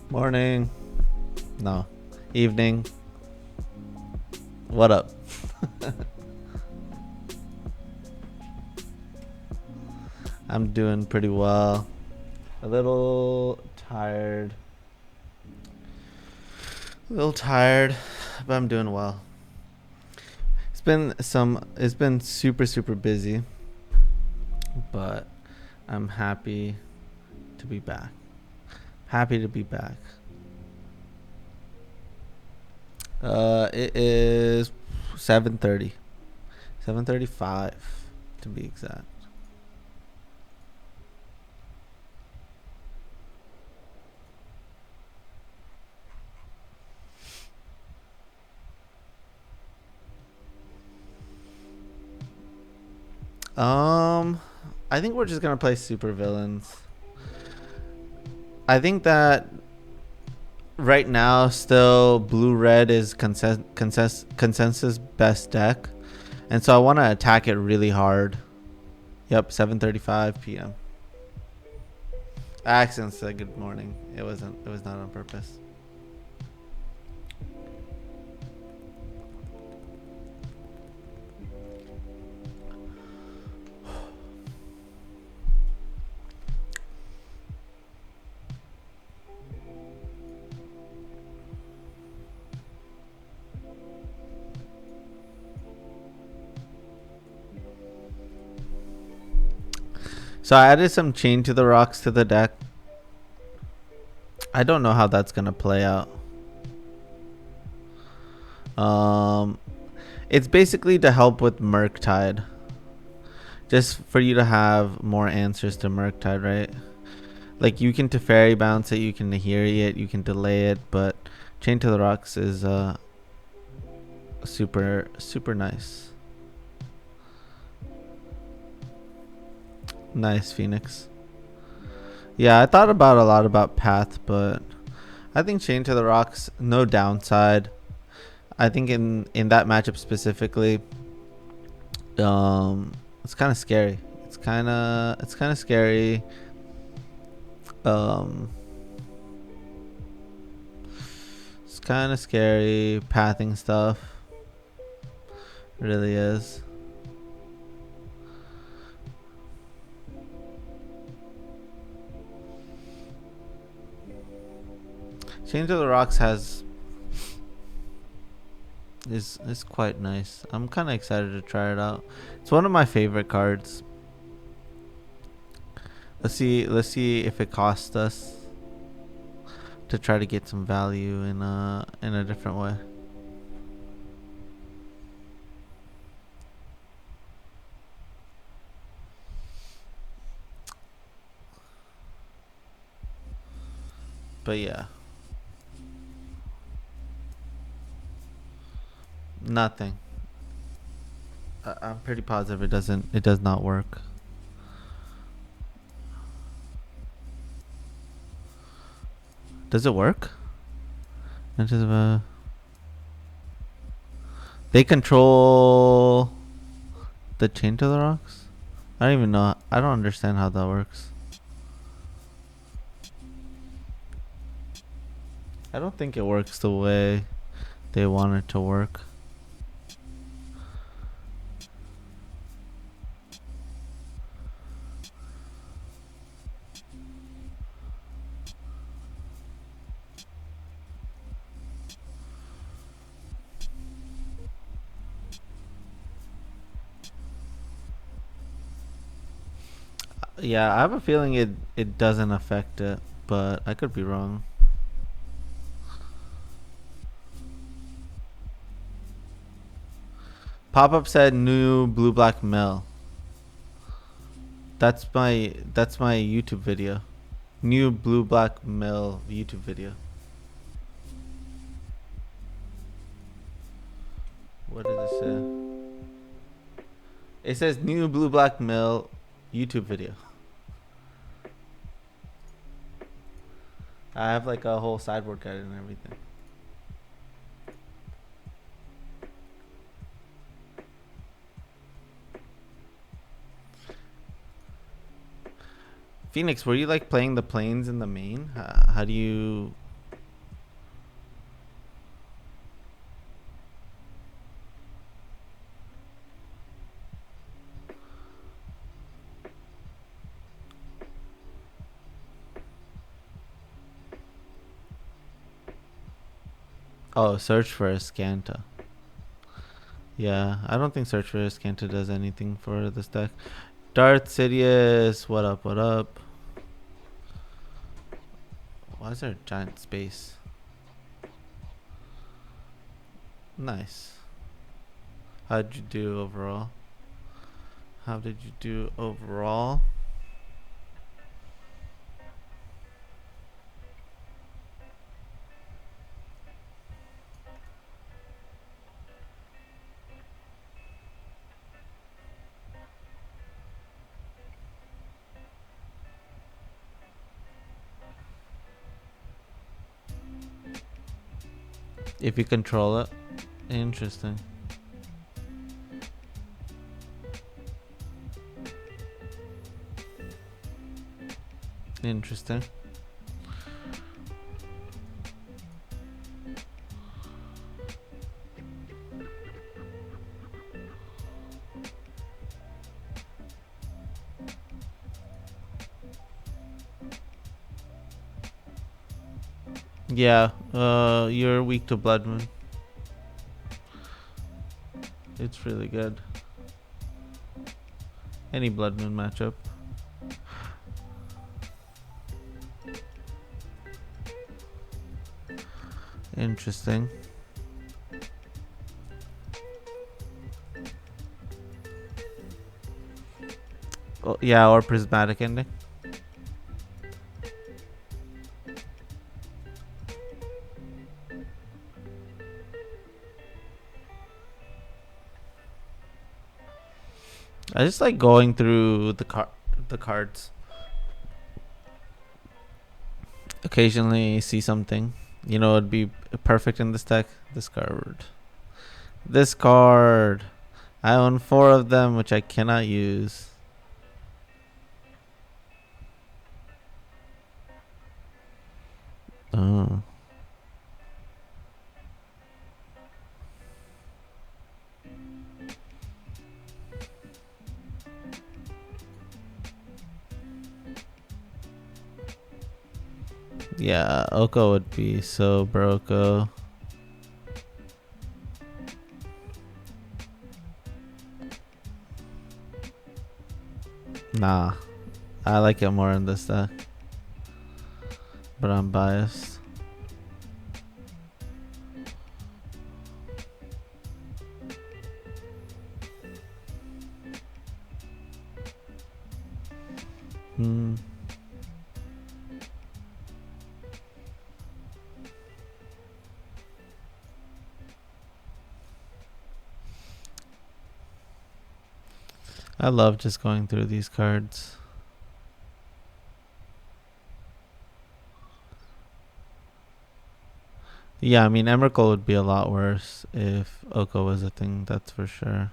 Morning. No. Evening. What up? I'm doing pretty well. A little tired. But I'm doing well. It's been super busy, but I'm happy to be back. It is 7:30. 7:35 to be exact. I think we're just gonna play super villains. I think that right now, still blue red is consensus best deck, and so I want to attack it really hard. Yep, 7:35 p.m. I accidentally said good morning. It wasn't. It was not on purpose. So I added some Chain to the Rocks to the deck. I don't know how that's gonna play out. Um, it's basically to help with Murktide, just for you to have more answers to Murktide, right? Like you can Teferi bounce it, you can Nahiri it, you can delay it, but Chain to the Rocks is super nice. Nice, Phoenix. Yeah, I thought about a lot about Path, but I think Chain to the Rocks, no downside. I think in that matchup specifically, it's kind of scary. It's kind of scary. Um, it's kind of scary pathing stuff. It really is. Chain to the Rocks is quite nice. I'm kind of excited to try it out. It's one of my favorite cards. Let's see if it costs us to try to get some value in a different way. But yeah. Nothing. I'm pretty positive it does not work. Does it work? They control the chain to the rocks? I don't even know. I don't understand how that works. I don't think it works the way they want it to work. Yeah, I have a feeling it doesn't affect it, but I could be wrong. Pop up said new blue black mill. That's my YouTube video. New blue black mill YouTube video. What does it say? It says new blue black mill YouTube video. I have like a whole sideboard guide and everything. Phoenix, were you like playing the planes in the main? How do you? Oh, search for Escanta. Yeah, I don't think search for Escanta does anything for this deck. Darth Sidious, what up? What up? Why is there a giant space? Nice. How'd you do overall? How did you do overall? If you control it. Interesting. Interesting. Yeah, you're weak to Blood Moon. It's really good. Any Blood Moon matchup. Interesting. Oh, yeah, or Prismatic Ending. I just like going through the cards. Occasionally see something. You know, it'd be perfect in this deck. This card. This card. I own 4 of them, which I cannot use. Oh. Yeah, Oko would be so broko. Nah, I like it more in this deck, but I'm biased. I love just going through these cards. Yeah, I mean, Emrakul would be a lot worse if Oko was a thing, that's for sure.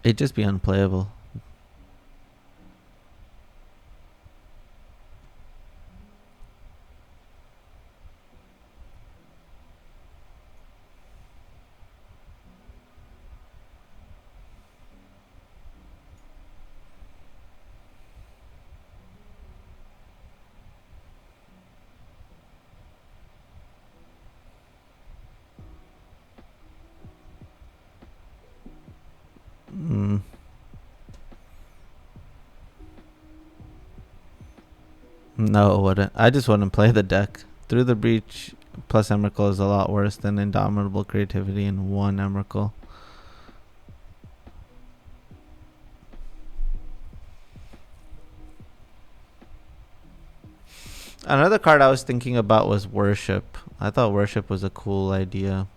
It'd just be unplayable. Mm. No, it wouldn't. I just wouldn't play the deck. Through the Breach plus Emrakul is a lot worse than Indomitable Creativity in one Emrakul. Another card I was thinking about was Worship. I thought Worship was a cool idea.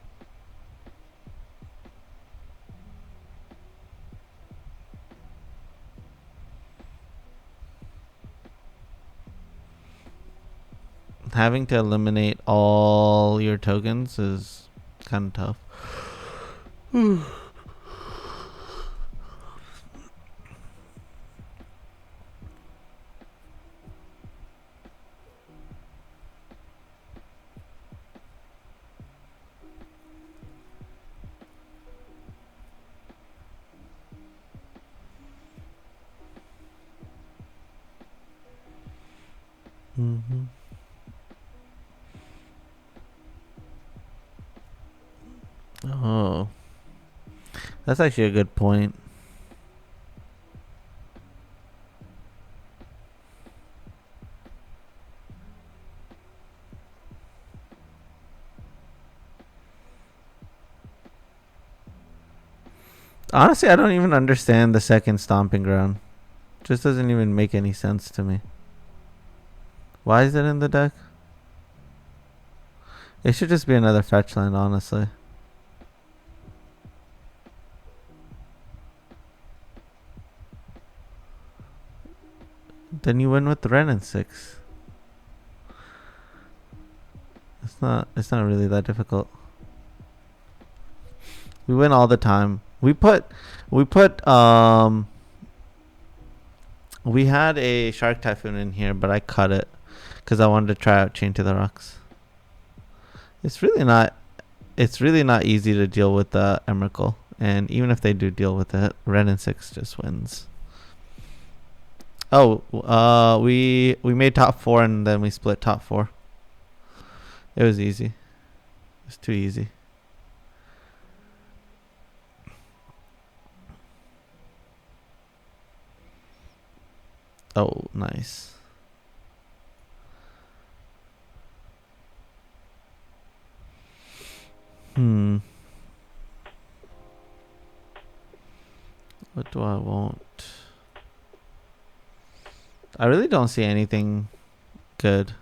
Having to eliminate all your tokens is kind of tough. Mm-hmm. Oh, that's actually a good point. Honestly, I don't even understand the second Stomping Ground. Just doesn't even make any sense to me. Why is it in the deck? It should just be another fetch land, honestly. Then you win with Ren and 6. It's not really that difficult. We win all the time. We had a Shark Typhoon in here, but I cut it because I wanted to try out Chain to the Rocks. It's really not easy to deal with the Emrakul, and even if they do deal with it, Ren and 6 just wins. Oh, we made top 4 and then we split top 4. It was easy. It's too easy. Oh, nice. What do I want? I really don't see anything good.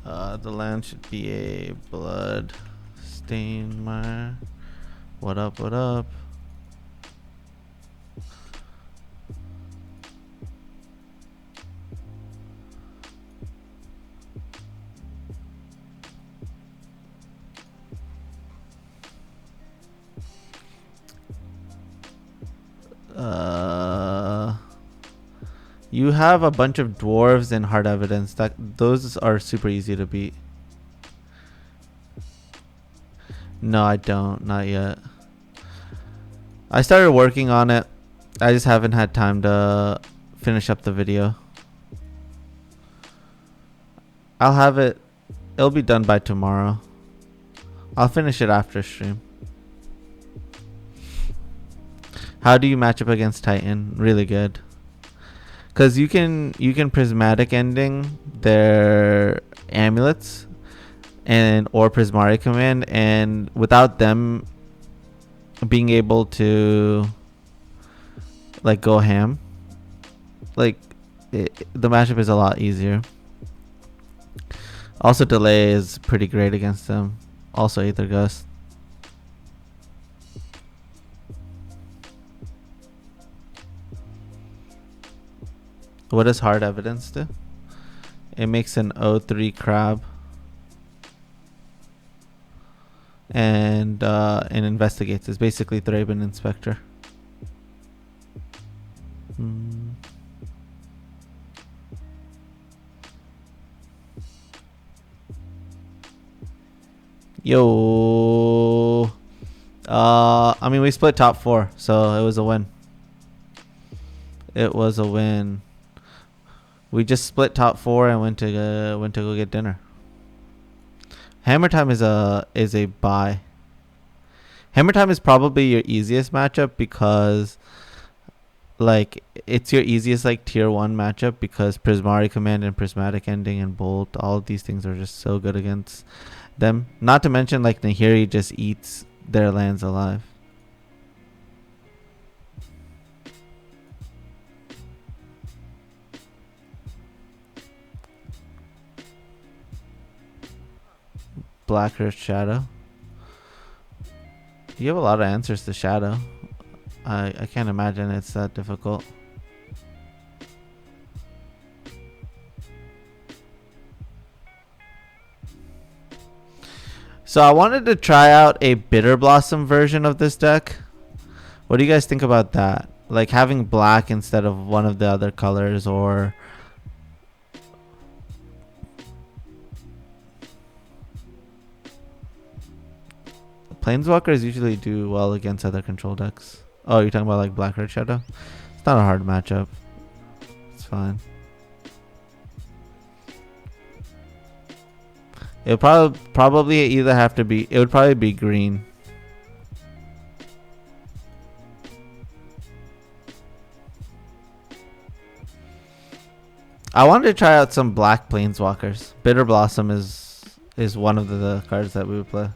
The land should be a Blood Stain Mire. What up, what up? You have a bunch of dwarves and hard evidence. Those are super easy to beat. No, I don't. Not yet. I started working on it. I just haven't had time to finish up the video. I'll have it. It'll be done by tomorrow. I'll finish it after stream. How do you match up against Titan? Really good. Cause you can prismatic ending their amulets and or Prismari command, and without them being able to like go ham, like the matchup is a lot easier. Also, delay is pretty great against them. Also, Aether Gust. What does hard evidence do? It makes an O3 crab and investigates. It's basically Thraben Inspector. Yo. I mean, we split top 4, so it was a win. It was a win. We just split top 4 and went to go get dinner. Hammer Time is a buy. Hammer Time is probably your easiest matchup because like it's your easiest like tier 1 matchup because Prismari Command and Prismatic Ending and Bolt, all of these things are just so good against them. Not to mention like Nahiri just eats their lands alive. Black Earth Shadow. You have a lot of answers to Shadow. I can't imagine it's that difficult. So I wanted to try out a Bitter Blossom version of this deck. What do you guys think about that? Like having black instead of one of the other colors, or Planeswalkers usually do well against other control decks. Oh, you're talking about like Black Red Shadow? It's not a hard matchup. It's fine. It would probably either have to be. It would probably be green. I wanted to try out some black Planeswalkers. Bitter Blossom is one of the cards that we would play.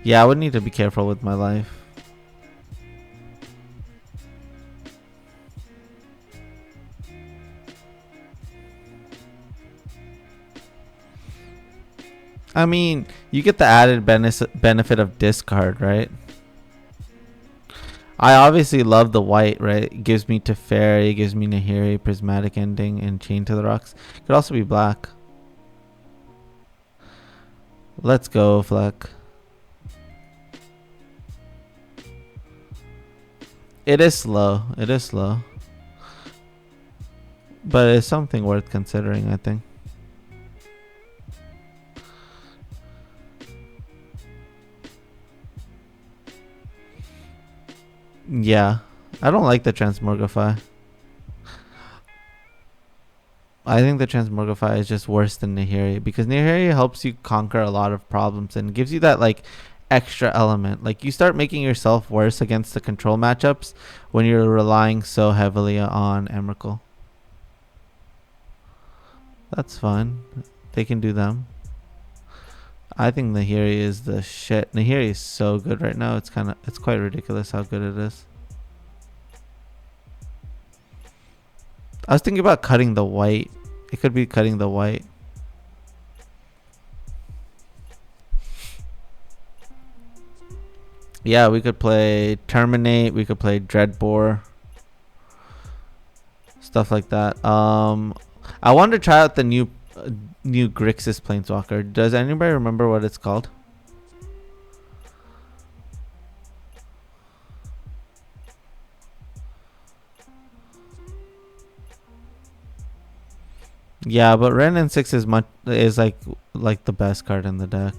Yeah, I would need to be careful with my life. I mean, you get the added benefit of discard, right? I obviously love the white, right? It gives me Teferi, it gives me Nahiri, Prismatic Ending, and Chain to the Rocks. It could also be black. Let's go, Fleck. It is slow. It is slow. But it's something worth considering, I think. Yeah. I don't like the Transmogrify. I think the Transmogrify is just worse than Nahiri because Nahiri helps you conquer a lot of problems and gives you that like extra element. Like you start making yourself worse against the control matchups when you're relying so heavily on Emrakul. That's fine. They can do them. I think Nahiri is the shit. Nahiri is so good right now. It's quite ridiculous how good it is. I was thinking about cutting the white. It could be cutting the white. Yeah, we could play Terminate. We could play Dreadbore. Stuff like that. I wanted to try out the new Grixis Planeswalker. Does anybody remember what it's called? Yeah, but Wrenn and 6 is like the best card in the deck.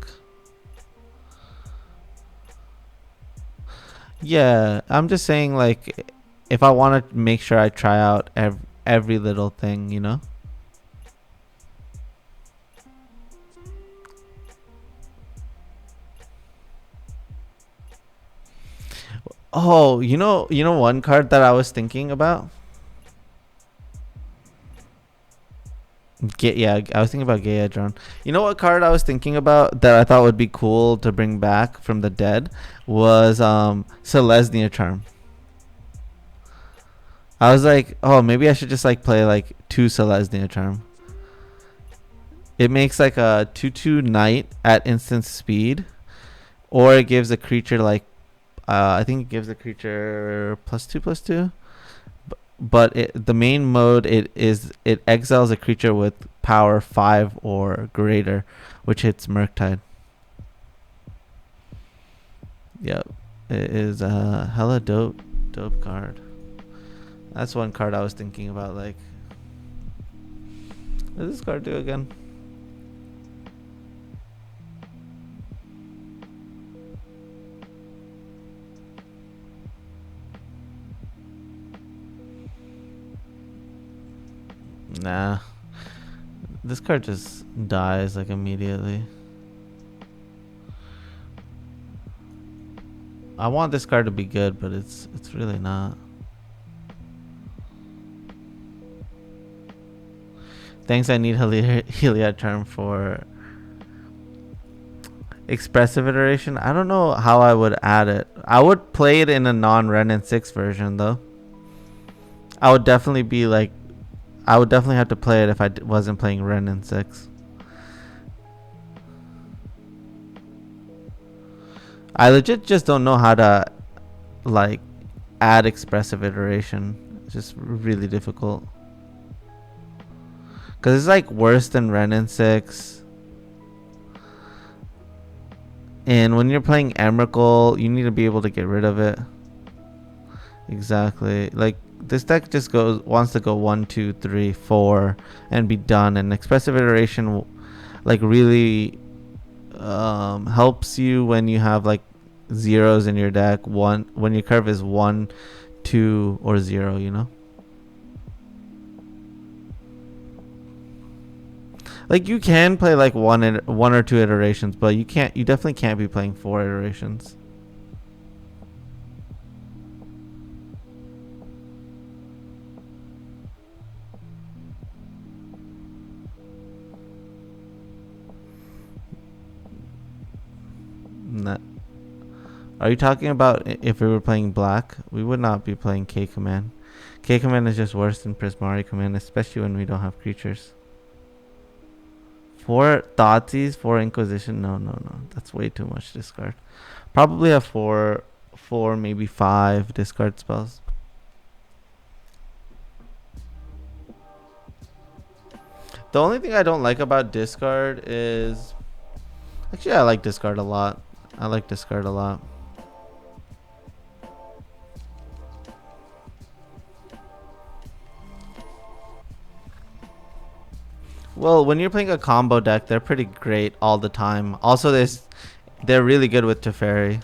Yeah, I'm just saying like if I want to make sure I try out every little thing, you know? Oh, you know one card that I was thinking about? I was thinking about Gaia Drone. You know what card I was thinking about that I thought would be cool to bring back from the dead was Selesnya Charm. I was like, oh, maybe I should just like play like 2 Selesnya Charm. It makes like a 2/2 knight at instant speed, or it gives a creature like I think it gives a creature +2/+2. but the main mode it exiles a creature with power 5 or greater, which hits Murktide. Yep, it is a hella dope card. That's one card I was thinking about. Like, what does this card do again? Nah. This card just dies like immediately. I want this card to be good, but it's really not. Thanks, I need Heliodcharm for expressive iteration. I don't know how I would add it. I would play it in a non-Renin 6 version though. I would definitely be like, I would definitely have to play it if I wasn't playing Renin 6. I legit just don't know how to like add expressive iteration. It's just really difficult. Cause it's like worse than Renin 6. And when you're playing Emrakul, you need to be able to get rid of it. Exactly. Like this deck just wants to go 1, 2, 3, 4 and be done. And expressive iteration like really helps you when you have like zeros in your deck. When your curve is 1, 2, or 0, you know? Like you can play like one or two iterations, but you definitely can't be playing 4 iterations. Not, are you talking about if we were playing black? We would not be playing K Command. K Command is just worse than Prismari Command, especially when we don't have creatures. 4 Thoughtseize, 4 Inquisition. No. That's way too much discard. Probably have 4, maybe 5 discard spells. The only thing I don't like about discard is... Actually, I like discard a lot. Well, when you're playing a combo deck, they're pretty great all the time. Also, they're really good with Teferi.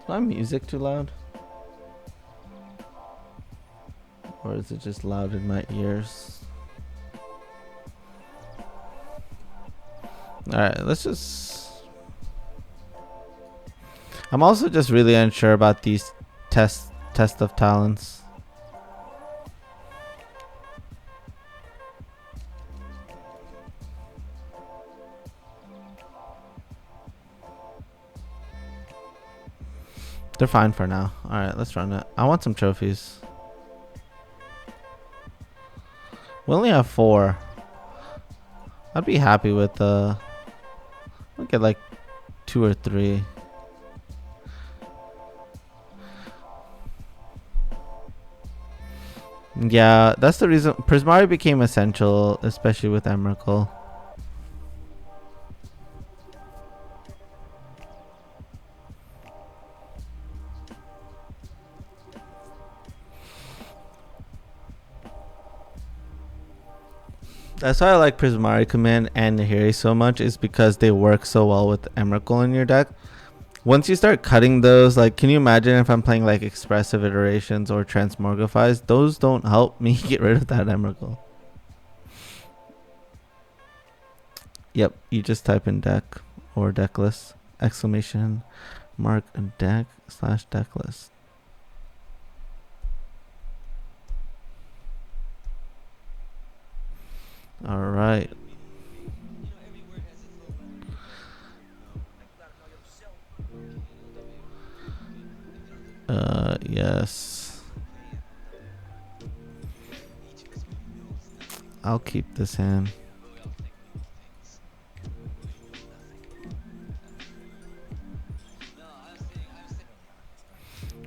Is my music too loud? Or is it just loud in my ears? Alright, let's just... I'm also just really unsure about these test of talents. They're fine for now. Alright, let's run it. I want some trophies. We only have 4. I'd be happy with I'll get like 2 or 3. Yeah, that's the reason Prismari became essential, especially with Emrakul. That's why I like Prismari Command and Nahiri so much, is because they work so well with Emrakul in your deck. Once you start cutting those, like, can you imagine if I'm playing like expressive iterations or transmogrifies? Those don't help me get rid of that Emrakul. Yep, you just type in deck or deck list, exclamation mark deck / deck list. All right. Yes. I'll keep this hand.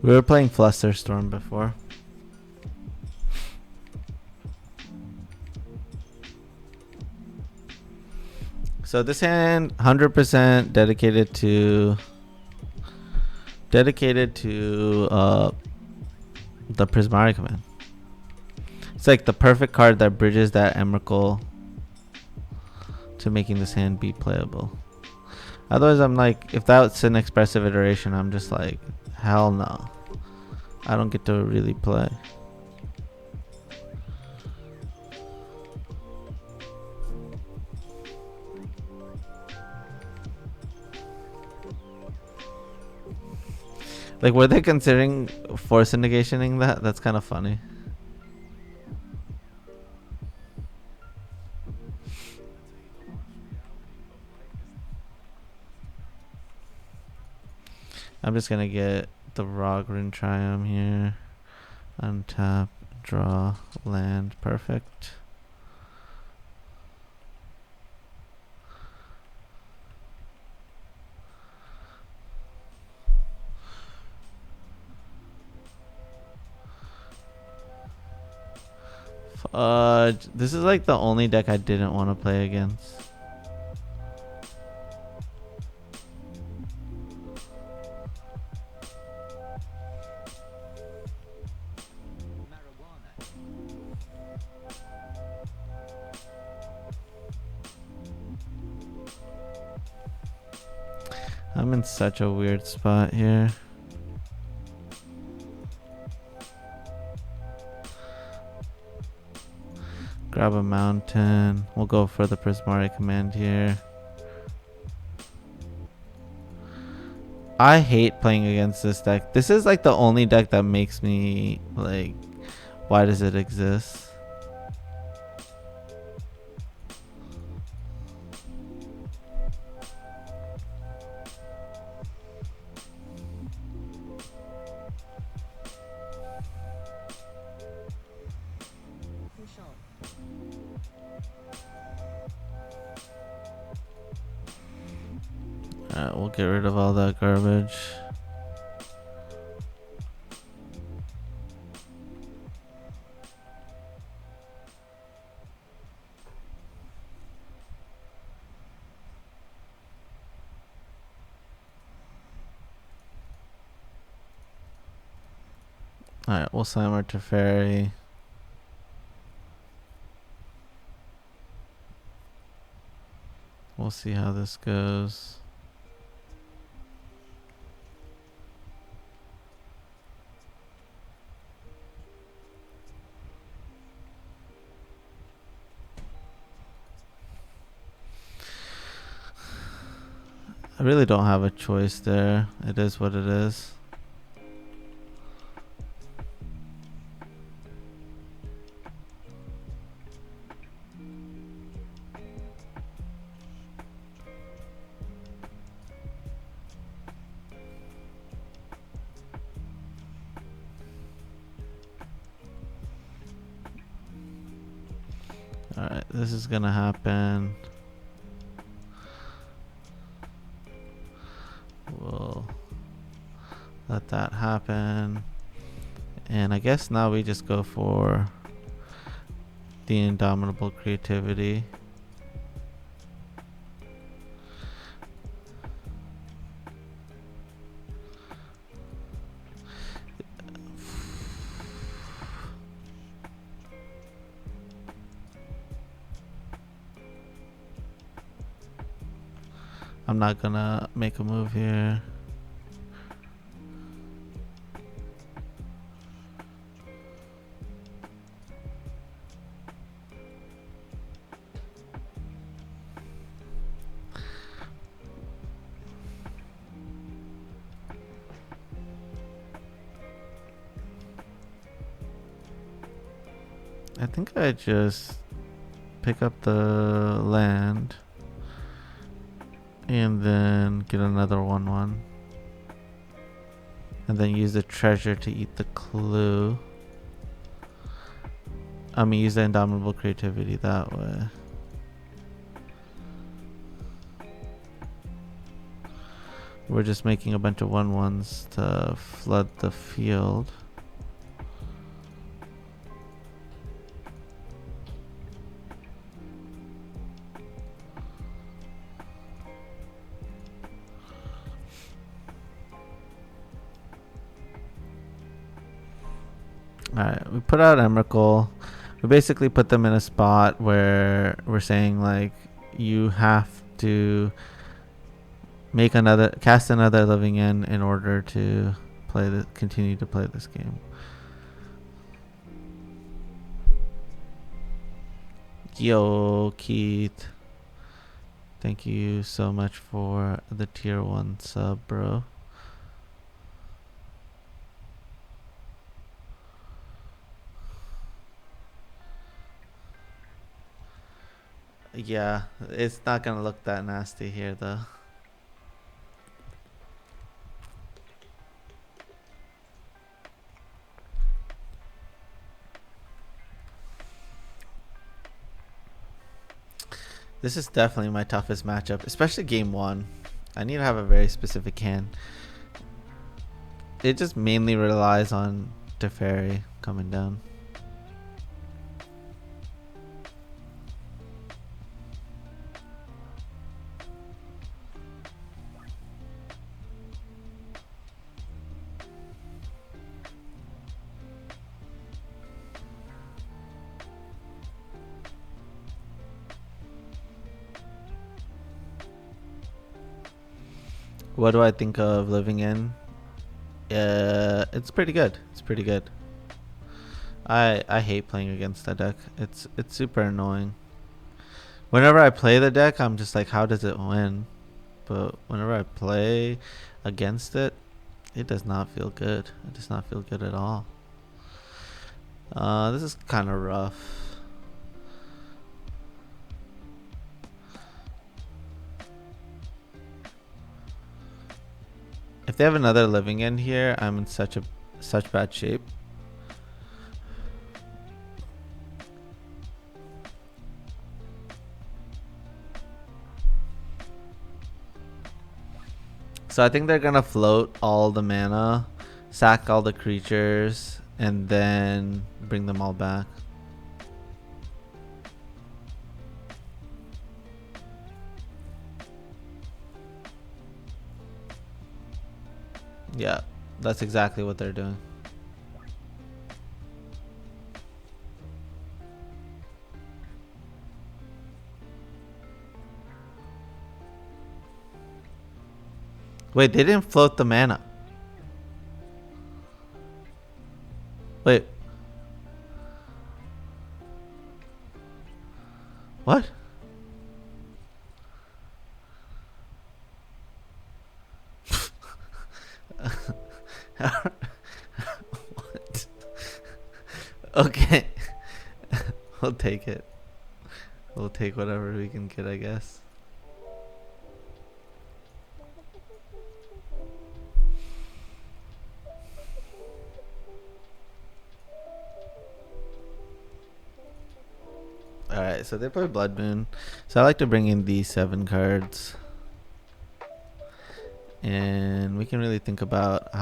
We were playing Flusterstorm before. So this hand 100% dedicated to the Prismatic Man. It's like the perfect card that bridges that Emrakul to making this hand be playable. Otherwise, I'm like, if that's an expressive iteration, I'm just like, hell no. I don't get to really play. Like, were they considering force negationing that? That's kind of funny. I'm just gonna get the Rogrin Triumph here. Untap, draw, land, perfect. Fudge. This is like the only deck I didn't want to play against. I'm in such a weird spot here. Grab a mountain. We'll go for the Prismari command here. I hate playing against this deck. This is like the only deck that makes me like, why does it exist? Alright, we'll get rid of all that garbage. Alright, we'll slam our Teferi. We'll see how this goes. I really don't have a choice there. It is what it is. Alright, this is gonna happen. We'll let that happen. And I guess now we just go for the Indomitable Creativity. I'm not gonna make a move here. I think I just pick up the land and then get another 1/1. And then use the treasure to eat the clue. I mean, use the indomitable creativity that way. We're just making a bunch of 1/1s to flood the field. Alright, we put out Emrakul. We basically put them in a spot where we're saying like you have to cast another living end in order to continue to play this game. Yo, Keith. Thank you so much for the tier 1 sub, bro. Yeah, it's not gonna look that nasty here though. This is definitely my toughest matchup, especially game 1. I need to have a very specific hand. It just mainly relies on Teferi coming down. What do I think of living in? It's pretty good. It's pretty good. I hate playing against that deck. It's super annoying. Whenever I play the deck, I'm just like, how does it win? But whenever I play against it, it does not feel good. It does not feel good at all. This is kind of rough. If they have another living end here, I'm in such bad shape. So I think they're gonna float all the mana, sack all the creatures, and then bring them all back. Yeah, that's exactly what they're doing. Wait, they didn't float the mana. Wait. What? What? Okay. We'll take it. We'll take whatever we can get, I guess. Alright, so they play Blood Moon. So I like to bring in these 7 cards. And we can really think about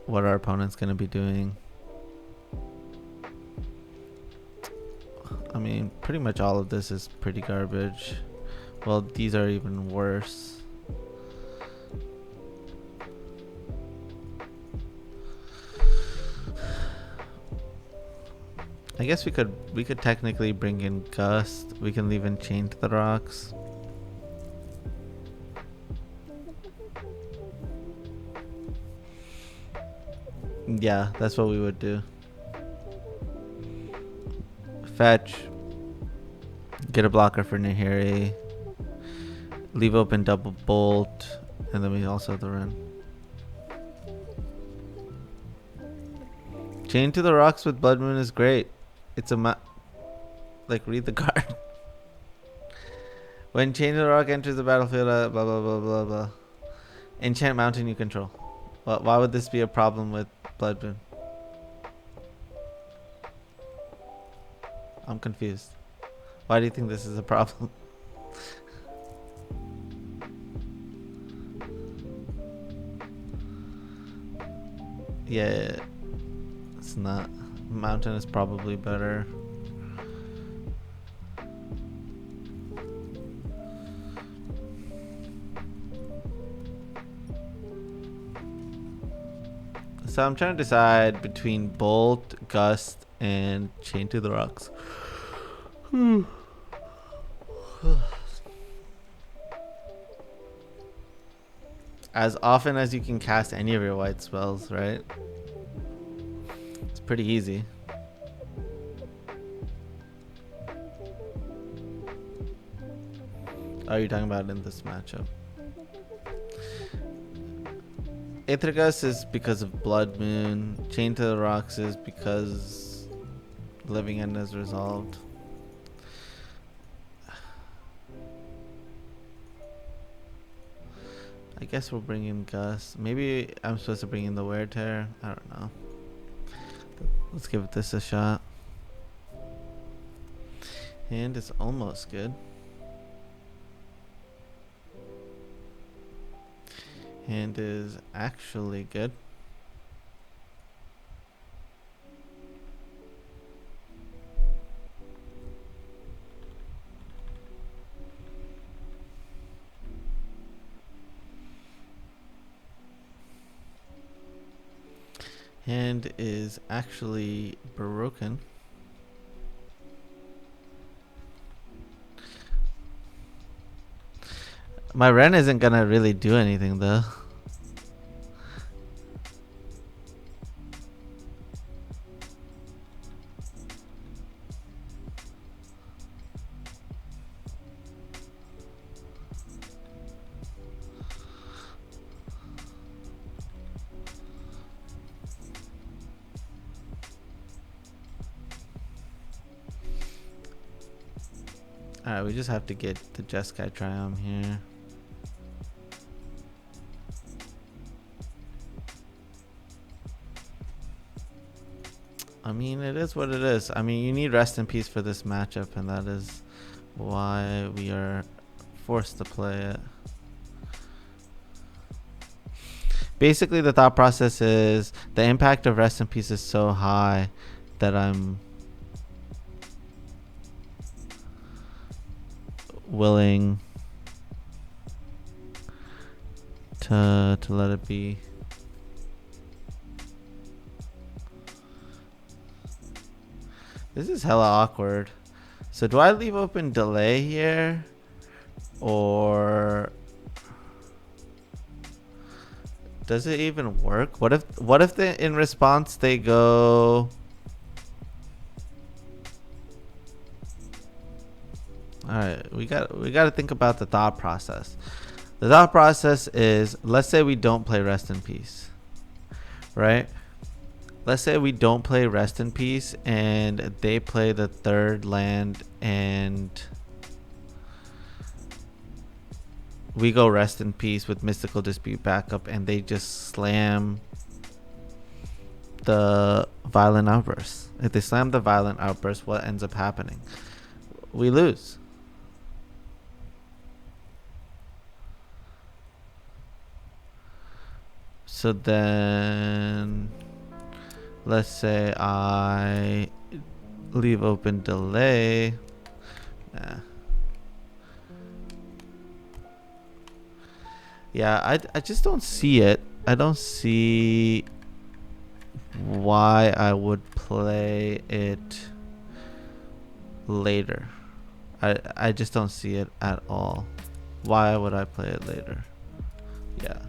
what our opponent's going to be doing. I mean, pretty much all of this is pretty garbage. Well, these are even worse. I guess we could technically bring in Gust. We can leave Enchant the Rocks. Yeah, that's what we would do. Fetch. Get a blocker for Nahiri. Leave open double bolt. And then we also have the run. Chain to the Rocks with Blood Moon is great. It's a like, read the card. When Chain to the Rock enters the battlefield, blah blah blah blah blah. Enchant mountain you control. Why would this be a problem with Blood Moon? I'm confused. Why do you think this is a problem? Yeah, it's not. Mountain is probably better. So I'm trying to decide between Bolt, Gust, and Chain to the Rocks. As often as you can cast any of your white spells, right? It's pretty easy. Are you talking about in this matchup? Aethergus is because of Blood Moon. Chain to the Rocks is because Living End is resolved. I guess we'll bring in Gus. Maybe I'm supposed to bring in the Wear Tear. I don't know. Let's give this a shot. Hand is almost good. Hand is actually good. Hand is actually broken. My Ren isn't gonna really do anything though. Alright, we just have to get the Jeskai Triumph here. I mean, it is what it is. I mean, you need Rest in Peace for this matchup, and that is why we are forced to play it. Basically, the thought process is the impact of Rest in Peace is so high that I'm willing to let it be. This is hella awkward. So do I leave open Delay here? Or does it even work? What if they, in response they go Alright, we got to think about the thought process. The thought process is, let's say we don't play Rest in Peace. Right? Let's say we don't play Rest in Peace and they play the third land and we go Rest in Peace with Mystical Dispute backup and they just slam the Violent Outburst. If they slam the Violent Outburst, what ends up happening? We lose. So then let's say I leave open Delay. Yeah, I just don't see it. I don't see why I would play it later. I just don't see it at all. Why would I play it later? Yeah.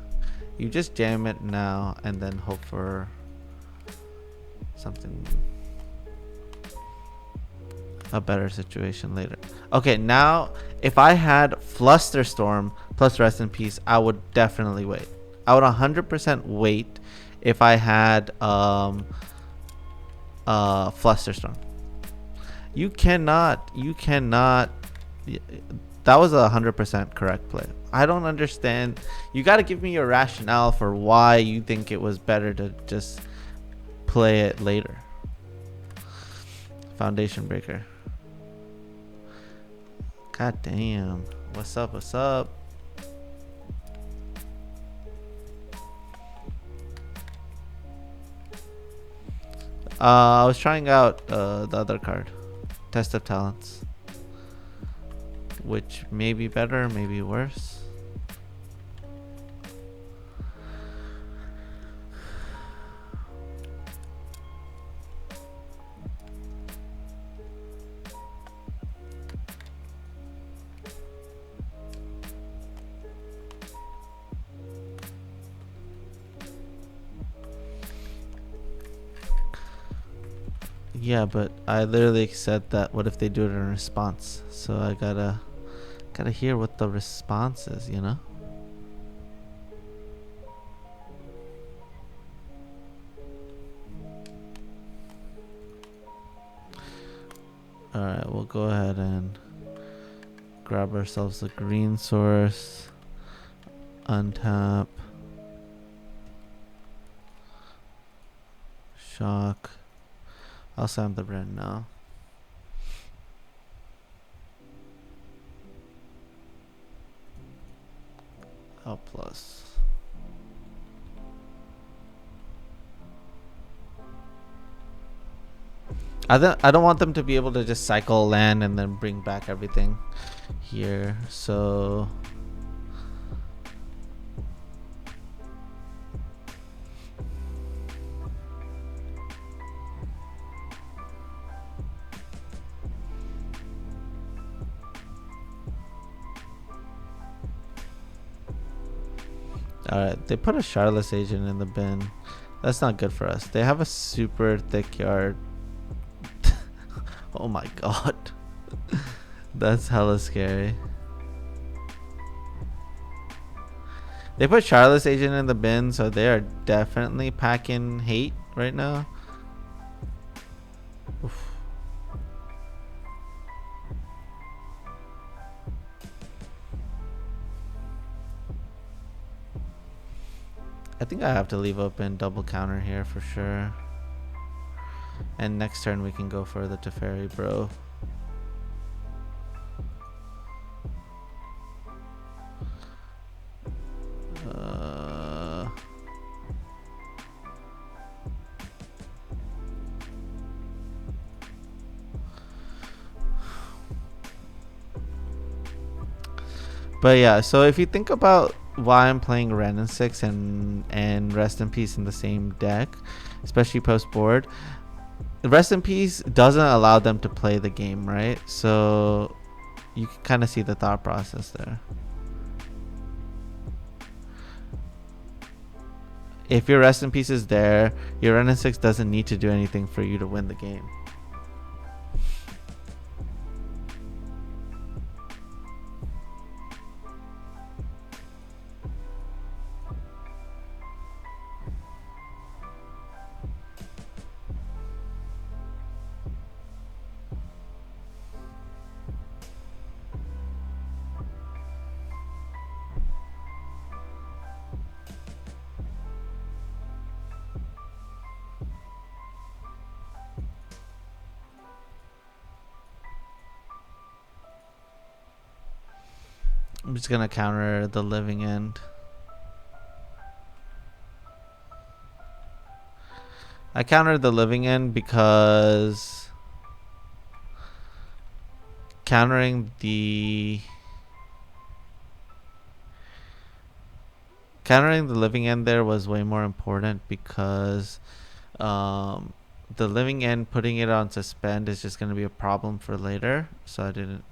You just jam it now and then hope for something, a better situation later. Okay, now if I had Flusterstorm plus Rest in Peace, I would definitely wait. I would 100% wait if I had Flusterstorm. You cannot that was 100% correct play. I don't understand. You got to give me your rationale for why you think it was better to just play it later. Foundation breaker. God damn. What's up? What's up? I was trying out the other card, Test of Talents, which may be better, maybe worse. Yeah, but I literally said that what if they do it in response? So I gotta hear what the response is, you know? Alright, we'll go ahead and grab ourselves a green source. Untap. Shock. I'll slam the Brand now. L plus. I don't want them to be able to just cycle land and then bring back everything here. So alright, they put a Charlotte's Agent in the bin. That's not good for us. They have a super thick yard. Oh my god. That's hella scary. They put Charlotte's Agent in the bin, so they are definitely packing hate right now. Oof. I think I have to leave open double counter here for sure. And next turn we can go for the Teferi, bro. But yeah, so if you think about why I'm playing Ren and 6 and Rest in Peace in the same deck, especially post board, Rest in Peace doesn't allow them to play the game, right? So you can kind of see the thought process there. If your Rest in Peace is there, your Ren and 6 doesn't need to do anything for you to win the game. I'm just gonna counter the Living End. I countered the Living End because countering the Living End there was way more important because the Living End, putting it on suspend is just gonna be a problem for later. So I didn't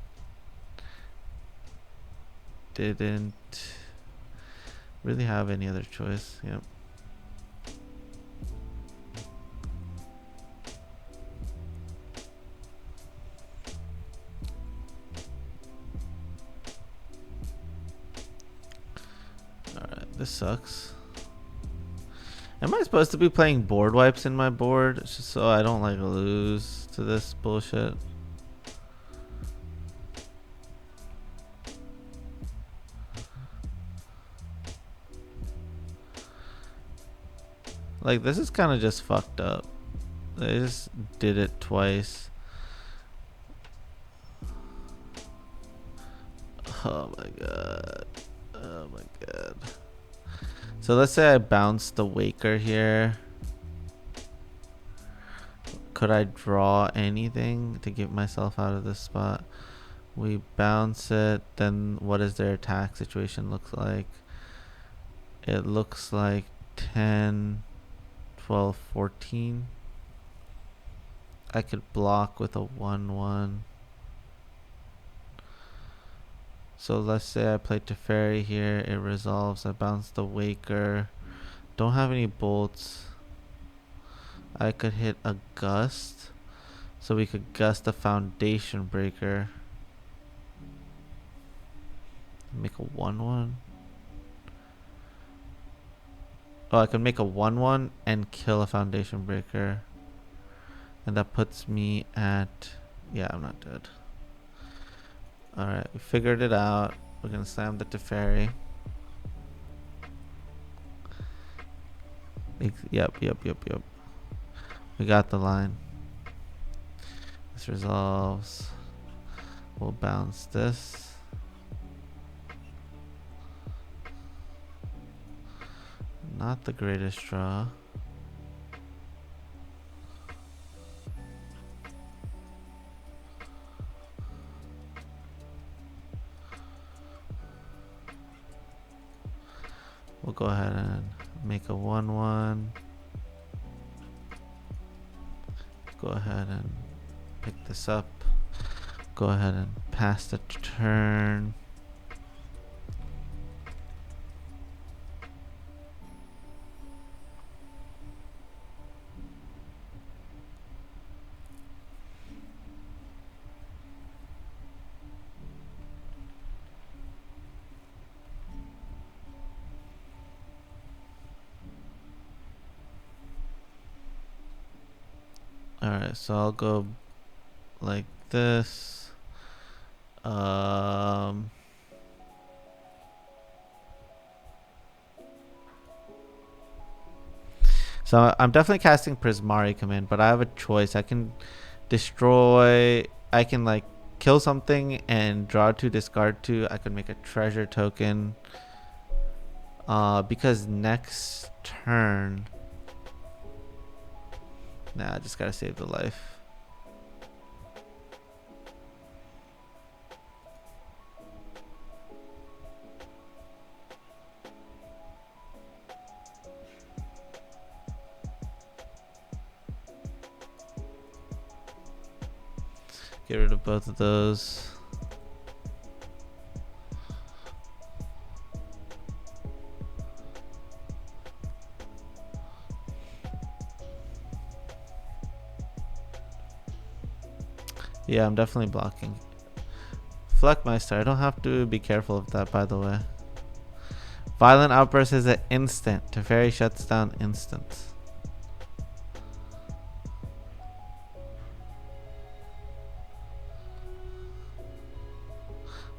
really have any other choice. Yep. Alright, this sucks. Am I supposed to be playing board wipes in my board just so I don't like lose to this bullshit? Like, this is kind of just fucked up. They just did it twice. Oh my god. Oh my god. So let's say I bounce the Waker here. Could I draw anything to get myself out of this spot? We bounce it, then what does their attack situation look like? It looks like 10, 12, 14. I could block with a 1-1. So let's say I play Teferi here, it resolves, I bounce the Waker. Don't have any bolts. I could hit a Gust. So we could gust a Foundation Breaker. Make a 1-1. Oh, I can make a 1-1 and kill a Foundation Breaker. And that puts me at... Yeah, I'm not dead. Alright, we figured it out. We're gonna slam the Teferi. Yep. We got the line. This resolves. We'll bounce this. Not the greatest draw. We'll go ahead and make a 1-1. Go ahead and pick this up. Go ahead and pass the turn. Alright, so I'll go like this. So I'm definitely casting Prismari Command, but I have a choice. I can destroy, I can like kill something and draw 2, discard 2. I could make a treasure token. Because next turn, nah, I just gotta save the life. Get rid of both of those. Yeah, I'm definitely blocking. Fleckmeister, I don't have to be careful of that, by the way. Violent Outburst is an instant. Teferi shuts down instants.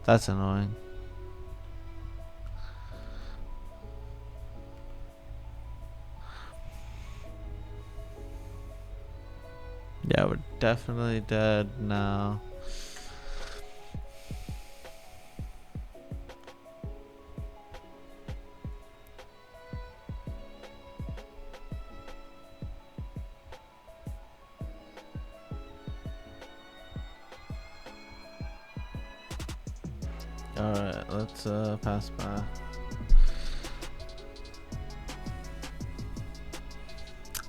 That's annoying. Yeah, we're definitely dead now. Alright, let's pass by.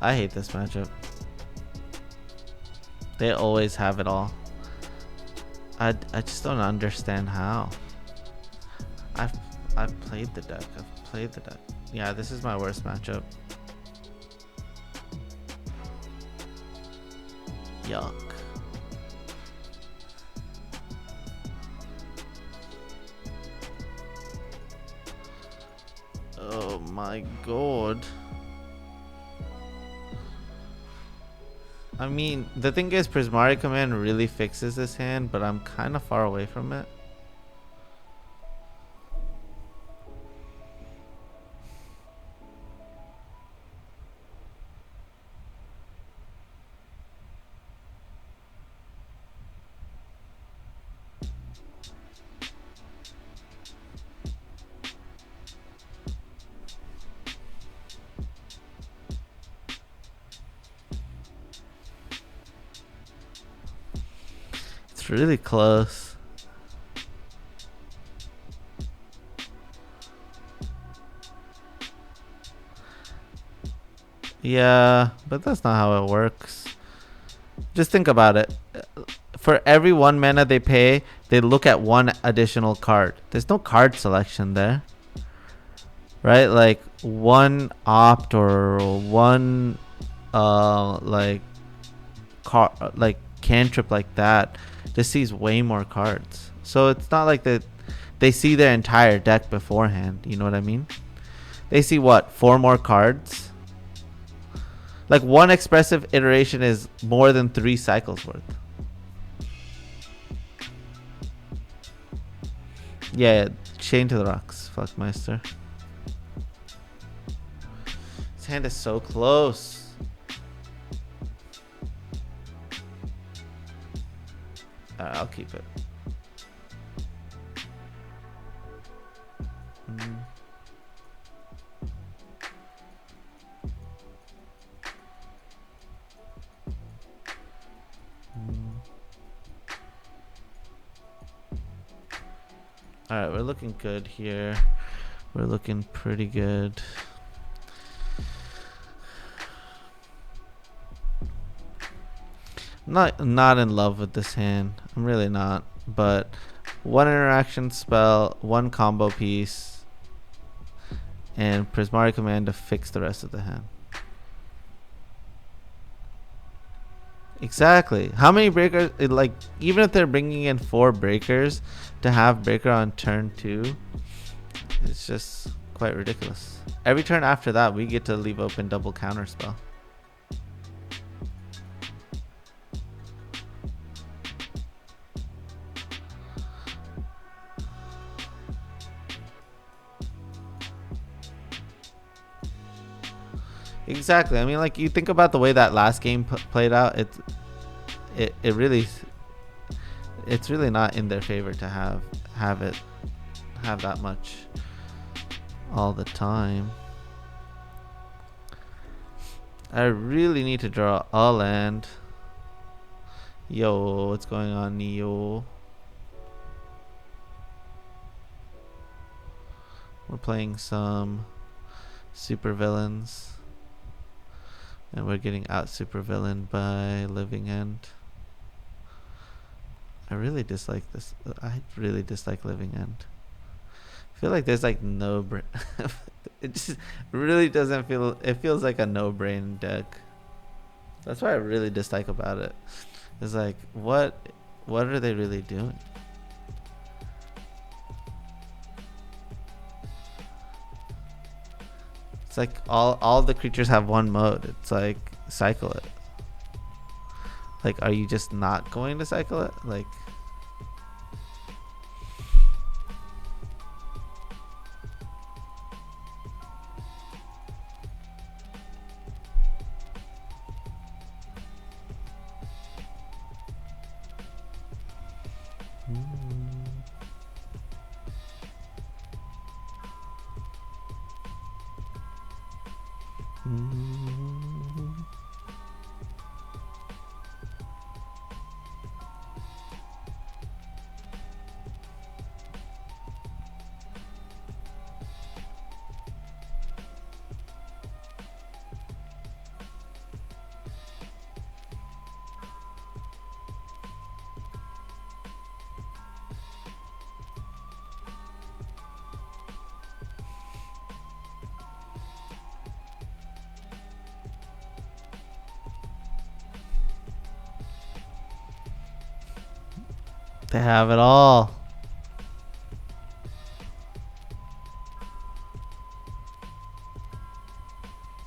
I hate this matchup. They always have it all. I just don't understand how. I've played the deck. Yeah, this is my worst matchup. Yuck. Oh my god. I mean, the thing is, Prismari Command really fixes this hand, but I'm kind of far away from it. really close. Yeah, but that's not how it works. Just think about it. For every 1 mana they pay, they look at one additional card. There's no card selection there. Right? Like one opt or one like like cantrip like that just sees way more cards. So it's not like that they see their entire deck beforehand, you know what I mean? They see what, 4 more cards? Like one expressive iteration is more than 3 cycles worth. Yeah, Chain to the Rocks, Fuckmeister. His hand is so close. Alright, I'll keep it. Alright, we're looking good here. We're looking pretty good. I'm not in love with this hand. I'm really not. But one interaction spell, one combo piece, and Prismari Command to fix the rest of the hand. Exactly. How many breakers? Like, even if they're bringing in 4 breakers to have breaker on turn 2, it's just quite ridiculous. Every turn after that, we get to leave open double counter spell. Exactly. I mean, like, you think about the way that last game played out. It really, it's really not in their favor to have that much all the time. I really need to draw a land. Yo, what's going on, Neo? We're playing some super villains. And we're getting out super villain by Living End. I really dislike this. I really dislike Living End. I feel like there's like no brain. It just really doesn't feel. It feels like a no-brain deck. That's what I really dislike about it. It's like, what are they really doing? It's like all the creatures have one mode. It's like cycle it. Like, are you just not going to cycle it? Like, they have it all.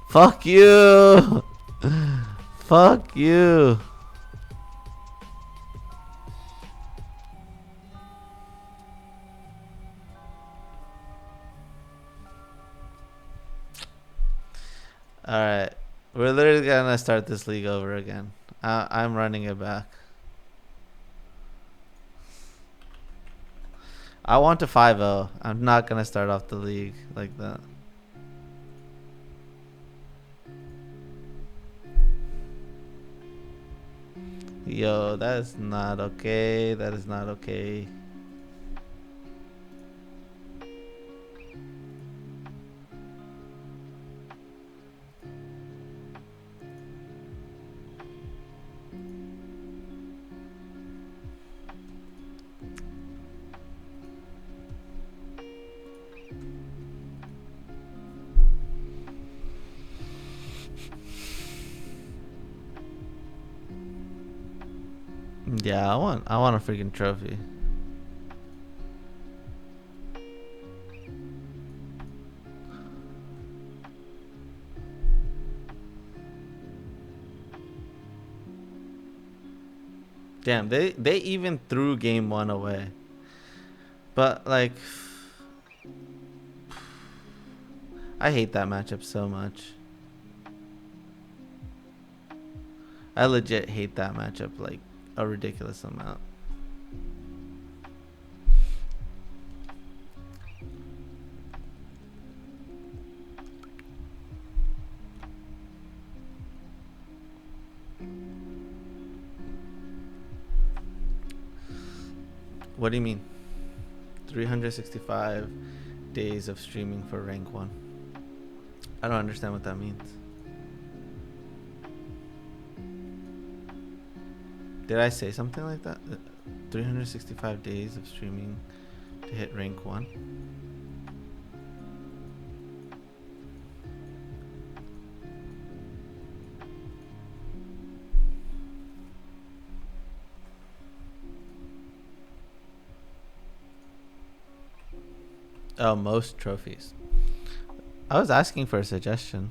Fuck you. Fuck you. Alright. We're literally gonna start this league over again. I'm running it back. I want to 5-0. I'm not gonna start off the league like that. Yo, that is not okay. That is not okay. Yeah, I want a freaking trophy. Damn, they even threw game 1 away. But like I hate that matchup so much. I legit hate that matchup like a ridiculous amount. What do you mean? 365 days of streaming for rank 1. I don't understand what that means. Did I say something like that? 365 days of streaming to hit rank 1? Oh, most trophies. I was asking for a suggestion.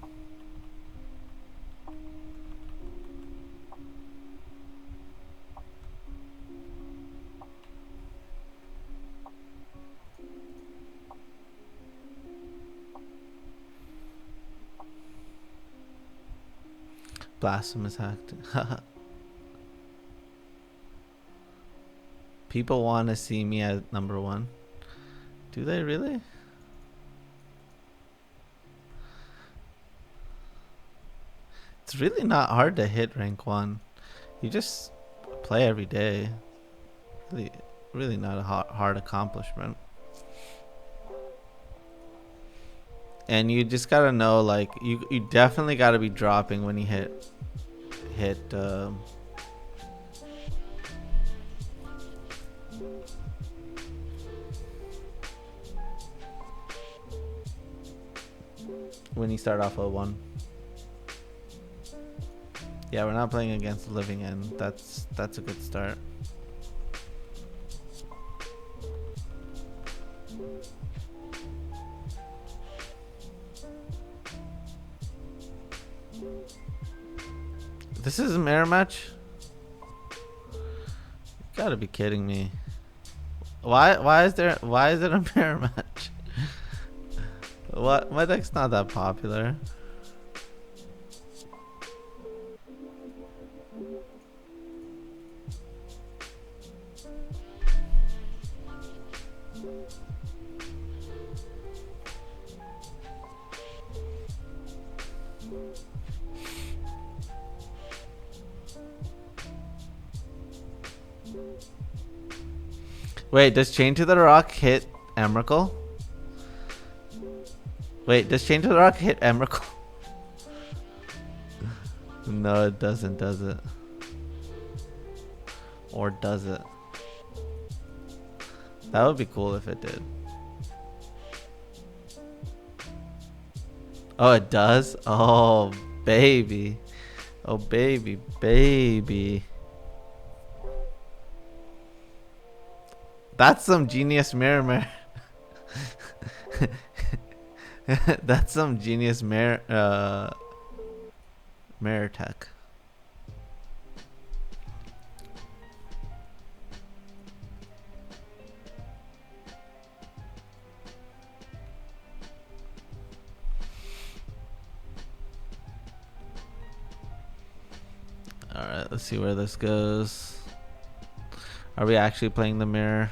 Blasphemous hacked. People want to see me at number 1. Do they really? It's really not hard to hit rank 1. You just play every day. Really not a hard accomplishment. And you just gotta know, like, you definitely gotta be dropping when you hit when you start off at 1. Yeah, we're not playing against the living end. That's a good start. This is a mirror match? You gotta be kidding me. Why is it a mirror match? What? My deck's not that popular. Wait, does Chain to the Rock hit Emrakul? Wait, does Chain to the Rock hit Emrakul? No, it doesn't, does it? Or does it? That would be cool if it did. Oh, it does? Oh, baby. Oh, baby, baby. That's some genius mirror. That's some genius mirror tech. Alright, let's see where this goes. Are we actually playing the mirror?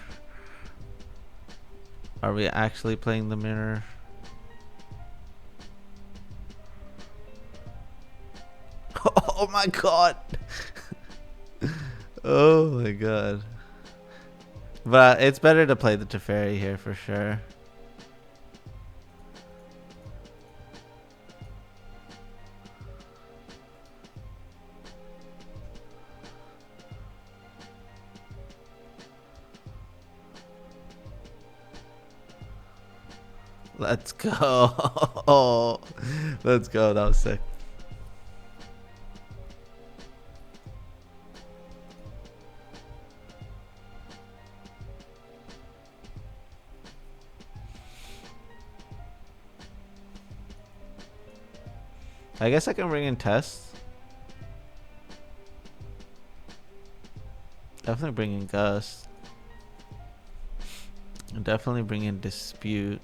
Are we actually playing the mirror? Oh my god! Oh my god. But it's better to play the Teferi here for sure. Let's go. Let's go. That was sick. I guess I can bring in Test. Definitely bring in Gus. Definitely bring in Dispute.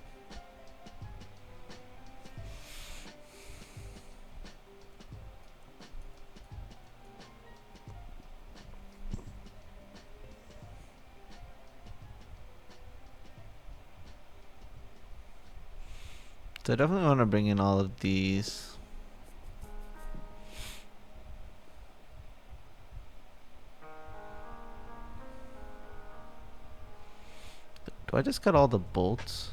So I definitely want to bring in all of these. Do I just cut all the bolts?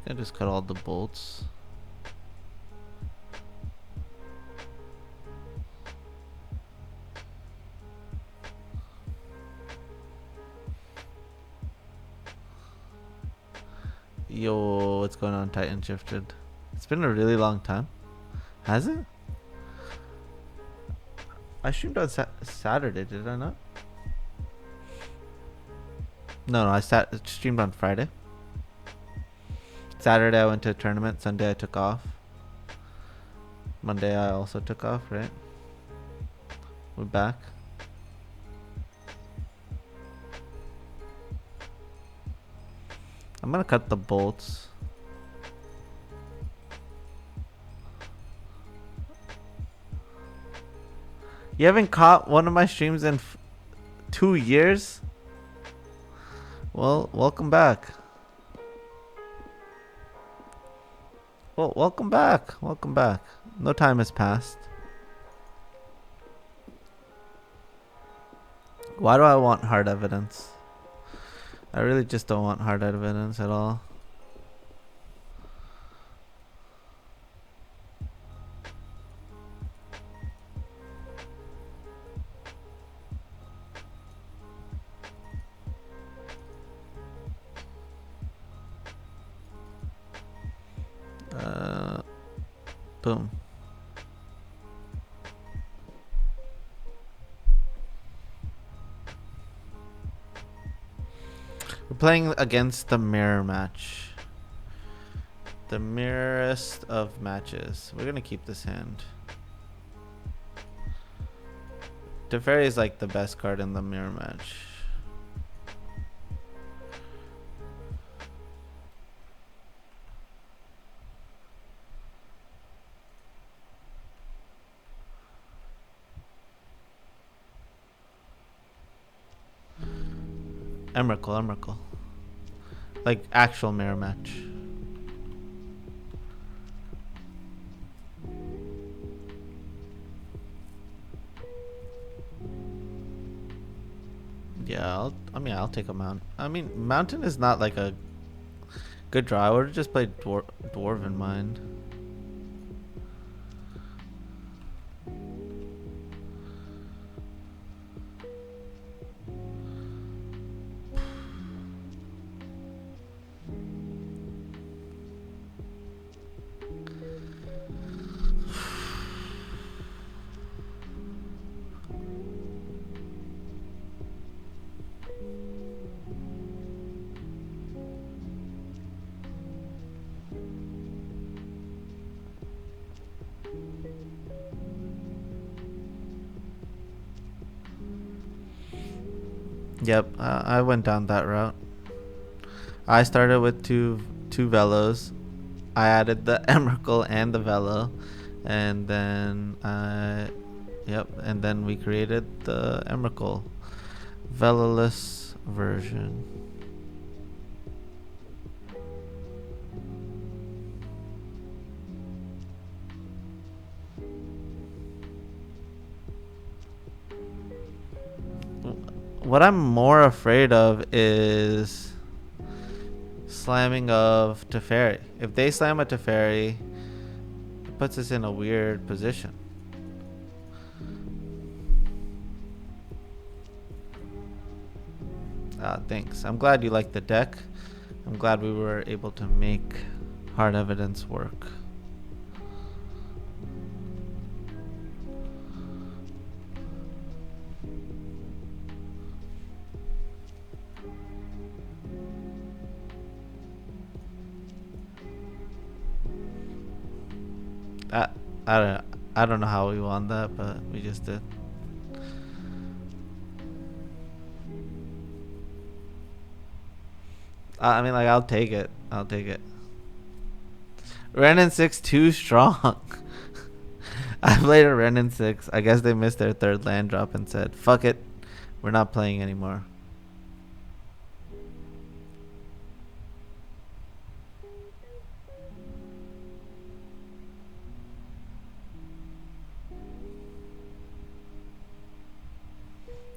I just cut all the bolts. Yo, what's going on, Titan Shifted? It's been a really long time. Has it? I streamed on Saturday, did I not? No, I streamed on Friday. Saturday I went to a tournament. Sunday I took off. Monday I also took off, right? We're back. I'm gonna cut the bolts. You haven't caught one of my streams in 2 years? Well, welcome back. Well, welcome back. Welcome back. No time has passed. Why do I want hard evidence? I really just don't want hard evidence at all. Boom. We're playing against the mirror match. The mirrorest of matches. We're gonna keep this hand. Teferi is like the best card in the mirror match. Emrakul. Like actual mirror match. Yeah, I'll take a mount. I mean, mountain is not like a good draw. I would have just played Dwarven Mind. Yep, I went down that route. I started with two Velos. I added the Emrakul and the Velo, and then and then we created the Emrakul Veloless version. What I'm more afraid of is slamming of Teferi. If they slam a Teferi, it puts us in a weird position. Thanks. I'm glad you like the deck. I'm glad we were able to make hard evidence work. I, I don't know how we won that, but we just did. I mean, like, I'll take it. I'll take it. Renin 6 too strong. I played a Renin 6. I guess they missed their third land drop and said, fuck it. We're not playing anymore.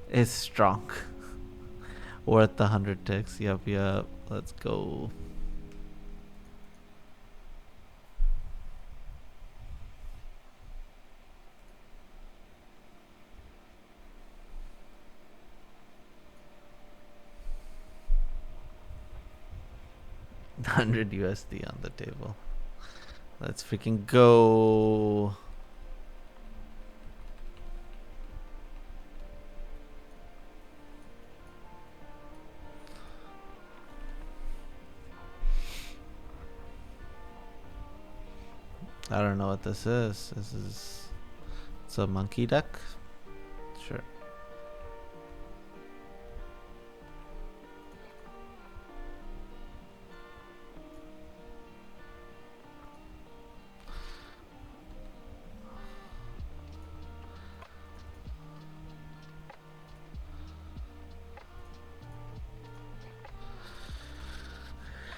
It's strong. Worth the 100 ticks. Yup. Let's go. $100 on the table. Let's freaking go. I don't know what this is. It's a monkey deck? Sure.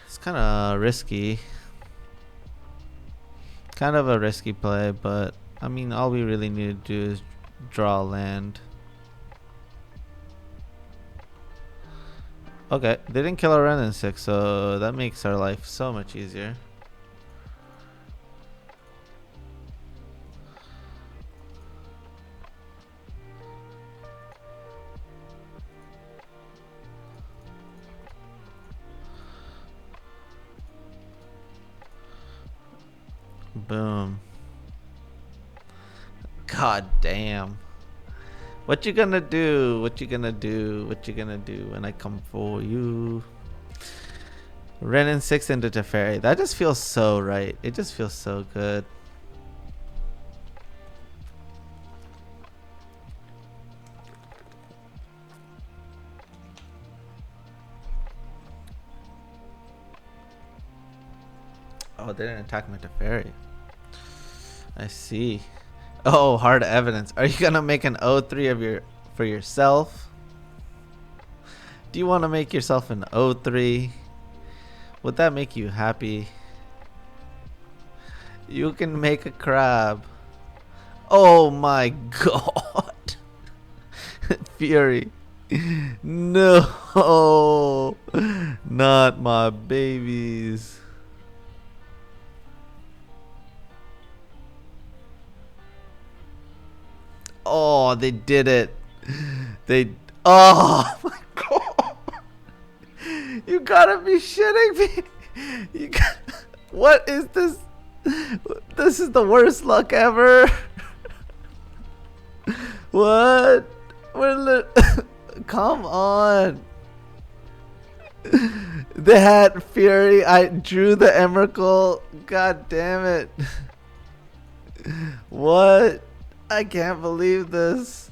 It's kind of risky. Kind of a risky play, but I mean, all we really need to do is draw land. Okay, they didn't kill our Renin 6, so that makes our life so much easier. Boom. God damn. What you gonna do? What you gonna do? What you gonna do when I come for you? Renin 6 into Teferi. That just feels so right. It just feels so good. Oh, they didn't attack my Teferi. I see. Oh, hard evidence. Are you gonna make an O3 of for yourself? Do you want to make yourself an O3? Would that make you happy? You can make a crab. Oh my god. Fury. No. Not my babies. Oh, they did it. Oh my god. You gotta be shitting me. What is this? This is the worst luck ever. What? Come on. They had Fury. I drew the Emrakul. God damn it. What? I can't believe this.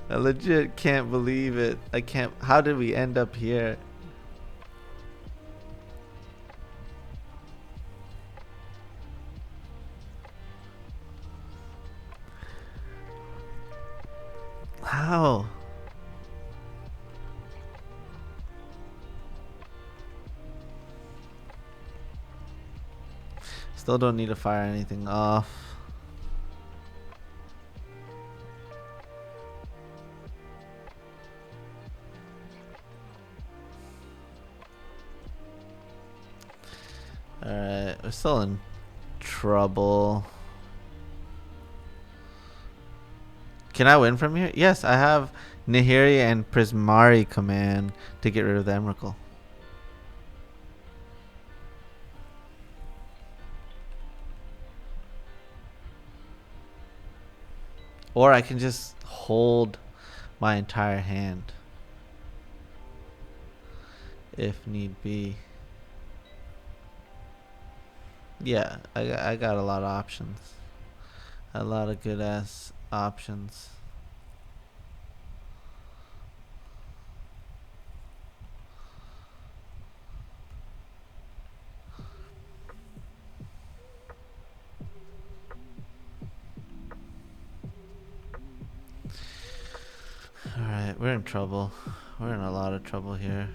I legit can't believe it. I can't. How did we end up here? How? Still don't need to fire anything off. We're still in trouble. Can I win from here? Yes, I have Nahiri and Prismari command to get rid of the Emrakul. Or I can just hold my entire hand if need be. Yeah, I got a lot of options. A lot of good ass options. Alright, we're in trouble. We're in a lot of trouble here.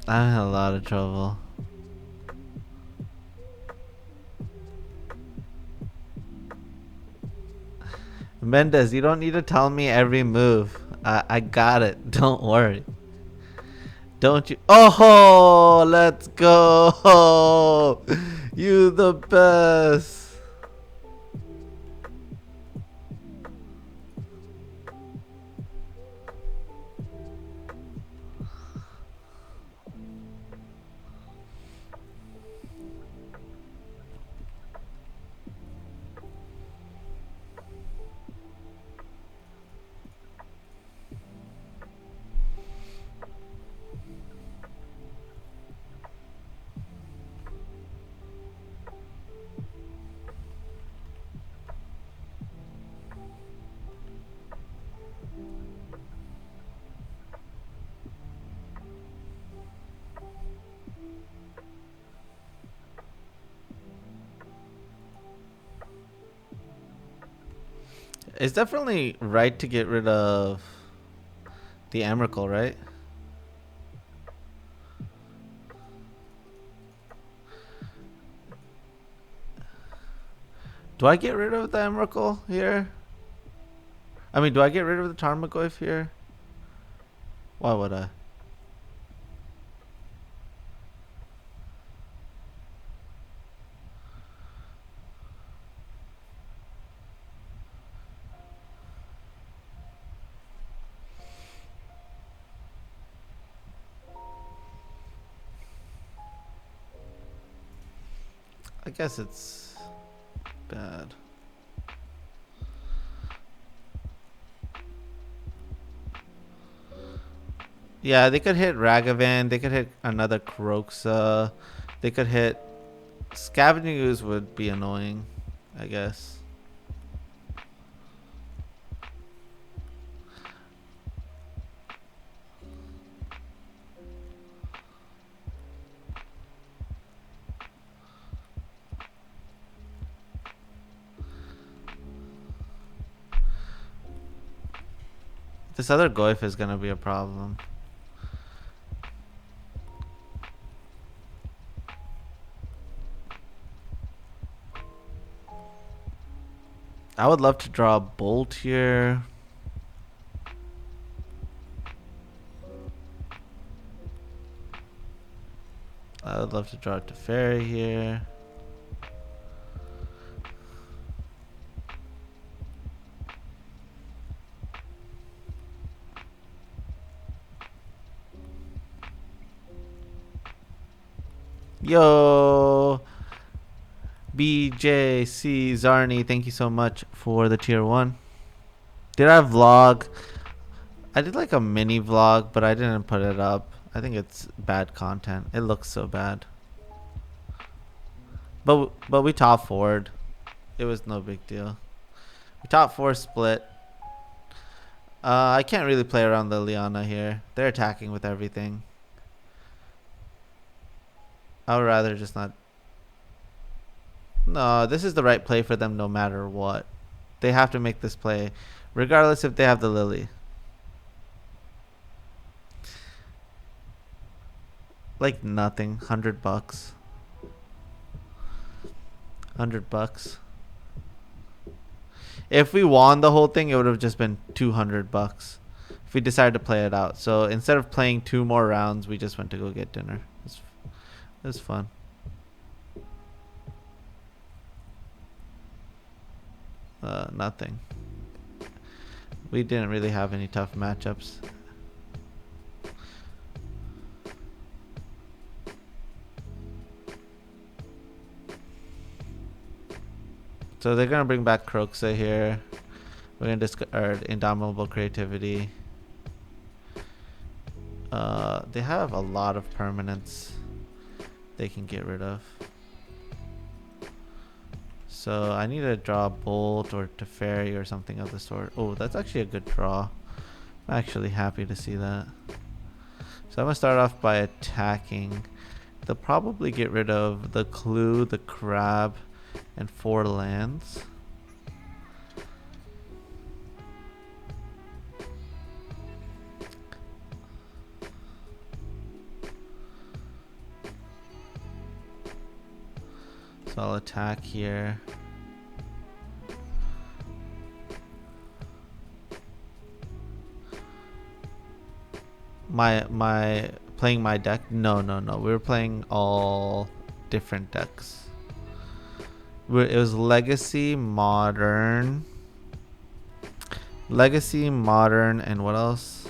I'm in a lot of trouble. Mendez, you don't need to tell me every move. I got it. Don't worry. Don't you? Oh, let's go. You the best. It's definitely right to get rid of the Emrakul, right? Do I get rid of the Emrakul here? I mean, do I get rid of the Tarmogoyf here? Why would I? I guess it's bad. Yeah, they could hit Ragavan. They could hit another Kroxa. They could hit... Scavenging Ooze would be annoying, I guess. This other Goyf is gonna be a problem. I would love to draw a Bolt here. I would love to draw a Teferi here. Yo, BJC Zarni, thank you so much for the tier 1. Did I vlog? I did like a mini vlog, but I didn't put it up. I think it's bad content. It looks so bad. But we top forward. It was no big deal. We top 4 split. I can't really play around the Liana here. They're attacking with everything. I would rather just not. No, this is the right play for them no matter what. They have to make this play, regardless if they have the Lily. Like nothing. $100. $100. If we won the whole thing, it would have just been $200 if we decided to play it out. So instead of playing 2 more rounds, we just went to go get dinner. It was fun. Nothing. We didn't really have any tough matchups. So they're gonna bring back Kroxa here. We're gonna discard Indomitable Creativity. They have a lot of permanents they can get rid of. So I need to draw Bolt or Teferi or something of the sort. Oh, that's actually a good draw. I'm actually happy to see that. So I'm gonna start off by attacking. They'll probably get rid of the Clue, the Crab, and 4 lands. So I'll attack here. My playing my deck? No. We were playing all different decks. It was Legacy, Modern, and what else?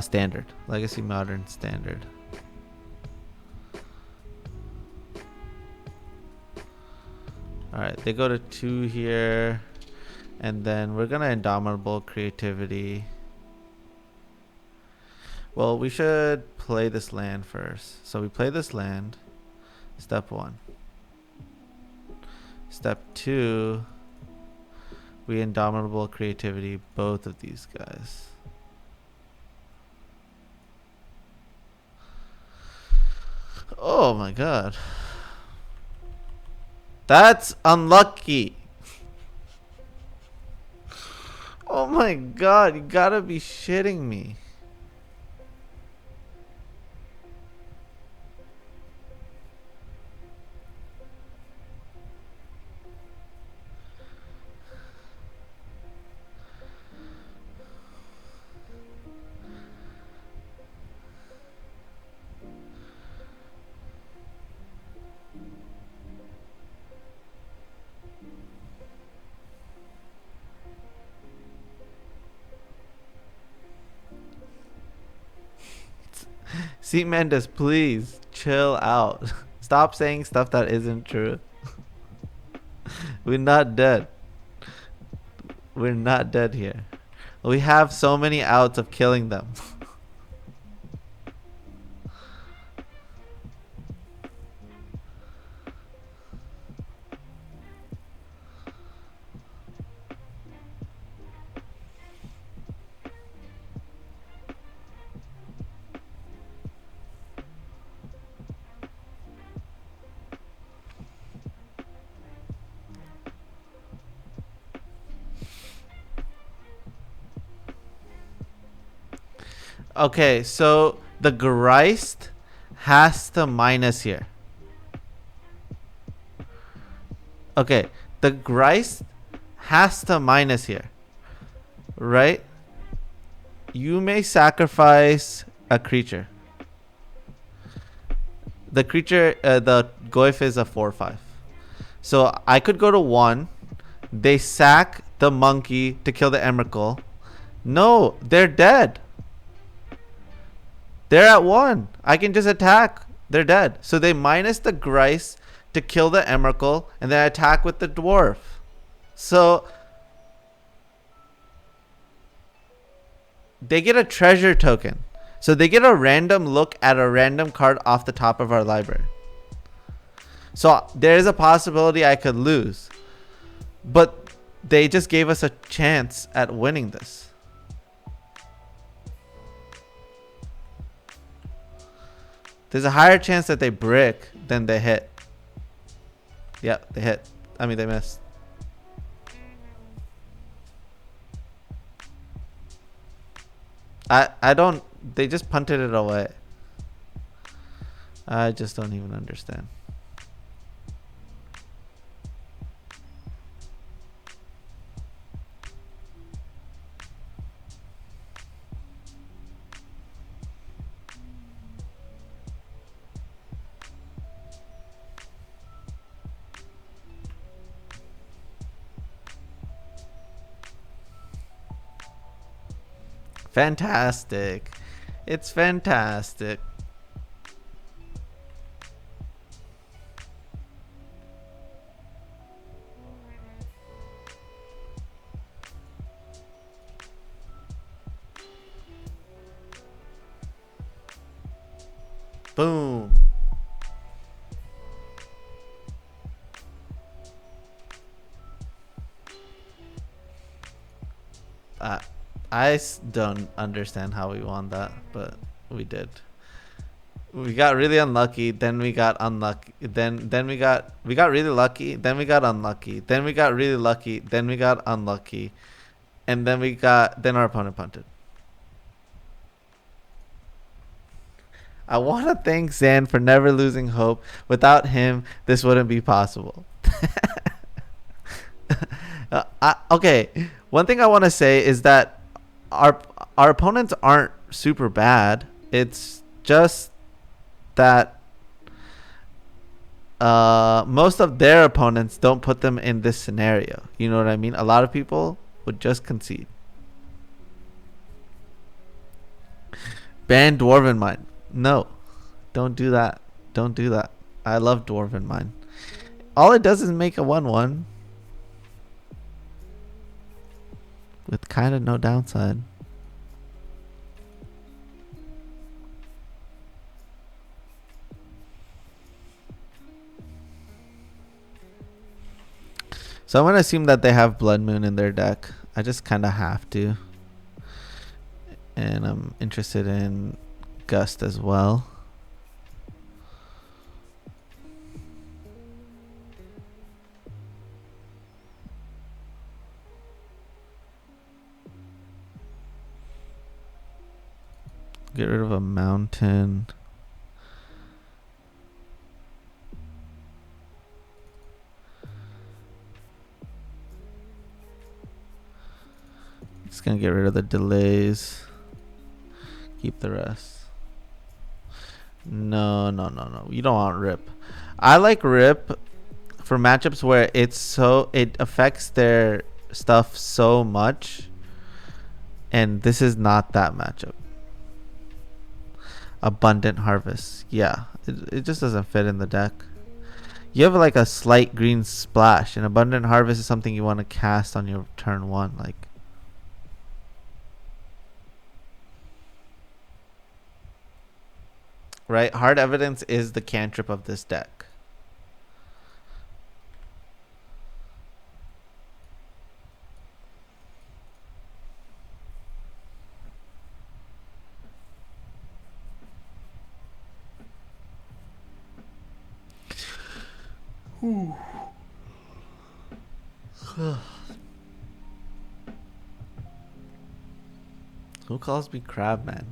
Standard. Legacy, Modern, Standard. Alright, they go to 2 here. And then we're gonna Indomitable Creativity. Well, we should play this land first. So we play this land. Step 1. Step 2. We Indomitable Creativity both of these guys. Oh my god. That's unlucky. Oh my god, you gotta be shitting me. C. Mendes, please chill out. Stop saying stuff that isn't true. We're not dead. We're not dead here. We have so many outs of killing them. Okay, so the Geist has to minus here. Okay, the Geist has to minus here. Right? You may sacrifice a creature. The creature, the Goyf is a 4/5. So I could go to 1. They sack the monkey to kill the Emrakul. No, they're dead. They're at 1. I can just attack. They're dead. So they minus the Geist to kill the Emrakul, and then attack with the Dwarf. So they get a treasure token. So they get a random look at a random card off the top of our library. So there is a possibility I could lose. But they just gave us a chance at winning this. There's a higher chance that they brick than they hit. Yeah, they hit. I mean, they missed. I don't... They just punted it away. I just don't even understand. Fantastic. It's fantastic. Boom. Uh, don't understand how we won that, but we did. We got really unlucky, then we got unlucky, then we got really lucky, then we got unlucky, then we got really lucky, then we got unlucky, and then our opponent punted. I want to thank Zan for never losing hope. Without him, this wouldn't be possible. Okay, one thing I want to say is that our our opponents aren't super bad. It's just that most of their opponents don't put them in this scenario. You know what I mean? A lot of people would just concede. Ban Dwarven Mine. No, don't do that. Don't do that. I love Dwarven Mine. All it does is make a 1/1 with kind of no downside. So I'm going to assume that they have Blood Moon in their deck. I just kind of have to. And I'm interested in Gust as well. Get rid of a mountain. Just gonna get rid of the delays. Keep the rest. No. You don't want Rip. I like Rip for matchups where it affects their stuff so much. And this is not that matchup. Abundant Harvest. Yeah. It just doesn't fit in the deck. You have like a slight green splash, and Abundant Harvest is something you want to cast on your turn 1. Like, right? Hard Evidence is the cantrip of this deck. Who calls me Crabman?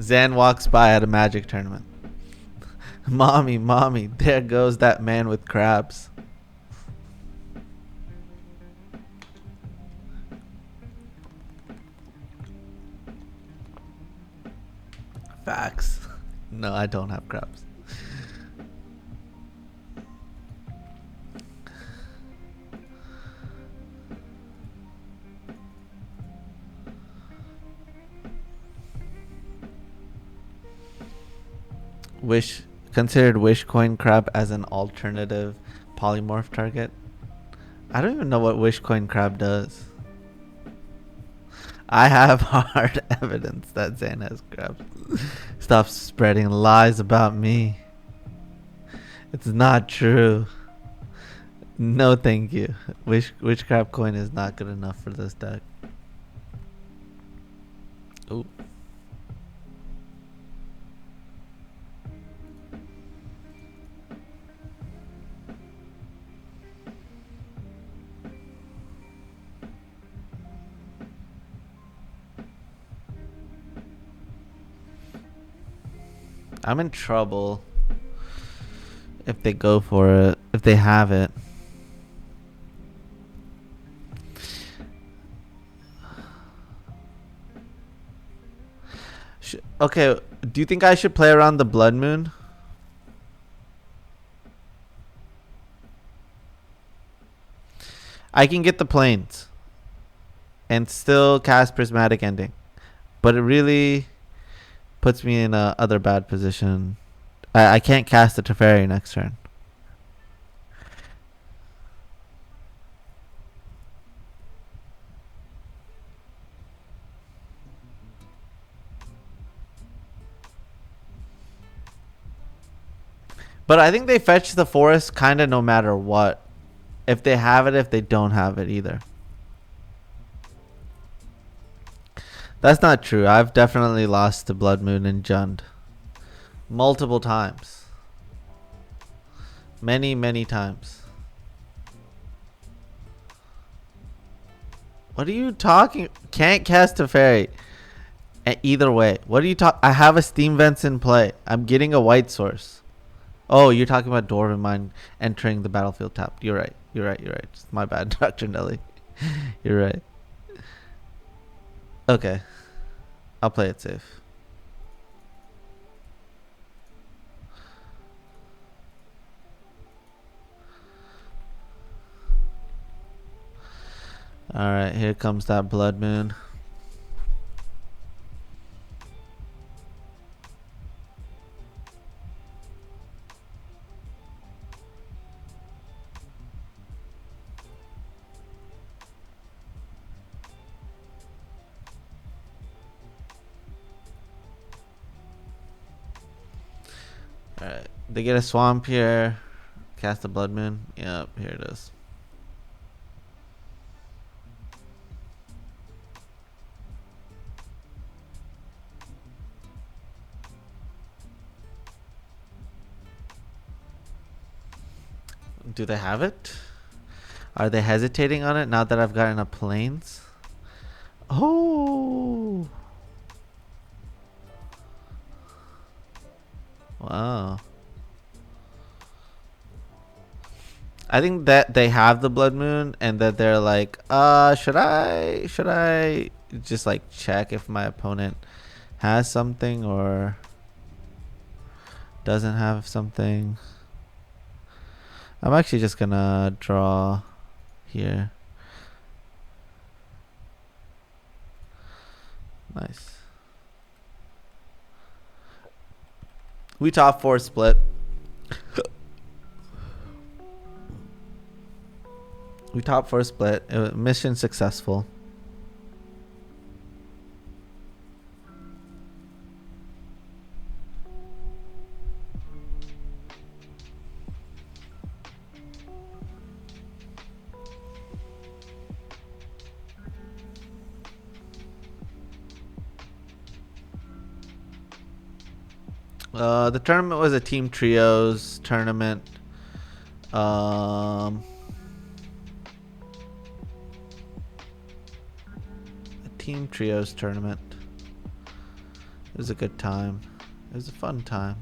Zan walks by at a Magic tournament. Mommy, there goes that man with crabs. Facts. No, I don't have crabs. Considered Wishcoin Crab as an alternative polymorph target. I don't even know what Wishcoin Crab does. I have hard evidence that Zan has crabs. Stop spreading lies about me. It's not true. No, thank you. Witchcraft coin is not good enough for this deck. Ooh. I'm in trouble if they go for it, if they have it. Okay, do you think I should play around the Blood Moon? I can get the planes. and still cast Prismatic Ending. But it really puts me in a other bad position. I can't cast the Teferi next turn. But I think they fetch the forest kind of no matter what. If they have it, if they don't have it either. That's not true. I've definitely lost to Blood Moon and Jund. Multiple times. Many, many times. What are you talking? Can't cast a fairy. Either way. What are you talking? I have a Steam Vents in play. I'm getting a white source. Oh, you're talking about Dwarven Mine entering the battlefield tapped. You're right. You're right. You're right. My bad, Dr. Nelly. You're right. Okay. I'll play it safe. Alright, here comes that Blood Moon. Alright, they get a Swamp here. Cast a Blood Moon. Yep, here it is. Do they have it? Are they hesitating on it now that I've gotten a Plains? Oh! Wow. I think that they have the Blood Moon and that they're like, should I just like check if my opponent has something or doesn't have something? I'm actually just gonna draw here. Nice. We top 4 split. We top 4 split. Mission successful. The tournament was a team trios tournament. A team trios tournament. It was a good time. It was a fun time.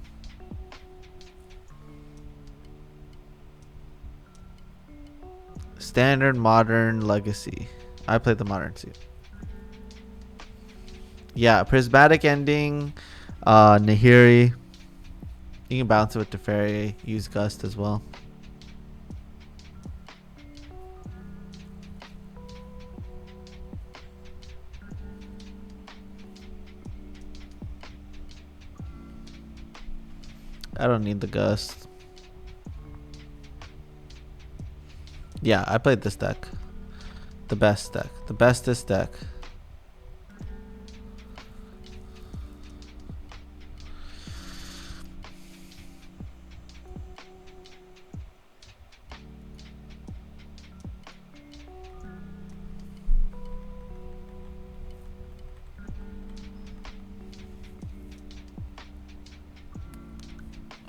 Standard, modern, legacy. I played the modern suit. Yeah, prismatic ending. Nahiri. You can bounce it with Teferi. Use Gust as well. I don't need the Gust. Yeah, I played this deck. The best deck. The bestest deck.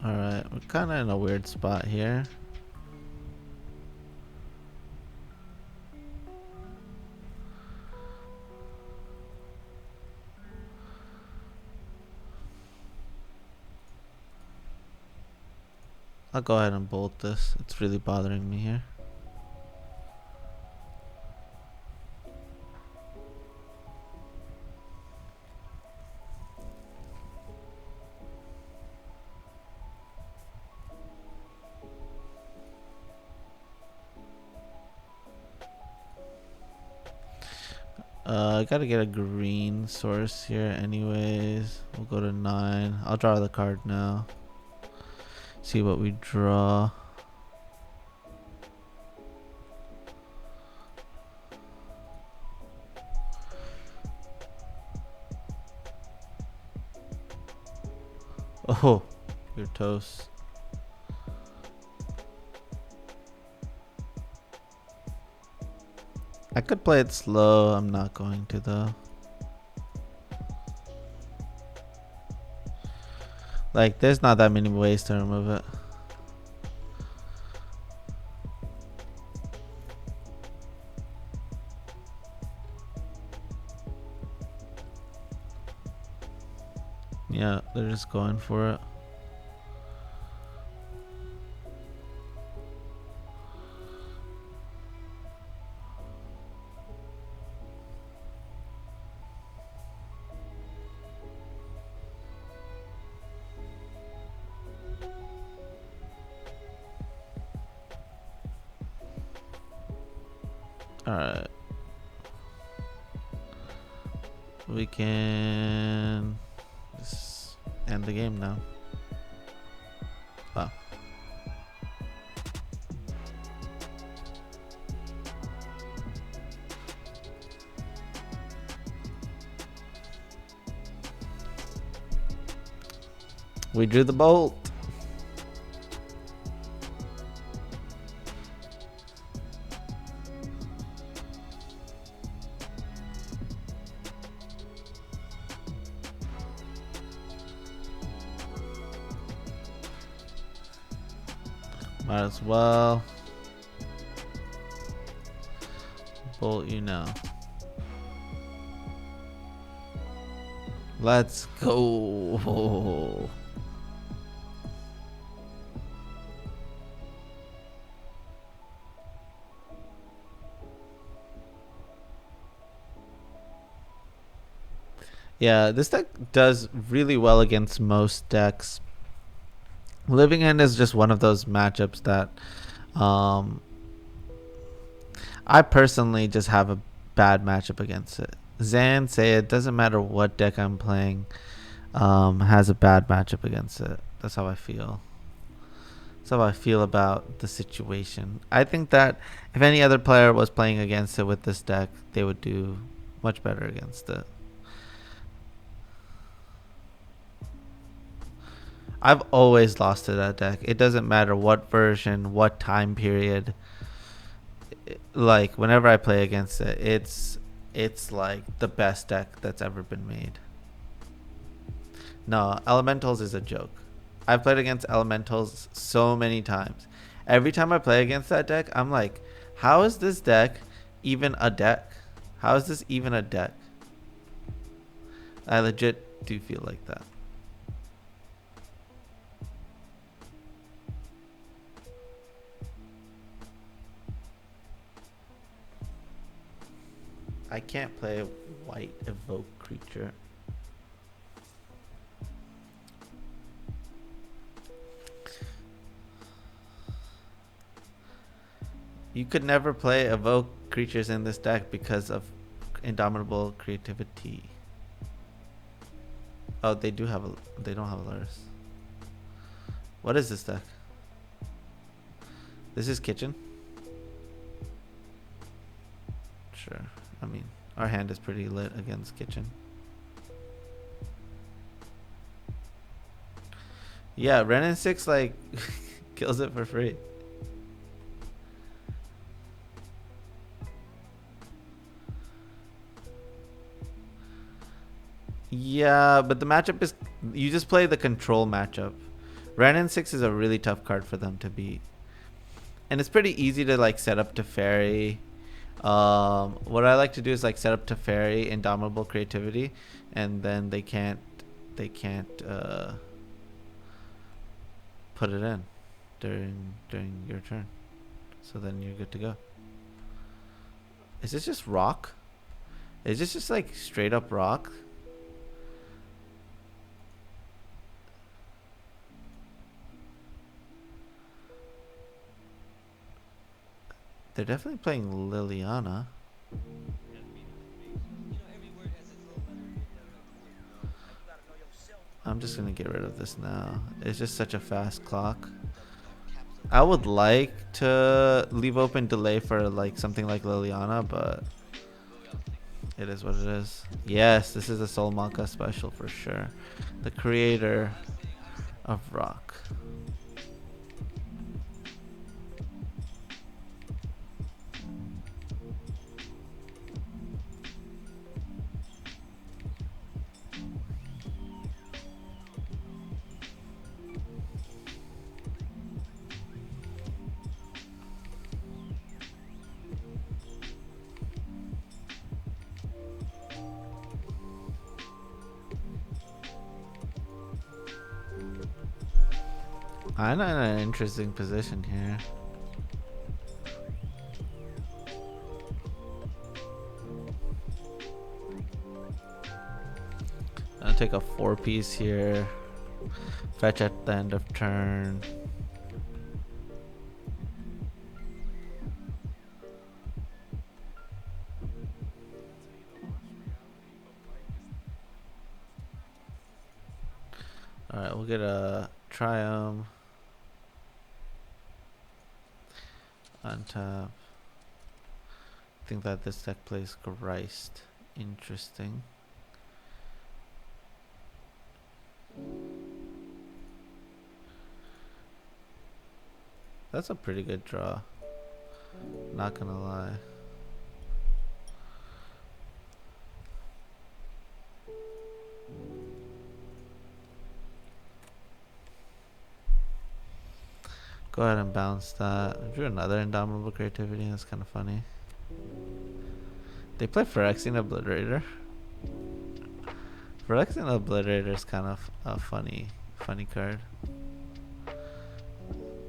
Alright, we're kind of in a weird spot here. I'll go ahead and bolt this. It's really bothering me here. I gotta get a green source here anyways. We'll go to 9. I'll draw the card now. See what we draw. Oh, you're toast. I could play it slow. I'm not going to though. Like, there's not that many ways to remove it. Yeah, they're just going for it. Alright. We can just end the game now. Wow. We drew the bolt. Might as well bolt you now. Let's go. Yeah, this deck does really well against most decks. Living End is just one of those matchups that I personally just have a bad matchup against it. Zan, say it doesn't matter what deck I'm playing, has a bad matchup against it. That's how I feel. That's how I feel about the situation. I think that if any other player was playing against it with this deck, they would do much better against it. I've always lost to that deck. It doesn't matter what version, what time period. Like whenever I play against it, it's like the best deck that's ever been made. No, Elementals is a joke. I've played against Elementals so many times. Every time I play against that deck, I'm like, how is this deck even a deck? How is this even a deck? I legit do feel like that. I can't play a white evoke creature. You could never play evoke creatures in this deck because of Indomitable Creativity. Oh, they do have a. They don't have a Lurrus. What is this deck? This is Kitchen. Sure. I mean, our hand is pretty lit against Kitchen. Yeah, Renin 6 like kills it for free. Yeah, but the matchup is you just play the control matchup. Renin 6 is a really tough card for them to beat. And it's pretty easy to like set up to Teferi. What I like to do is like set up to Teferi, Indomitable Creativity, and then they can't put it in during your turn. So then you're good to go. Is this just rock? Is this just like straight up rock? They're definitely playing Liliana. I'm just gonna get rid of this now. It's just such a fast clock. I would like to leave open delay for like something like Liliana, but it is what it is. Yes, this is a Soul Monka special for sure. The creator of rock. I'm in an interesting position here. I'll take a 4-piece here. Fetch at the end of turn. Alright, we'll get a Triumph. Untap. I think that this deck plays Christ. Interesting. That's a pretty good draw. Not gonna lie. Go ahead and bounce that. I drew another Indomitable Creativity. That's kind of funny. They play Phyrexian Obliterator. Phyrexian Obliterator is kind of a funny card.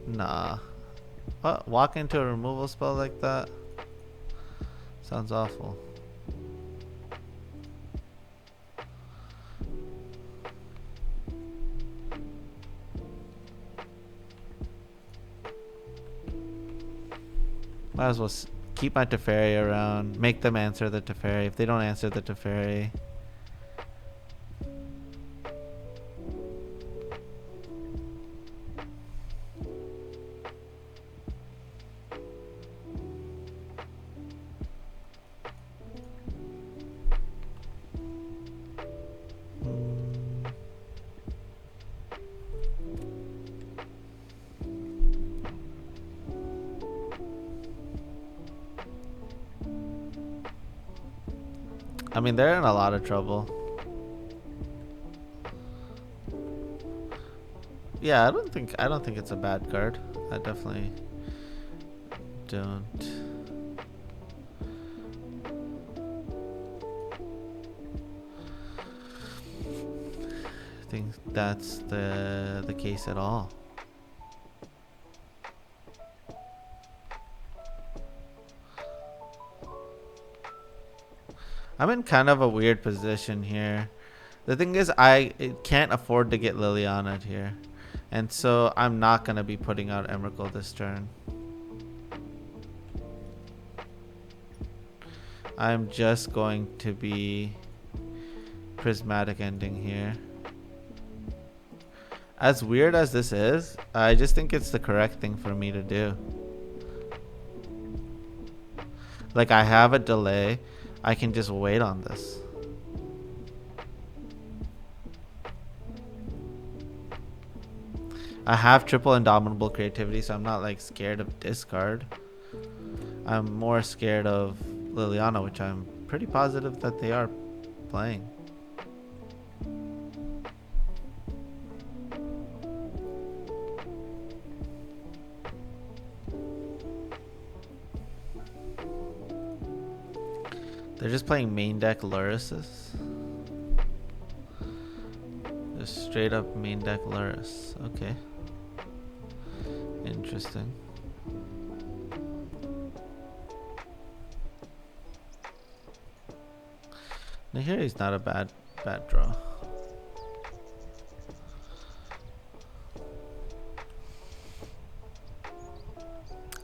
Nah. What? Walk into a removal spell like that? Sounds awful. Might as well keep my Teferi around. Make them answer the Teferi. If they don't answer the Teferi, I mean, they're in a lot of trouble. Yeah, I don't think it's a bad card. I definitely don't. Think that's the case at all. I'm in kind of a weird position here. The thing is, I can't afford to get Liliana here. And so I'm not going to be putting out Emrakul this turn. I'm just going to be Prismatic Ending here. As weird as this is, I just think it's the correct thing for me to do. Like, I have a delay. I can just wait on this. I have triple Indomitable Creativity, so I'm not like scared of discard. I'm more scared of Liliana, which I'm pretty positive that they are playing. They're just playing main deck Lurises. Just straight up main deck Lurrus. Okay. Interesting. Nahiri's not a bad draw.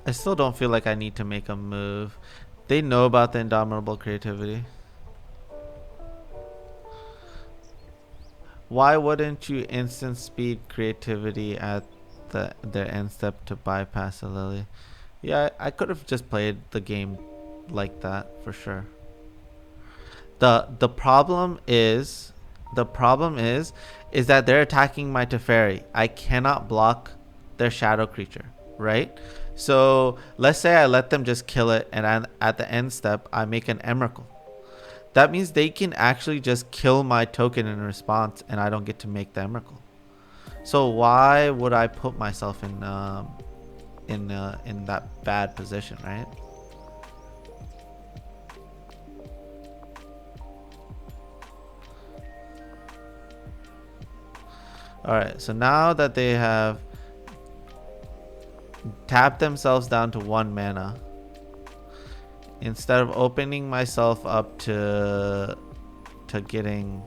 I still don't feel like I need to make a move. They know about the Indomitable Creativity. Why wouldn't you instant speed creativity at their end step to bypass a Lily? Yeah, I could have just played the game like that for sure. The problem is is that they're attacking my Teferi. I cannot block their shadow creature, right? So let's say I let them just kill it, and at the end step I make an Emrakul. That means they can actually just kill my token in response, and I don't get to make the Emrakul. So why would I put myself in that bad position, right? Alright, so now that they have tapped themselves down to 1 mana, instead of opening myself up to getting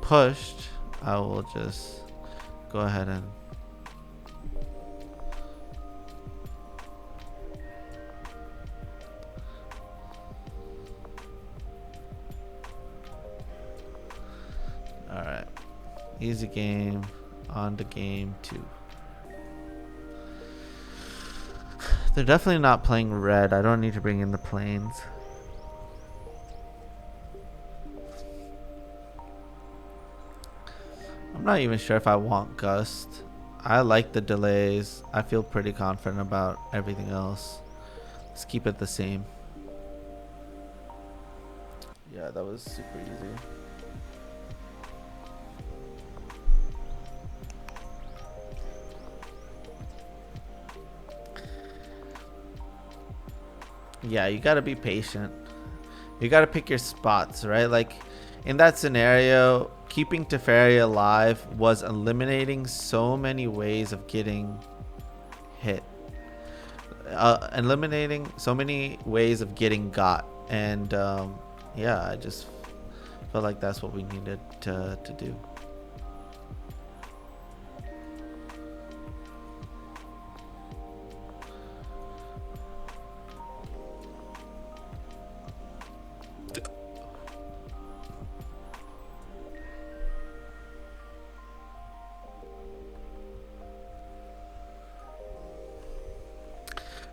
pushed, I will just go ahead and alright. Easy game. On to game 2. They're definitely not playing red. I don't need to bring in the planes. I'm not even sure if I want Gust. I like the delays. I feel pretty confident about everything else. Let's keep it the same. Yeah, that was super easy. Yeah, you gotta be patient. You gotta pick your spots, right? Like in that scenario, keeping Teferi alive was eliminating so many ways of getting hit. Eliminating so many ways of getting got. And yeah, I just felt like that's what we needed to do.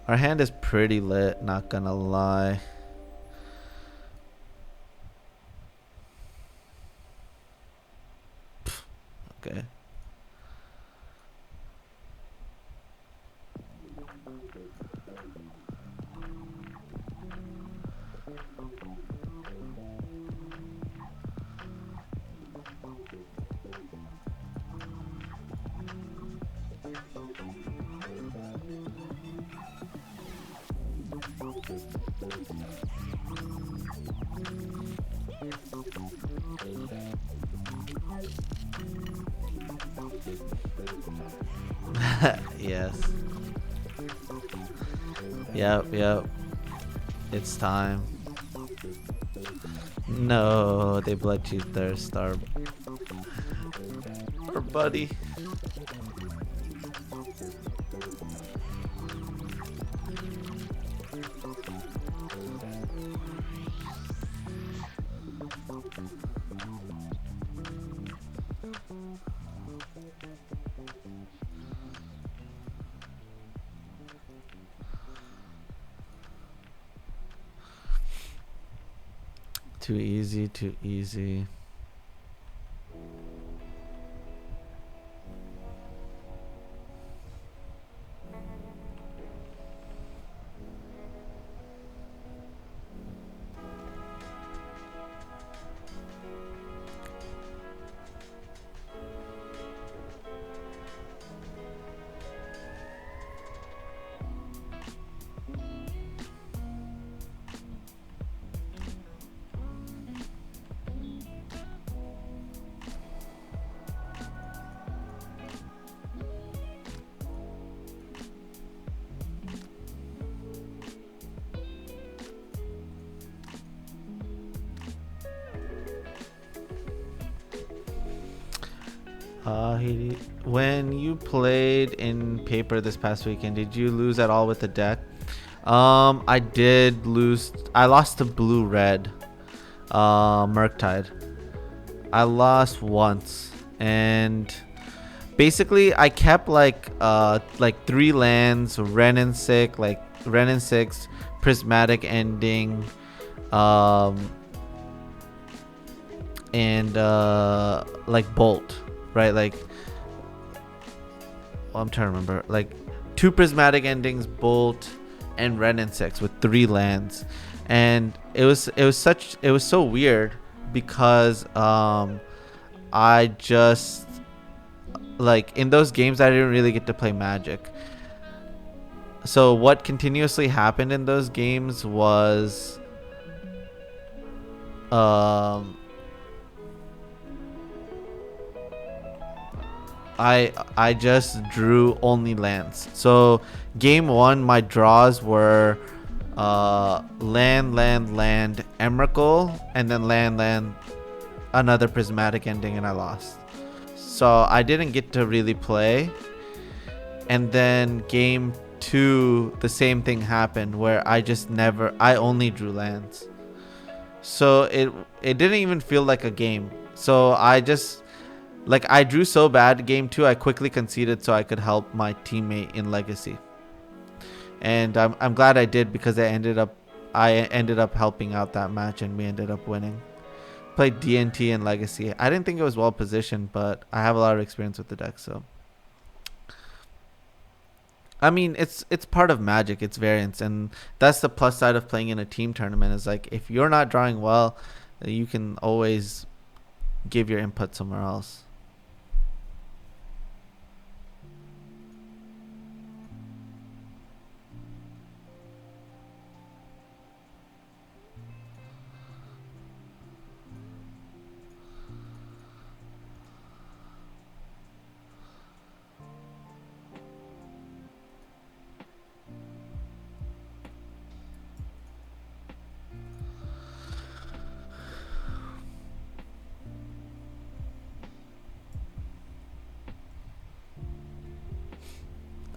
Our hand is pretty lit, not gonna lie. Okay. Yes. Yep. It's time. No, they bled you thirst, our buddy. Too easy, too easy. When you played in paper this past weekend, did you lose at all with the deck? I did lose. I lost to blue red, Murktide. I lost once, and basically I kept like 3 lands, Ren and 6, prismatic ending, um and like bolt, right? Like, well, I'm trying to remember, like 2 prismatic endings, bolt, and Ren and 6 with 3 lands. And it was so weird because I just, like, in those games I didn't really get to play Magic. So what continuously happened in those games was um I just drew only lands. So game 1 my draws were land, Emrakul, and then land, another prismatic ending, and I lost. So I didn't get to really play. And then game 2 the same thing happened where I only drew lands. So it didn't even feel like a game. So I just, like, I drew so bad game 2 I quickly conceded so I could help my teammate in Legacy. And I'm glad I did because I ended up helping out that match and we ended up winning. Played DNT and Legacy. I didn't think it was well positioned, but I have a lot of experience with the deck, so I mean, it's part of Magic. It's variance, and that's the plus side of playing in a team tournament. Is like if you're not drawing well, you can always give your input somewhere else.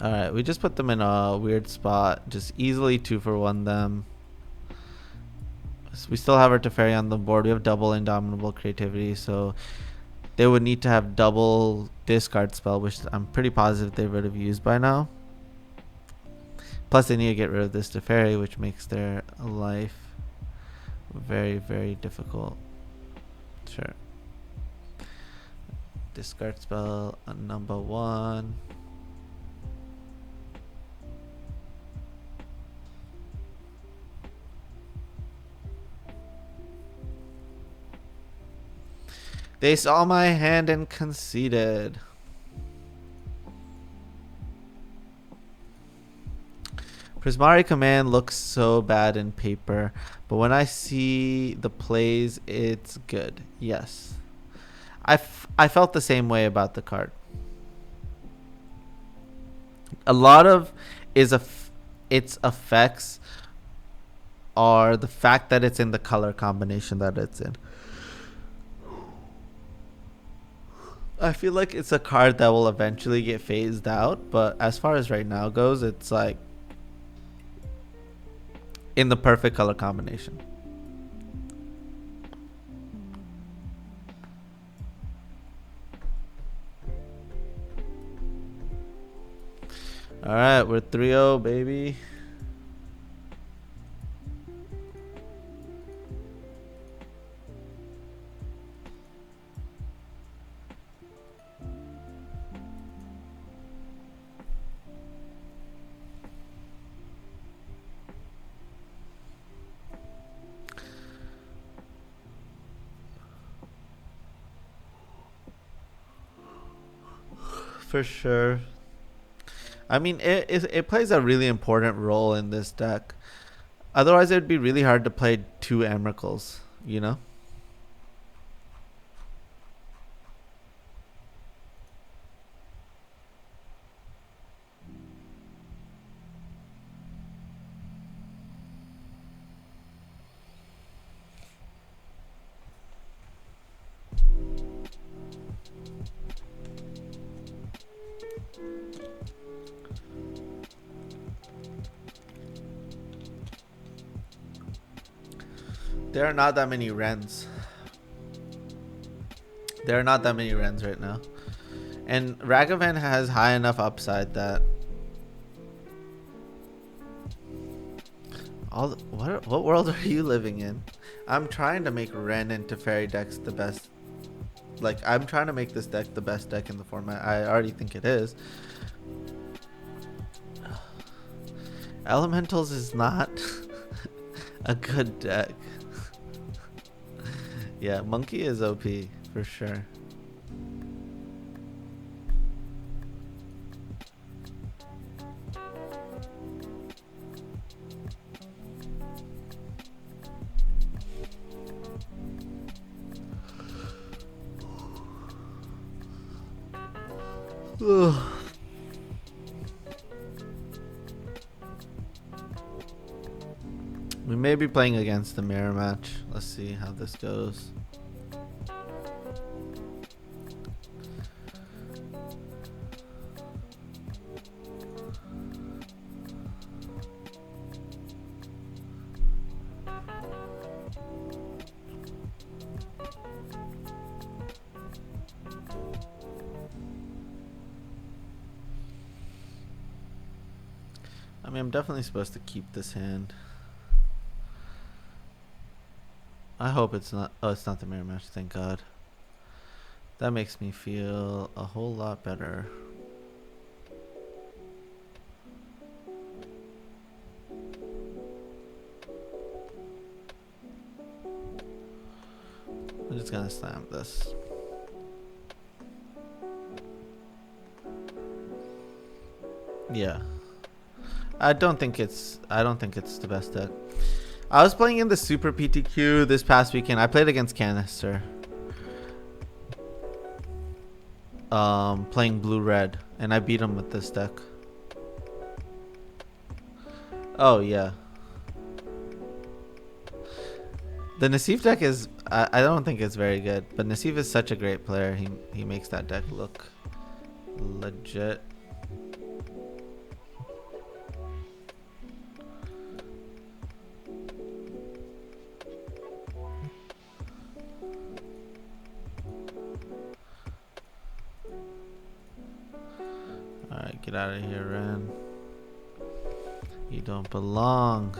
All right, we just put them in a weird spot. Just easily 2-for-1 them. So we still have our Teferi on the board. We have double Indomitable Creativity, so they would need to have double discard spell, which I'm pretty positive they would have used by now. Plus, they need to get rid of this Teferi, which makes their life very, very difficult. Sure. Discard spell number 1. They saw my hand and conceded. Prismari Command looks so bad in paper, but when I see the plays, it's good. Yes. I felt the same way about the card. A lot of its effects are the fact that it's in the color combination that it's in. I feel like it's a card that will eventually get phased out, but as far as right now goes, it's like in the perfect color combination. All right, we're 3-0, baby. For sure. I mean, it plays a really important role in this deck. Otherwise, it would be really hard to play 2 Emrakuls, you know? There are not that many Rens. There are not that many Rens right now. And Ragavan has high enough upside that what world are you living in? I'm trying to make Ren and Teferi decks the best. Like, I'm trying to make this deck the best deck in the format. I already think it is. Elementals is not a good deck. Yeah, Monkey is OP for sure. We may be playing against the mirror match. Let's see how this goes. I mean, I'm definitely supposed to keep this hand. I hope it's not. Oh, it's not the mirror match. Thank God. That makes me feel a whole lot better. I'm just gonna slam this. Yeah. I don't think it's the best deck. I was playing in the Super PTQ this past weekend. I played against Canister. Playing blue red, and I beat him with this deck. Oh yeah. The Nassif deck is I don't think it's very good, but Nassif is such a great player. He makes that deck look legit. Alright, get out of here, Ren. You don't belong.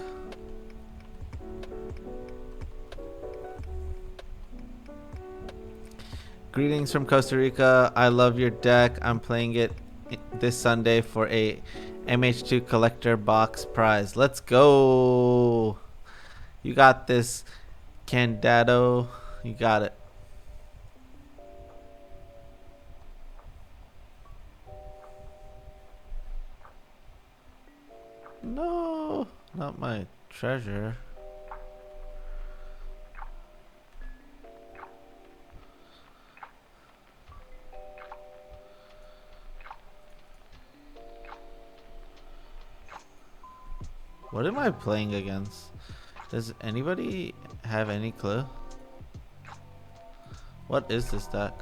Greetings from Costa Rica. I love your deck. I'm playing it this Sunday for a MH2 collector box prize. Let's go. You got this, Candado. You got it. No, not my treasure. What am I playing against? Does anybody have any clue? What is this deck?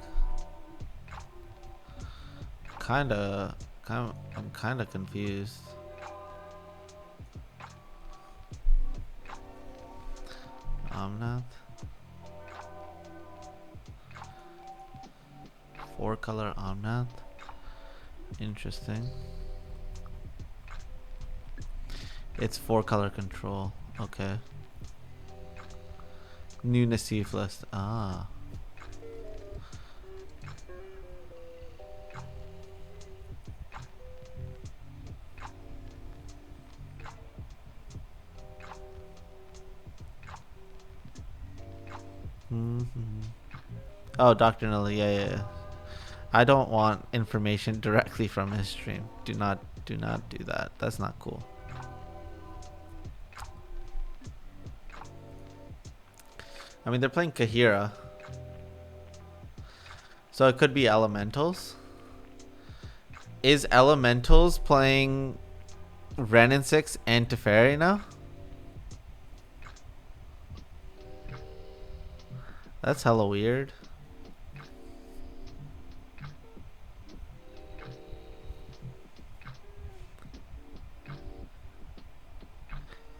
I'm kinda confused. Omnath. 4-color Omnath. Interesting. It's 4-color control. Okay. New Nassif list. Ah. Oh, Dr. Nelly. Yeah. I don't want information directly from his stream. Do not do that. That's not cool. I mean, they're playing Kahira. So it could be Elementals. Is Elementals playing Ren and 6 and Teferi now? That's hella weird.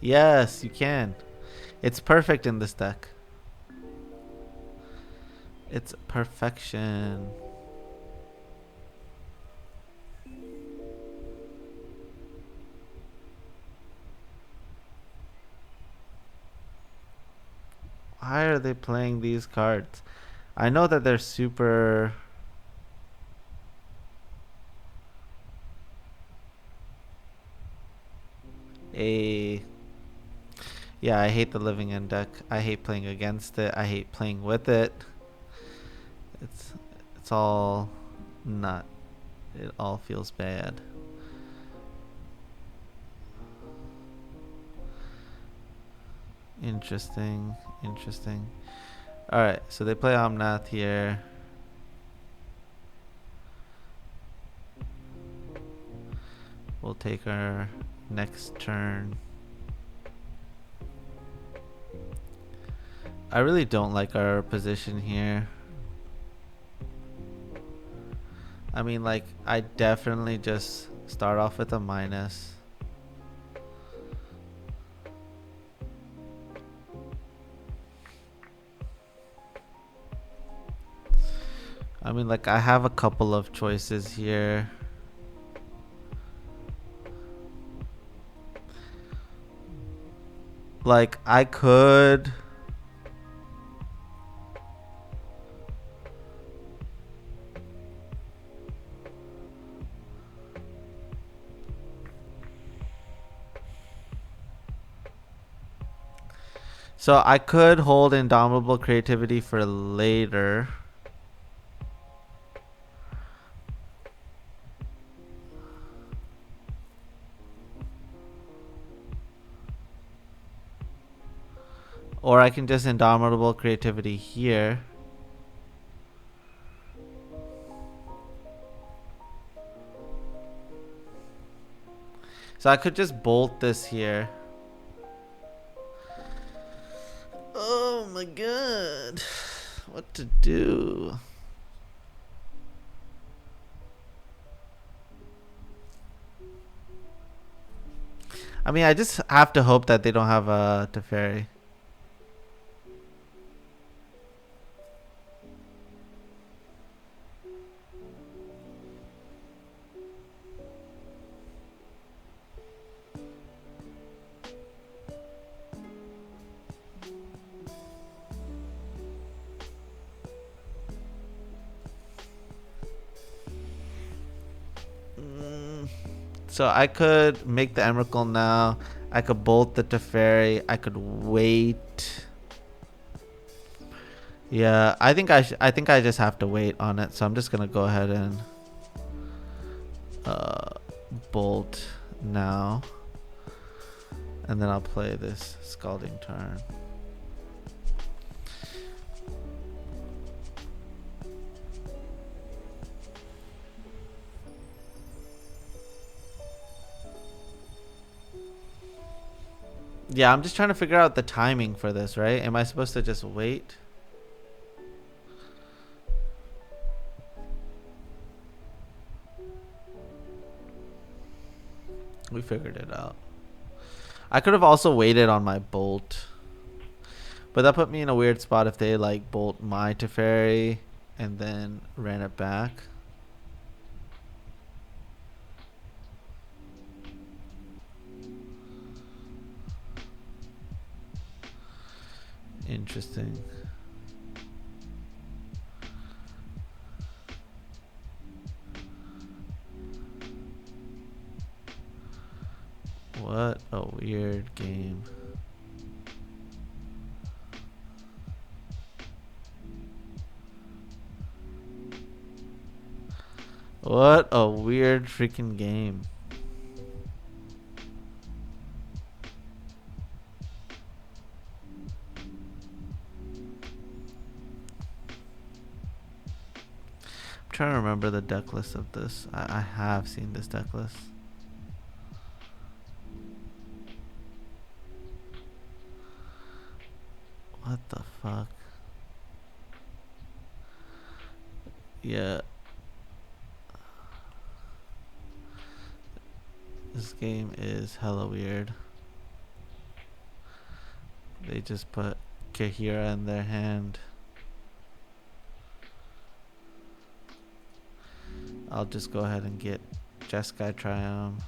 Yes, you can. It's perfect in this deck. It's perfection. Why are they playing these cards? I know that they're super... A... Yeah, I hate the living end deck. I hate playing against it. I hate playing with it. It's it's all not. It all feels bad. Interesting. Interesting. All right, so they play Omnath here. We'll take our next turn. I really don't like our position here. I mean, like, I definitely just start off with a minus. I mean, like, I have a couple of choices here. Like, I could... So I could hold Indomitable Creativity for later. Or I can just Indomitable Creativity here. So I could just bolt this here. Oh my god. What to do? I mean, I just have to hope that they don't have a Teferi. So I could make the Emrakul now. I could bolt the Teferi. I could wait. Yeah, I think I think I just have to wait on it. So I'm just gonna go ahead and bolt now, and then I'll play this Scalding Tarn. Yeah, I'm just trying to figure out the timing for this, right? Am I supposed to just wait? We figured it out. I could have also waited on my bolt, but that put me in a weird spot if they like bolt my Teferi and then ran it back. Interesting. What a weird game. What a weird freaking game. I'm trying to remember the deck list of this. I have seen this deck list. What the fuck? Yeah. This game is hella weird. They just put Kahira in their hand. I'll just go ahead and get Jeskai Triumph.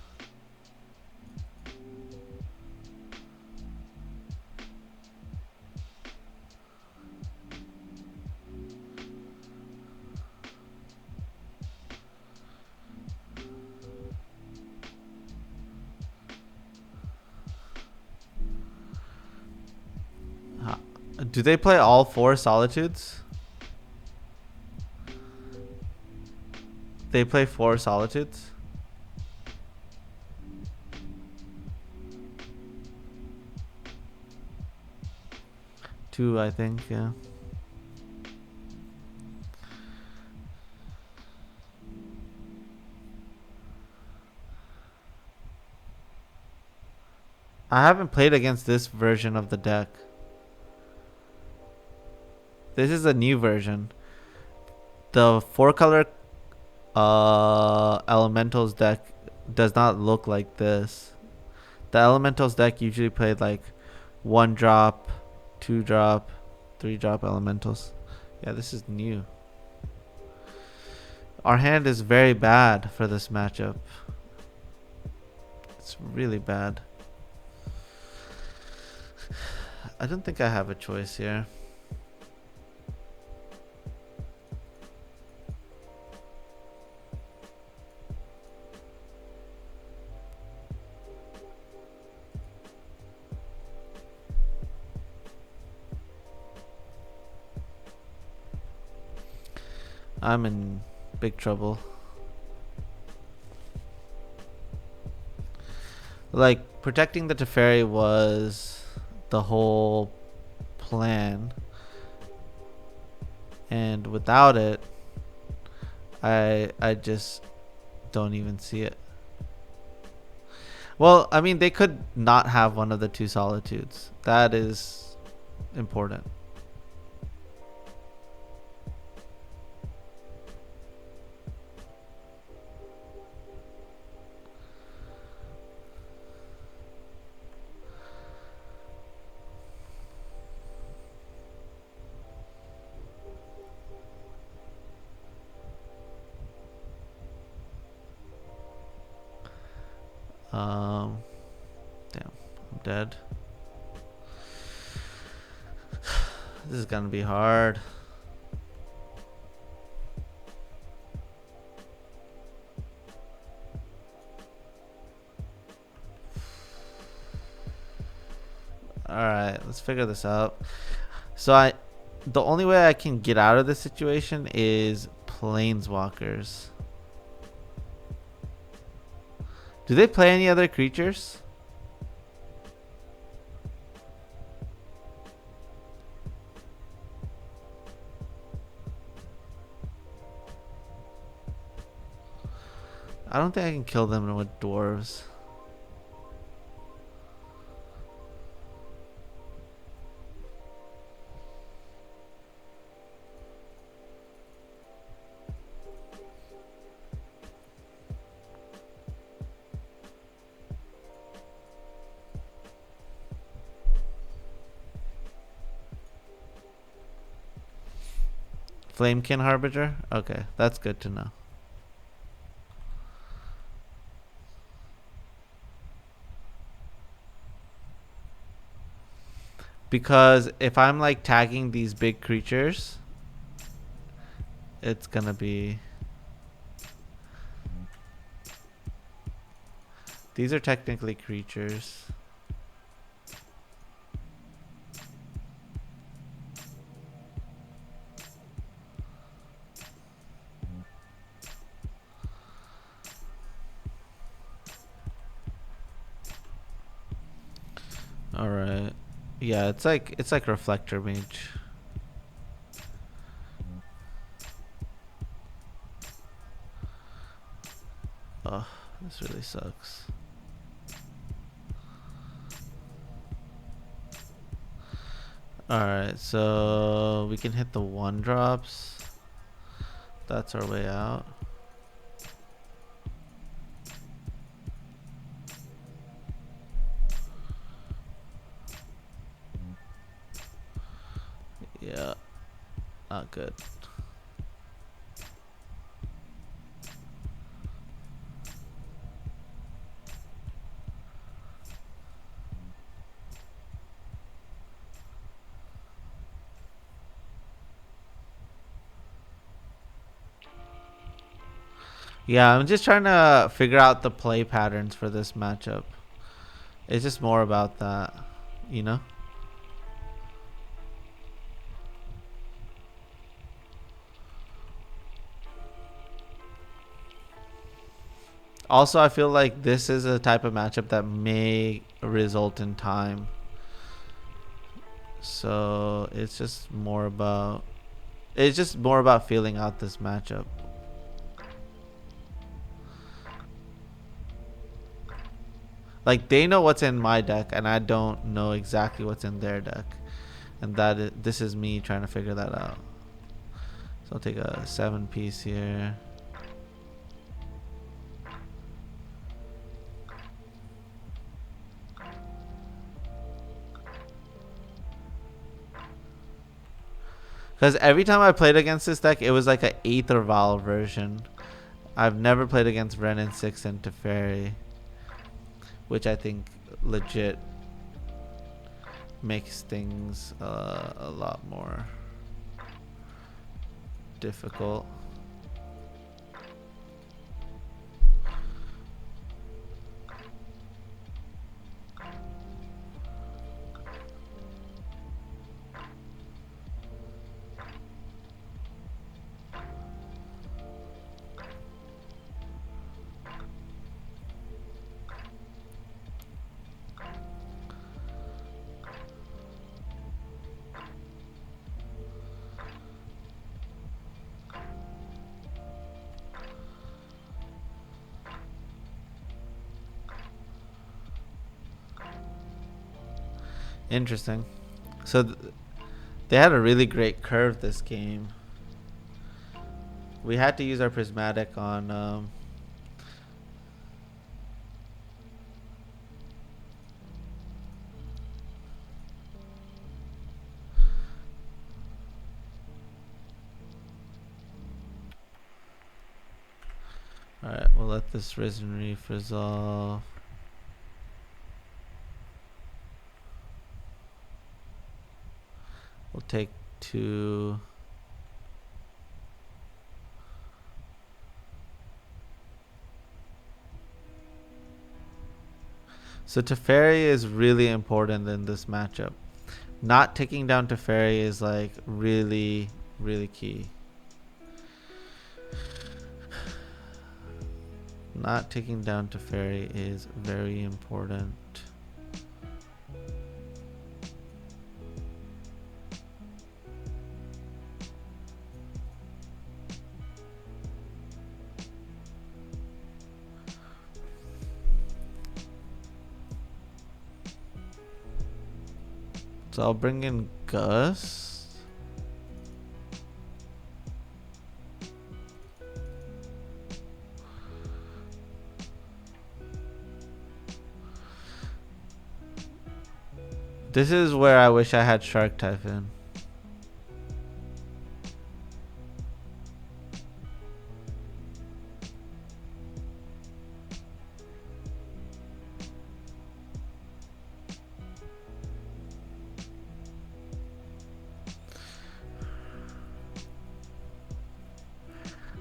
Do they play all 4 Solitudes? They play 4 Solitudes? Two, I think, yeah. I haven't played against this version of the deck. This is a new version. The 4-color Elementals deck does not look like this. The Elementals deck usually played like 1-drop, 2-drop, 3-drop Elementals. Yeah, this is new. Our hand is very bad for this matchup. It's really bad. I don't think I have a choice here. I'm in big trouble. Like, protecting the Teferi was the whole plan. And without it, I just don't even see it. Well, I mean, they could not have one of the 2 Solitudes. That is important. Damn, I'm dead. This is gonna be hard. Alright, let's figure this out. So the only way I can get out of this situation is Planeswalkers. Do they play any other creatures? I don't think I can kill them with dwarves. Flamekin Harbinger? Okay, that's good to know. Because if I'm like tagging these big creatures, it's gonna be... These are technically creatures. Alright. Yeah, it's like Reflector Mage. Oh, this really sucks. Alright, so we can hit the 1-drops. That's our way out. Yeah, not good. Yeah, I'm just trying to figure out the play patterns for this matchup. It's just more about that, you know? Also, I feel like this is a type of matchup that may result in time. So it's just more about feeling out this matchup. Like they know what's in my deck and I don't know exactly what's in their deck. And this is me trying to figure that out. So I'll take a 7-piece here. Because every time I played against this deck, it was like an Aetherval version. I've never played against Renin 6 and Teferi, which I think legit makes things a lot more difficult. Interesting. So they had a really great curve this game. We had to use our prismatic on alright, we'll let this Risen Reef resolve. We'll take 2. So Teferi is really important in this matchup. Not taking down Teferi is like really, really key. Not taking down Teferi is very important. So I'll bring in Gus. This is where I wish I had Shark Typhoon.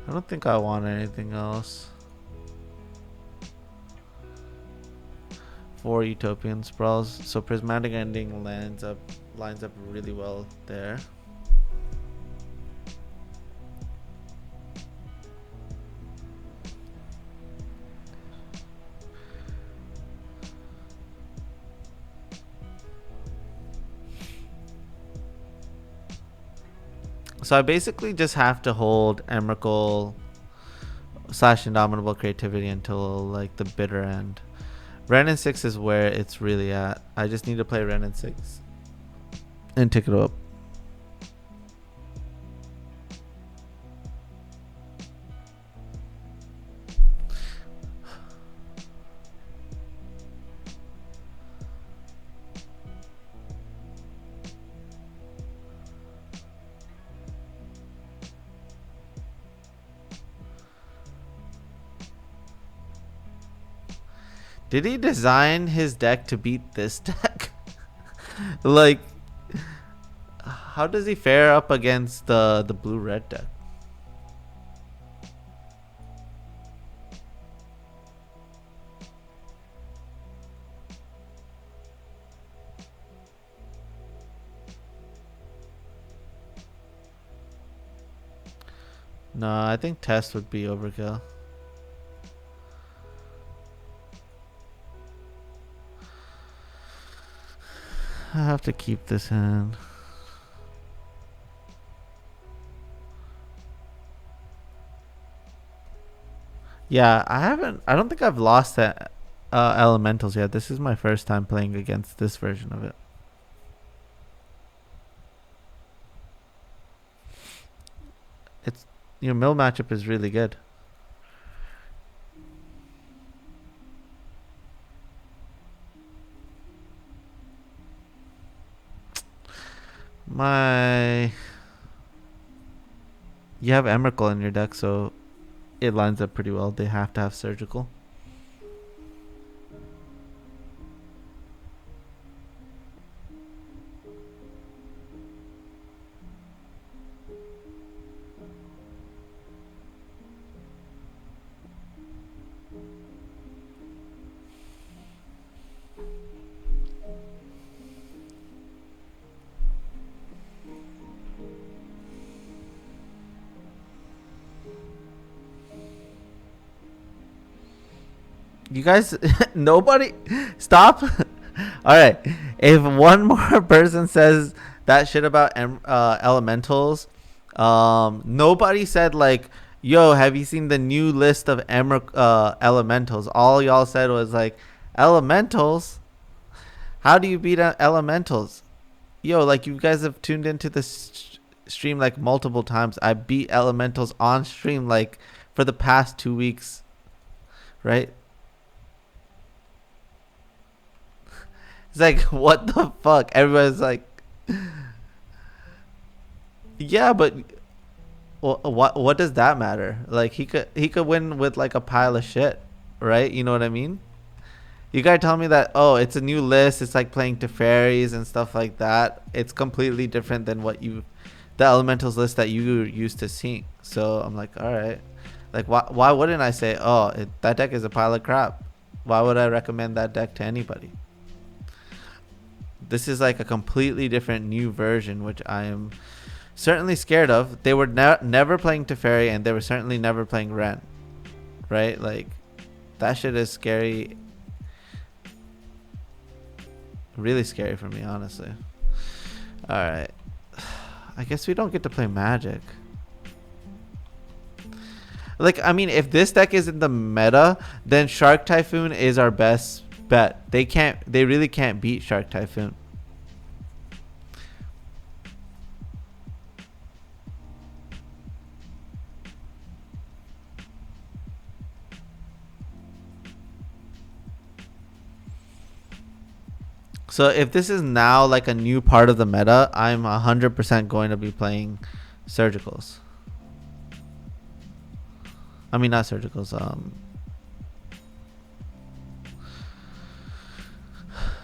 I don't think I want anything else. 4 Utopian Sprawls. So Prismatic Ending lines up really well there. So I basically just have to hold Emrakul / Indomitable Creativity until like the bitter end. Renin 6 is where it's really at. I just need to play Renin 6 and tick it up. Did he design his deck to beat this deck? Like, how does he fare up against the blue-red deck? No, I think test would be overkill. I have to keep this in. Yeah, I don't think I've lost that elementals yet. This is my first time playing against this version of it. It's your mill matchup is really good. My You have Emrakul in your deck, so it lines up pretty well. They have to have surgical. You guys, nobody, stop. All right, if one more person says that shit about elementals, nobody said like, "Yo, have you seen the new list of elementals?" All y'all said was like, "Elementals? How do you beat elementals?" Yo, like you guys have tuned into this stream like multiple times. I beat elementals on stream like for the past 2 weeks, right? It's like, what the fuck? Everybody's like, yeah, but what does that matter? Like he could win with like a pile of shit, right? You know what I mean? You guys tell me that, oh, it's a new list. It's like playing Teferis and stuff like that. It's completely different than the elementals list that you used to seeing. So I'm like, all right. Like, why wouldn't I say, oh, that deck is a pile of crap? Why would I recommend that deck to anybody? This is like a completely different new version, which I am certainly scared of. They were never playing Teferi, and they were certainly never playing Ren, right? Like, that shit is scary. Really scary for me, honestly. Alright. I guess we don't get to play Magic. Like, I mean, if this deck is in the meta, then Shark Typhoon is our best bet. They really can't beat Shark Typhoon. So if this is now like a new part of the meta, I'm 100% going to be playing surgicals. I mean, not surgicals.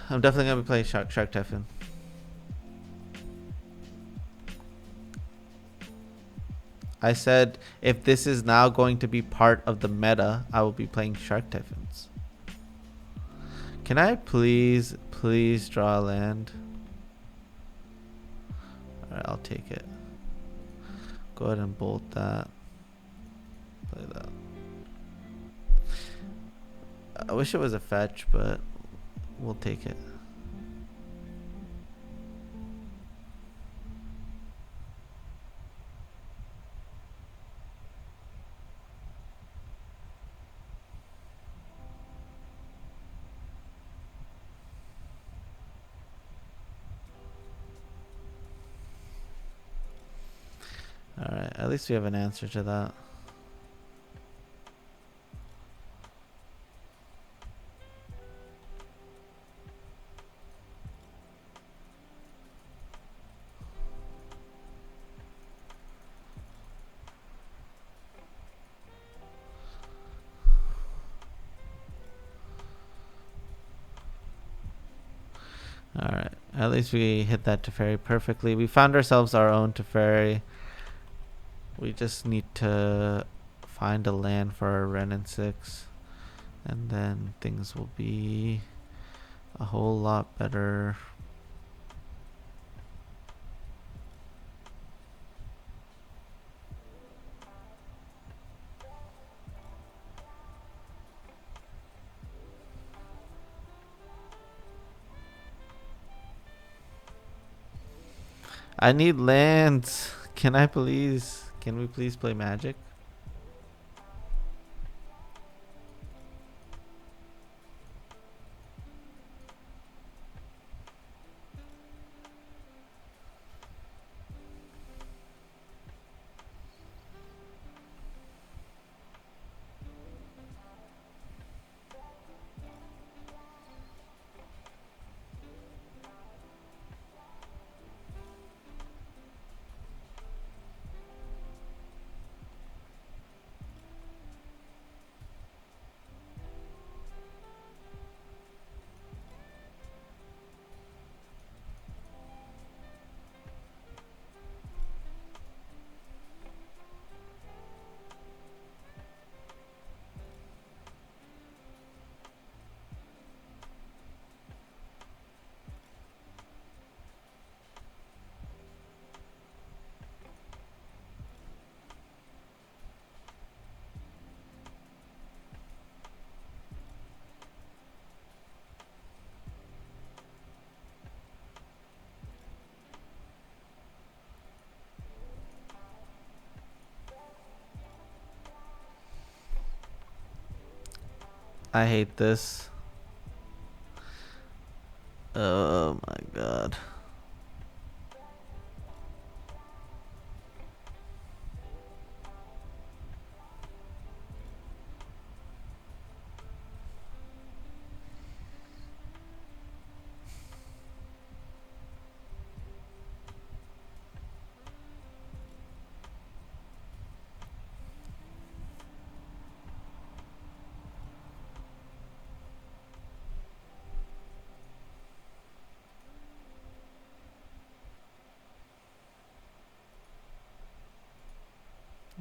I'm definitely gonna be playing Shark Typhoon. I said if this is now going to be part of the meta, I will be playing Shark Typhoons. Can I please draw a land? Alright, I'll take it. Go ahead and bolt that. Play that. I wish it was a fetch, but we'll take it. Alright, at least we have an answer to that. Alright, at least we hit that Teferi perfectly. We found ourselves our own Teferi. We just need to find a land for our Ren and 6. And then things will be a whole lot better. I need lands. Can I please? Can we please play Magic? I hate this. Oh my god.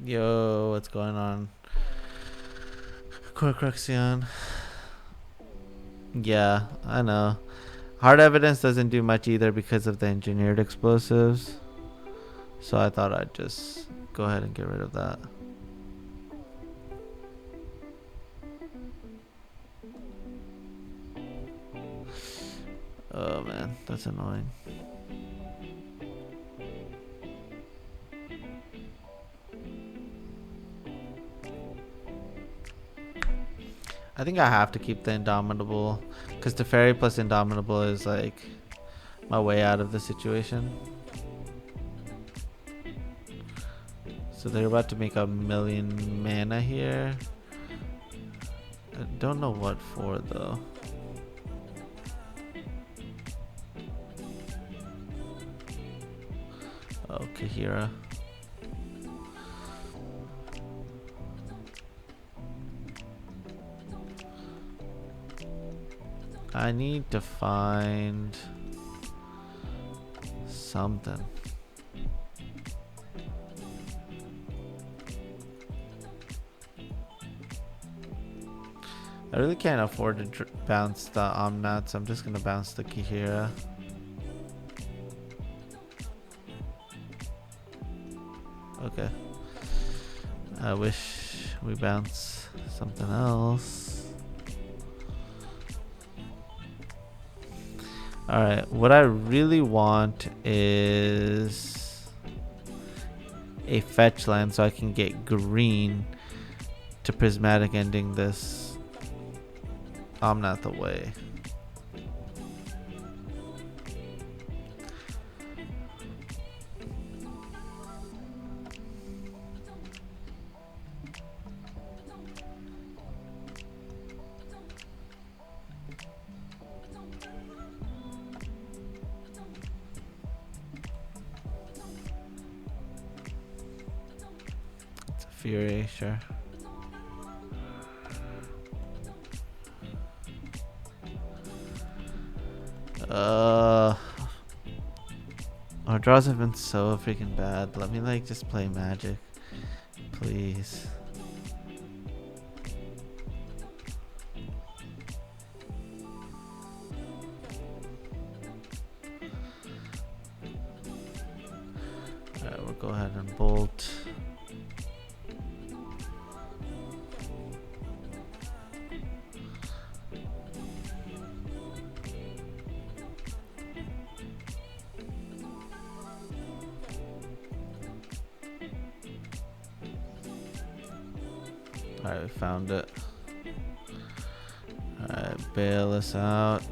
Yo, what's going on? Corcruxion. Yeah, I know. Hard evidence doesn't do much either because of the engineered explosives. So I thought I'd just go ahead and get rid of that. Oh man, that's annoying. I think I have to keep the Indomitable because the Fairy plus Indomitable is like my way out of the situation. So they're about to make 1,000,000 mana here. I don't know what for though. Oh, Kahira. I need to find something. I really can't afford to bounce the Omnat, so I'm just gonna bounce the Kahira. Okay. I wish we bounce something else. Alright, what I really want is a fetch land so I can get green to prismatic ending this Omnath away. It's a Fury, sure. Our draws have been so freaking bad. Let me like just play Magic, please. Alright, we'll go ahead and bolt. Alright, we found it. Alright, bail us out.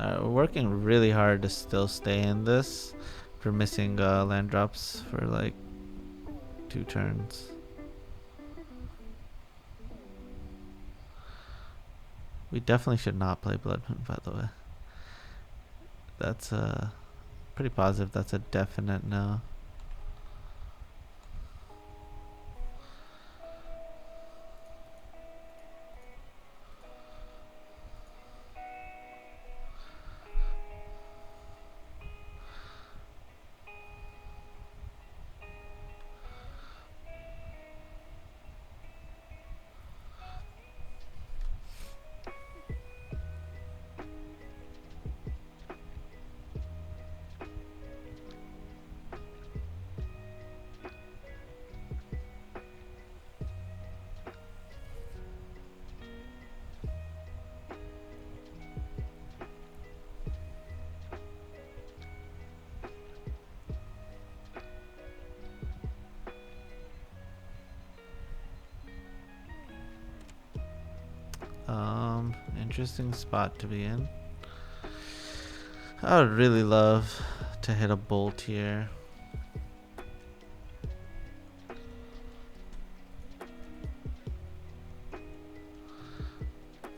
Alright, we're working really hard to still stay in this. We're missing land drops for like 2 turns. We definitely should not play Blood Moon, by the way. That's pretty positive that's a definite no. Interesting spot to be in. I would really love to hit a bolt here.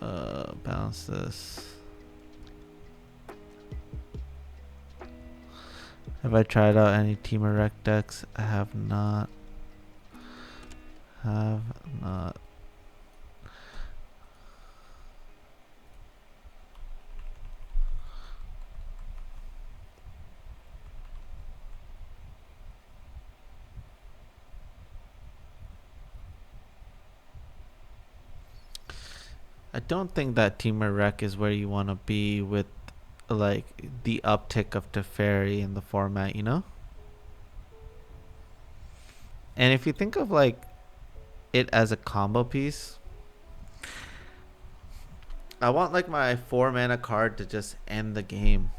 Bounce this. Have I tried out any Temur Rec decks? I have not. Have not. I don't think that Temur Rec is where you want to be with like the uptick of Teferi in the format, you know? And if you think of like it as a combo piece, I want like my 4 mana card to just end the game.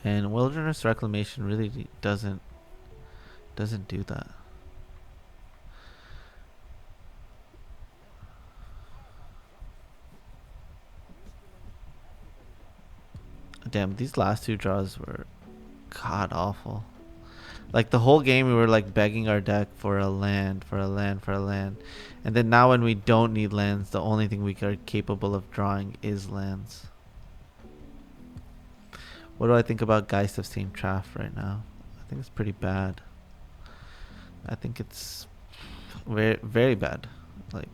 And Wilderness Reclamation really doesn't do that. Damn, these last 2 draws were god awful. Like the whole game we were like begging our deck for a land, for a land, for a land. And then now when we don't need lands, the only thing we are capable of drawing is lands. What do I think about Geist of St. Traff right now? I think it's pretty bad. I think it's very, very bad. Like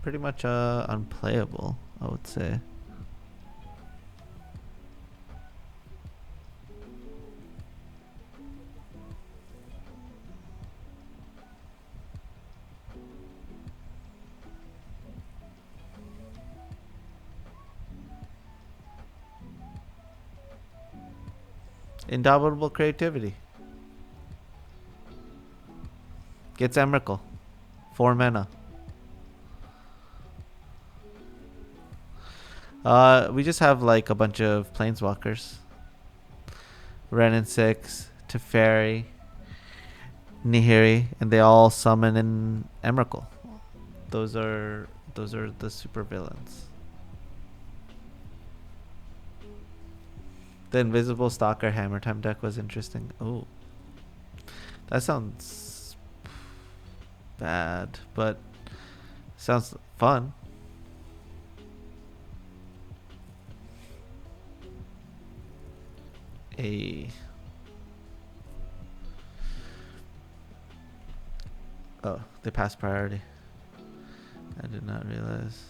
pretty much unplayable, I would say. Indomitable Creativity. Gets Emrakul. 4 mana. We just have like a bunch of planeswalkers. Renin 6, Teferi, Nihiri, and they all summon in Emrakul. Those are the super villains. The Invisible Stalker Hammer Time deck was interesting. Oh, that sounds bad, but sounds fun. Oh, they passed priority. I did not realize.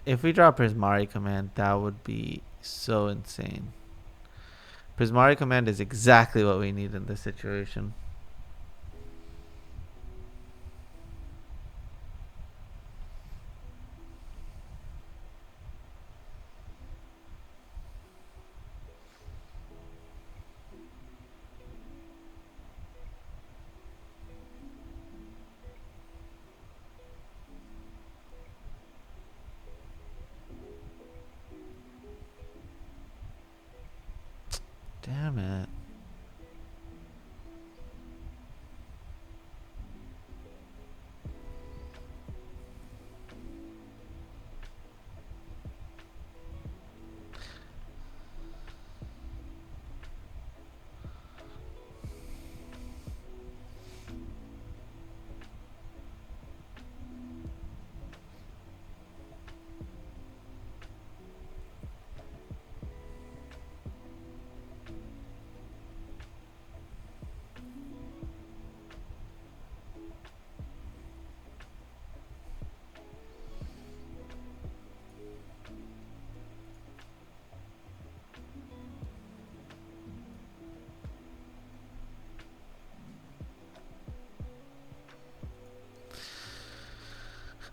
If we draw Prismari Command, that would be so insane. Prismari Command is exactly what we need in this situation. Damn it.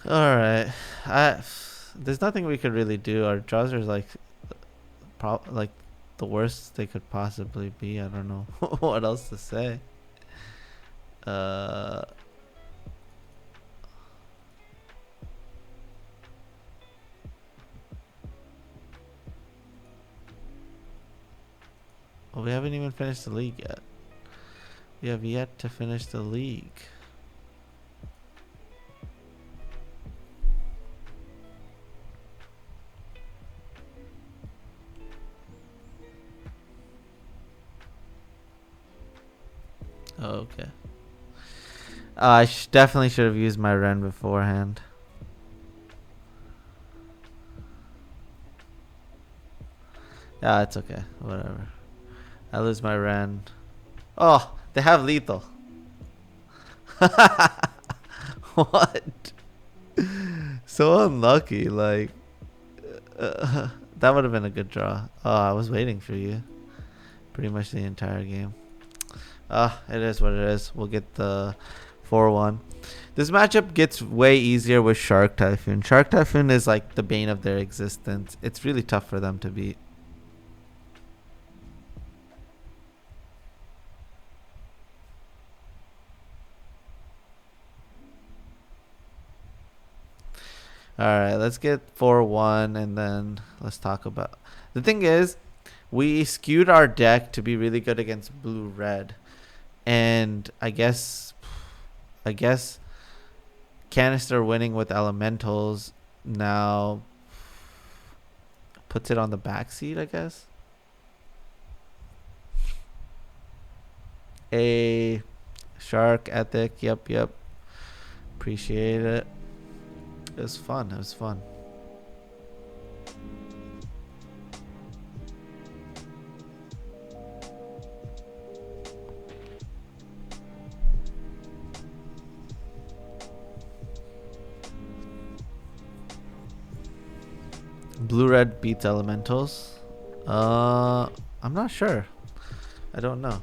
All right. I there's nothing we could really do. Our draws are like like the worst they could possibly be. I don't know what else to say. Uh well, we haven't even finished the league yet. We have yet to finish the league. Oh, okay. I definitely should have used my Ren beforehand. Yeah, it's okay. Whatever. I lose my Ren. Oh, they have lethal. What? So unlucky. Like, that would have been a good draw. Oh, I was waiting for you. Pretty much the entire game. It is what it is. We'll get the 4-1. This matchup gets way easier with Shark Typhoon. Shark Typhoon is like the bane of their existence. It's really tough for them to beat. Alright, let's get 4-1 and then let's talk about... The thing is, we skewed our deck to be really good against blue-red. And I guess Canister winning with elementals now puts it on the backseat, I guess. A Shark Ethic, yep. Appreciate it. It was fun. Blue red beats elementals. I'm not sure. I don't know.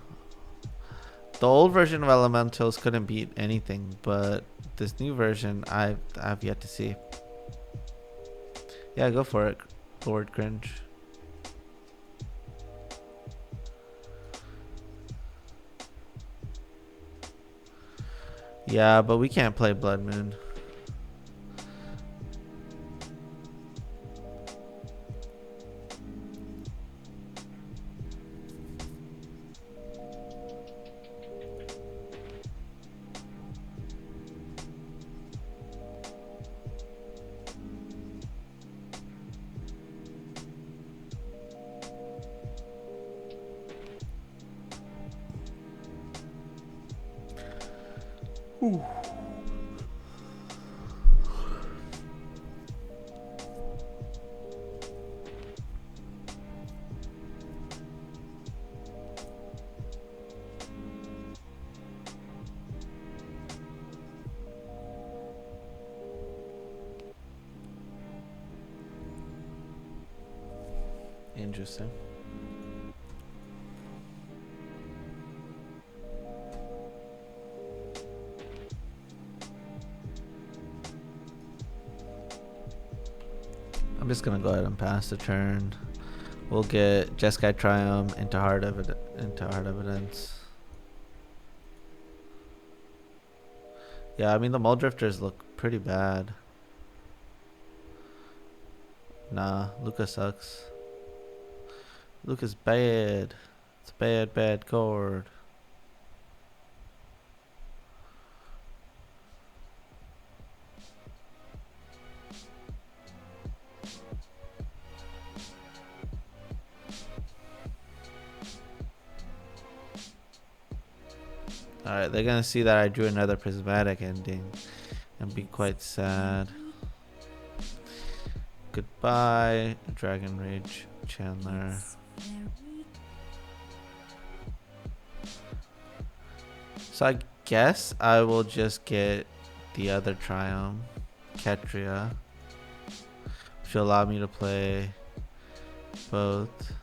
The old version of elementals couldn't beat anything, but this new version I've yet to see. Yeah, go for it, Lord Cringe. Yeah, but we can't play Blood Moon. Ooh. interesting. I'm just gonna go ahead and pass the turn. We'll get Jeskai Triumph into Hard Evidence. Yeah, I mean the Muldrifters look pretty bad. Nah, Luca sucks. Luca's bad. It's a bad card. Alright, they're gonna see that I drew another prismatic ending and be quite sad. Goodbye, Dragon Rage Chandler. So I guess I will just get the other Triumph, Ketria, which will allow me to play both.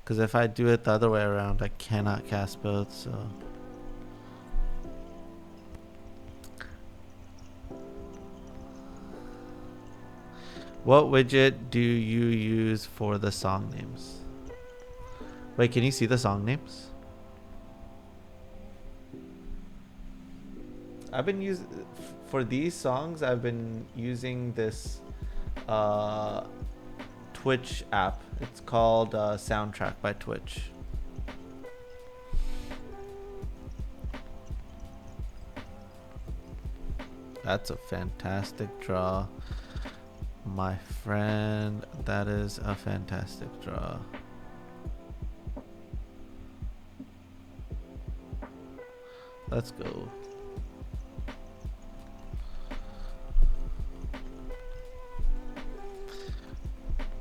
Because if I do it the other way around, I cannot cast both, so... What widget do you use for the song names? Wait, can you see the song names? I've been using... For these songs, I've been using this Twitch app. It's called Soundtrack by Twitch. That's a fantastic draw, my friend. That is a fantastic draw. Let's go.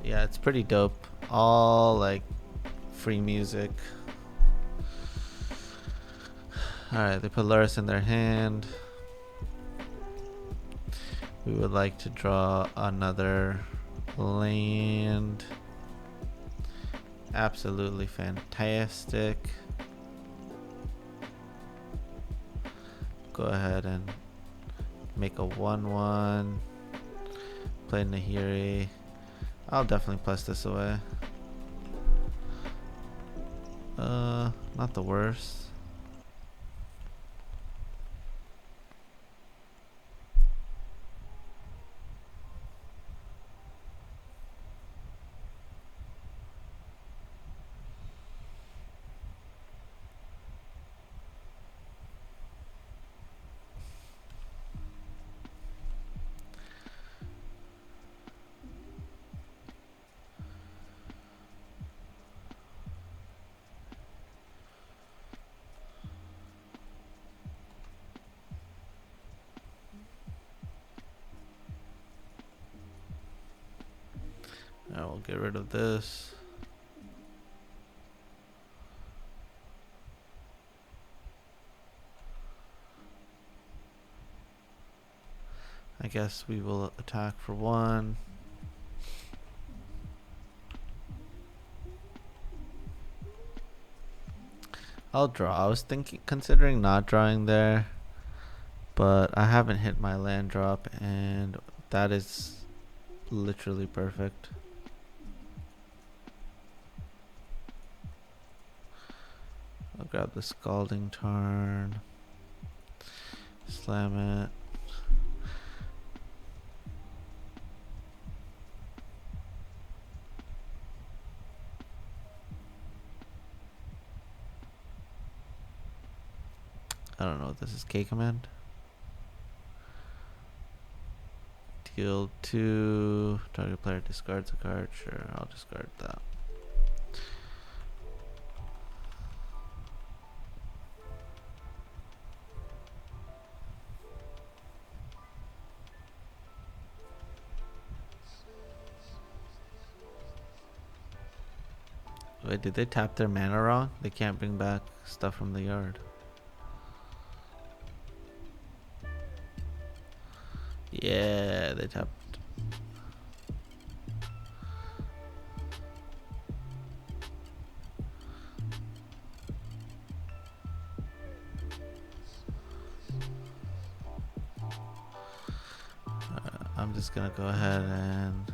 Yeah, it's pretty dope. All like free music. Alright, they put Lurrus in their hand. We would like to draw another land. Absolutely fantastic. Go ahead and make a 1/1. Play Nahiri. I'll definitely plus this away. Not the worst. I will get rid of this. I guess we will attack for 1. I'll draw. I was considering not drawing there, but I haven't hit my land drop, and that is literally perfect. I'll grab the Scalding Tarn, slam it. I don't know what this is. K command. Deal 2. Target player discards a card. Sure, I'll discard that. Wait, did they tap their mana wrong? They can't bring back stuff from the yard. Yeah, they tapped. I'm just gonna go ahead and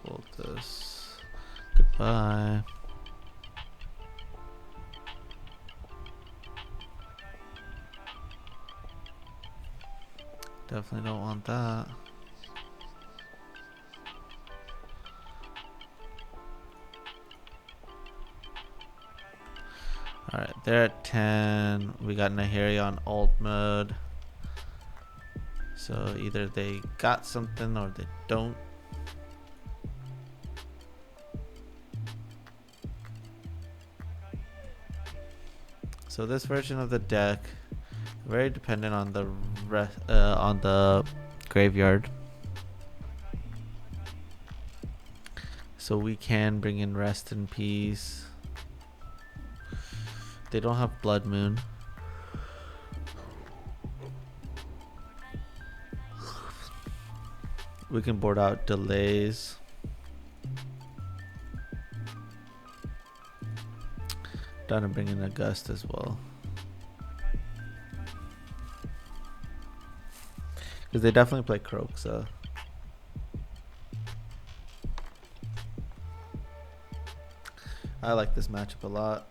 hold this. Goodbye. Definitely don't want that. Alright, they're at 10. We got Nahiri on alt mode. So either they got something or they don't. So this version of the deck, very dependent on the graveyard. So we can bring in Rest in Peace. They don't have Blood Moon. We can board out Delays. Trying to bring in a Gust as well. Because they definitely play Kroxa. I like this matchup a lot.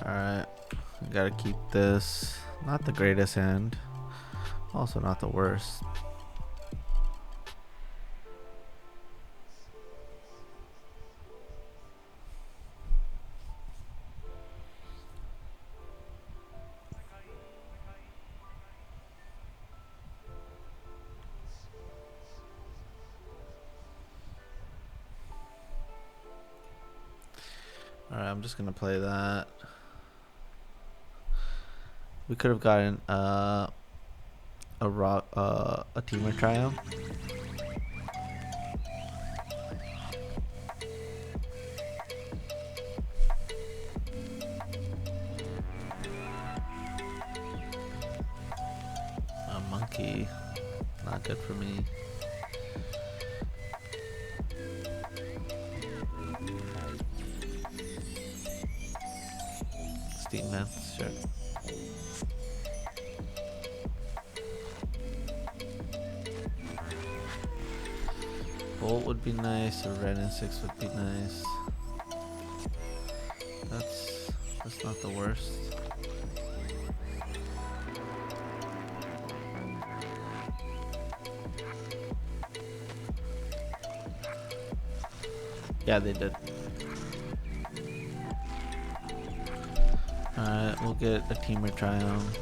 Alright, I gotta keep this. Not the greatest hand, also not the worst. Alright, I'm just gonna play that. We could have gotten a Temur Triumph. A monkey, not good for me. Steam Man, sure. Bolt would be nice, or Red and 6 would be nice. That's not the worst. Yeah, they did. Alright, we'll get a Temur Triumph.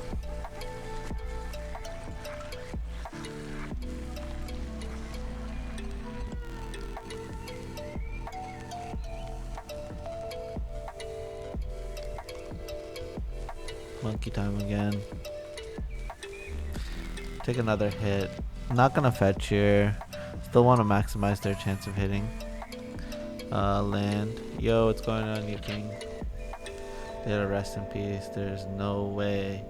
Monkey time again. Take another hit. I'm not gonna fetch here. Still want to maximize their chance of hitting. Land. Yo, what's going on, you king? They had a Rest in Peace. There's no way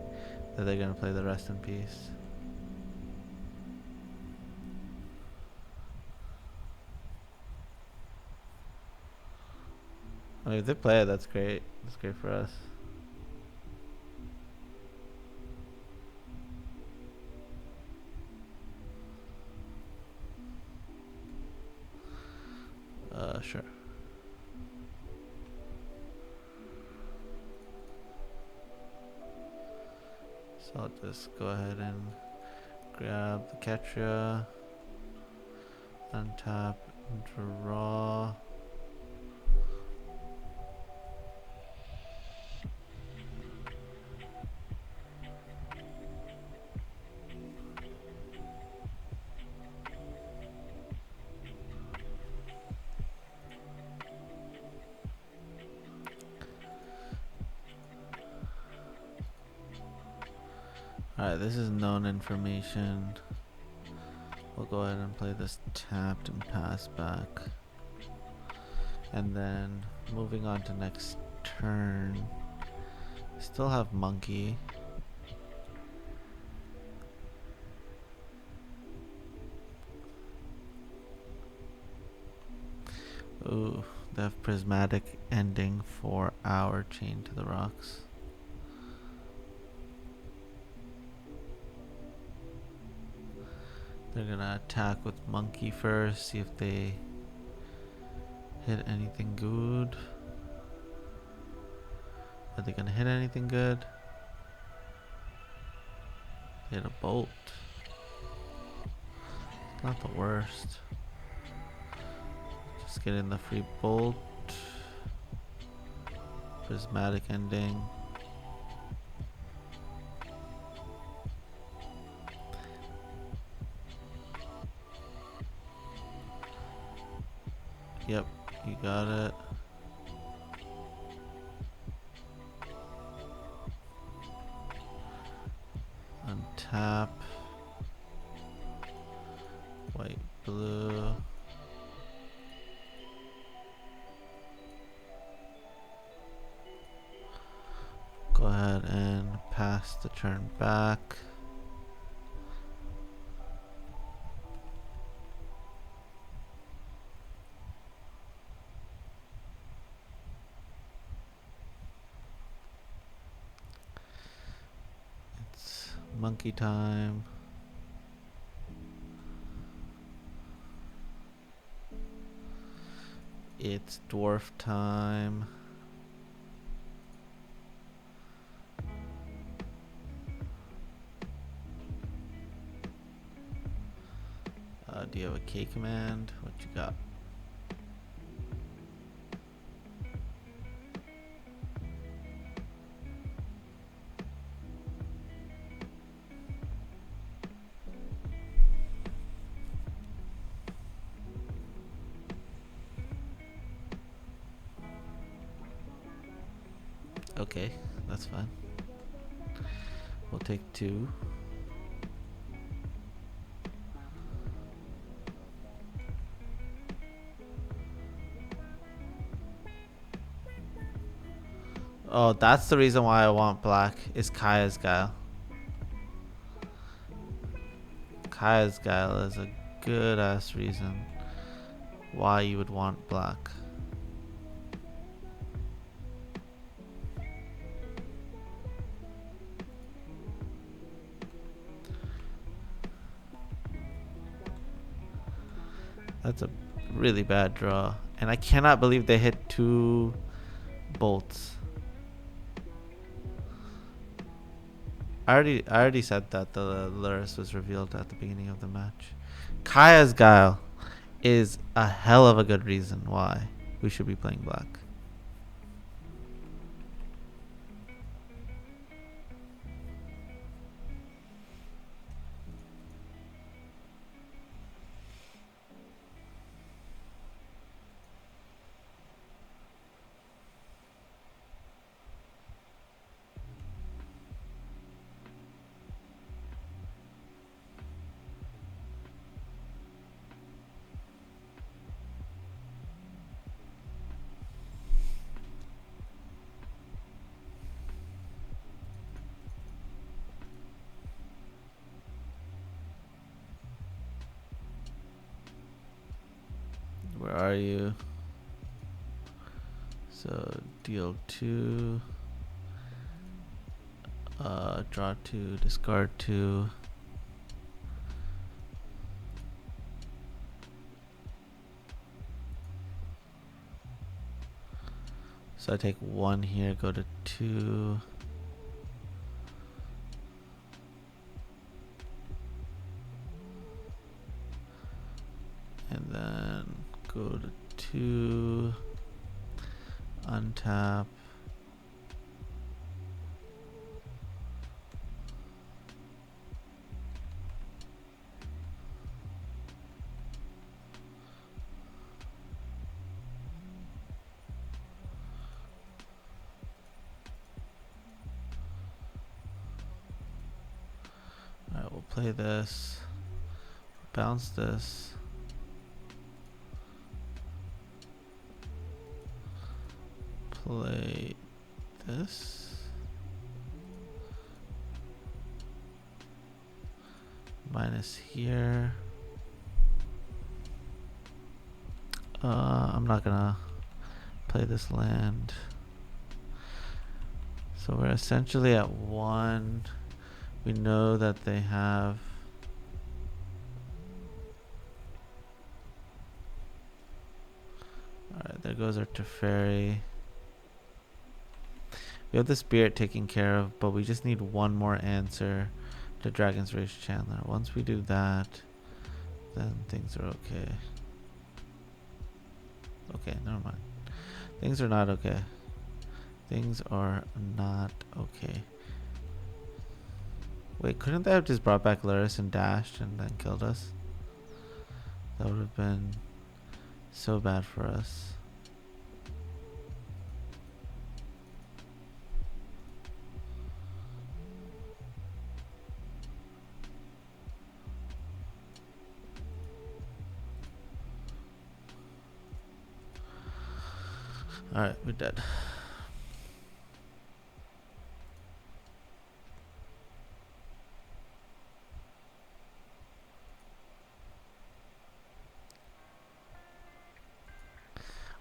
that they're gonna play the Rest in Peace. I mean, if they play it, that's great. That's great for us. Sure. So I'll just go ahead and grab the Ketria. Untap, draw. Alright, this is known information. We'll go ahead and play this tapped and pass back. And then moving on to next turn. Still have monkey. Ooh, they have prismatic ending for our chain to the rocks. They're gonna attack with monkey first, see if they hit anything good. Are they gonna hit anything good? Hit a bolt. It's not the worst. Just get in the free bolt. Prismatic ending. Yep, you got it. Untap. White, blue. Go ahead and pass the turn back. It's monkey time. It's dwarf time. Do you have a K command? What you got? Okay, that's fine. We'll take 2. Oh, that's the reason why I want black, is Kaya's Guile. Kaya's Guile is a good ass reason why you would want black. That's a really bad draw. And I cannot believe they hit 2 bolts. I already said that the Lurrus was revealed at the beginning of the match. Kaya's Guile is a hell of a good reason why we should be playing black. Where are you? So deal 2. Draw 2, discard 2. So I take 1 here, go to 2. And then go to 2, untap. Alright, we'll play this. Bounce this. Play this. Minus here. I'm not gonna play this land. So we're essentially at 1. We know that they have alright, there goes our Teferi. We have the Spirit taken care of, but we just need one more answer to Dragon's Rage Chandler. Once we do that, then things are okay. Okay, never mind. Things are not okay. Things are not okay. Wait, couldn't they have just brought back Luris and dashed and then killed us? That would have been so bad for us. Alright, we're dead.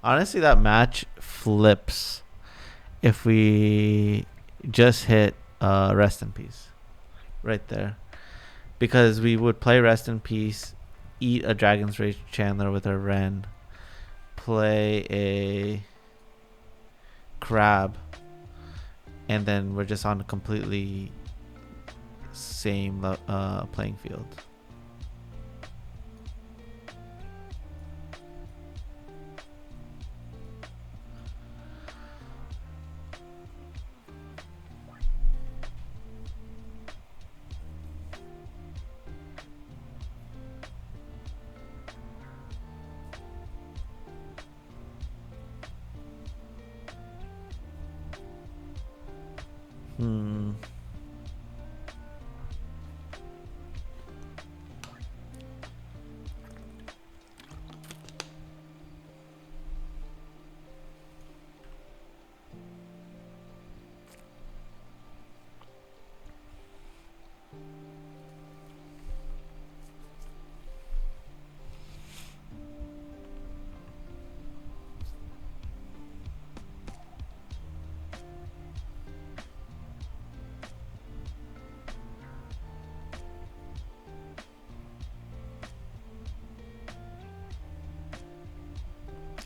Honestly, that match flips if we just hit Rest in Peace right there. Because we would play Rest in Peace, eat a Dragon's Rage Chandler with our Ren, play a Crab, and then we're just on a completely same playing field.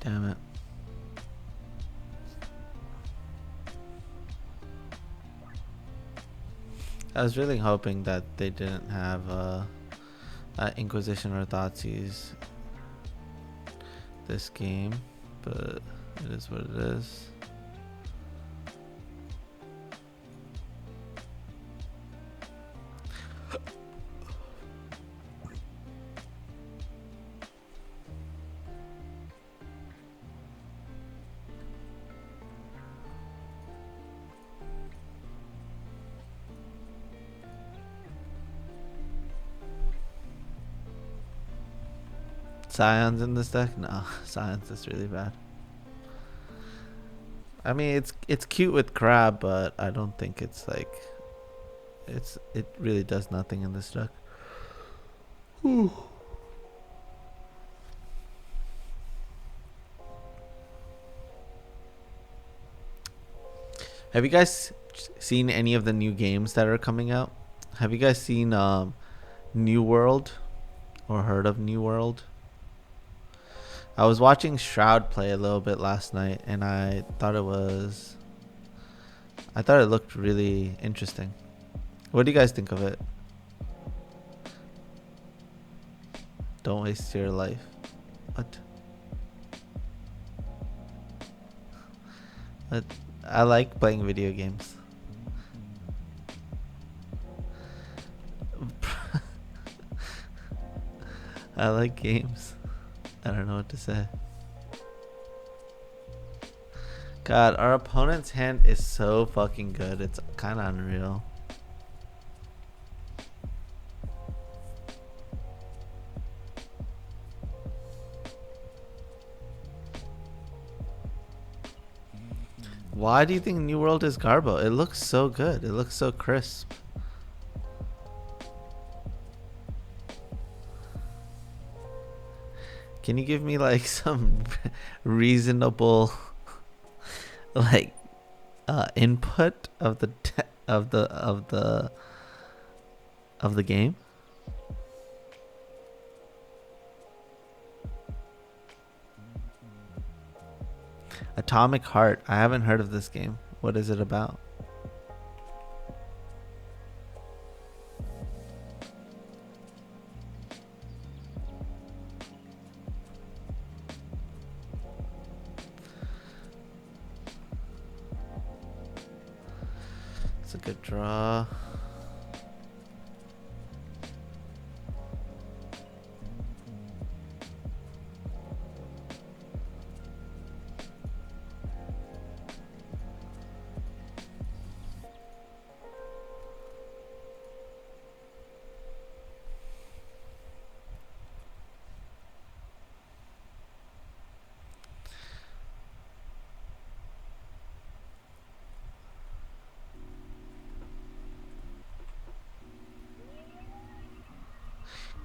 Damn it. I was really hoping that they didn't have Inquisition or Thoughtseize this game, but it is what it is. Scions in this deck? No, Scions is really bad. I mean, it's cute with Crab, but I don't think it's like it really does nothing in this deck. Whew. Have you guys seen any of the new games that are coming out? Have you guys seen New World or heard of New World? I was watching Shroud play a little bit last night, and I thought it looked really interesting. What do you guys think of it? Don't waste your life. What? But I like playing video games. I like games. I don't know what to say. God, our opponent's hand is so fucking good. It's kind of unreal. Why do you think New World is Garbo? It looks so good. It looks so crisp. Can you give me like some reasonable like input of the of the game? Atomic Heart. I haven't heard of this game. What is it about? It's a good draw.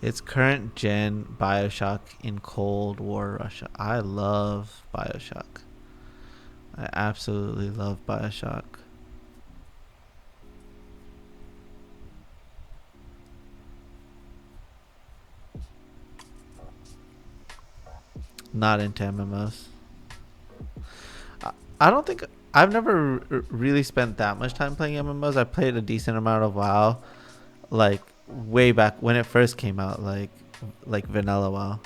It's current gen Bioshock in Cold War Russia. I love Bioshock. I absolutely love Bioshock. Not into MMOs. I don't think I've never really spent that much time playing MMOs. I played a decent amount of WoW, like way back when it first came out, like vanilla WoW.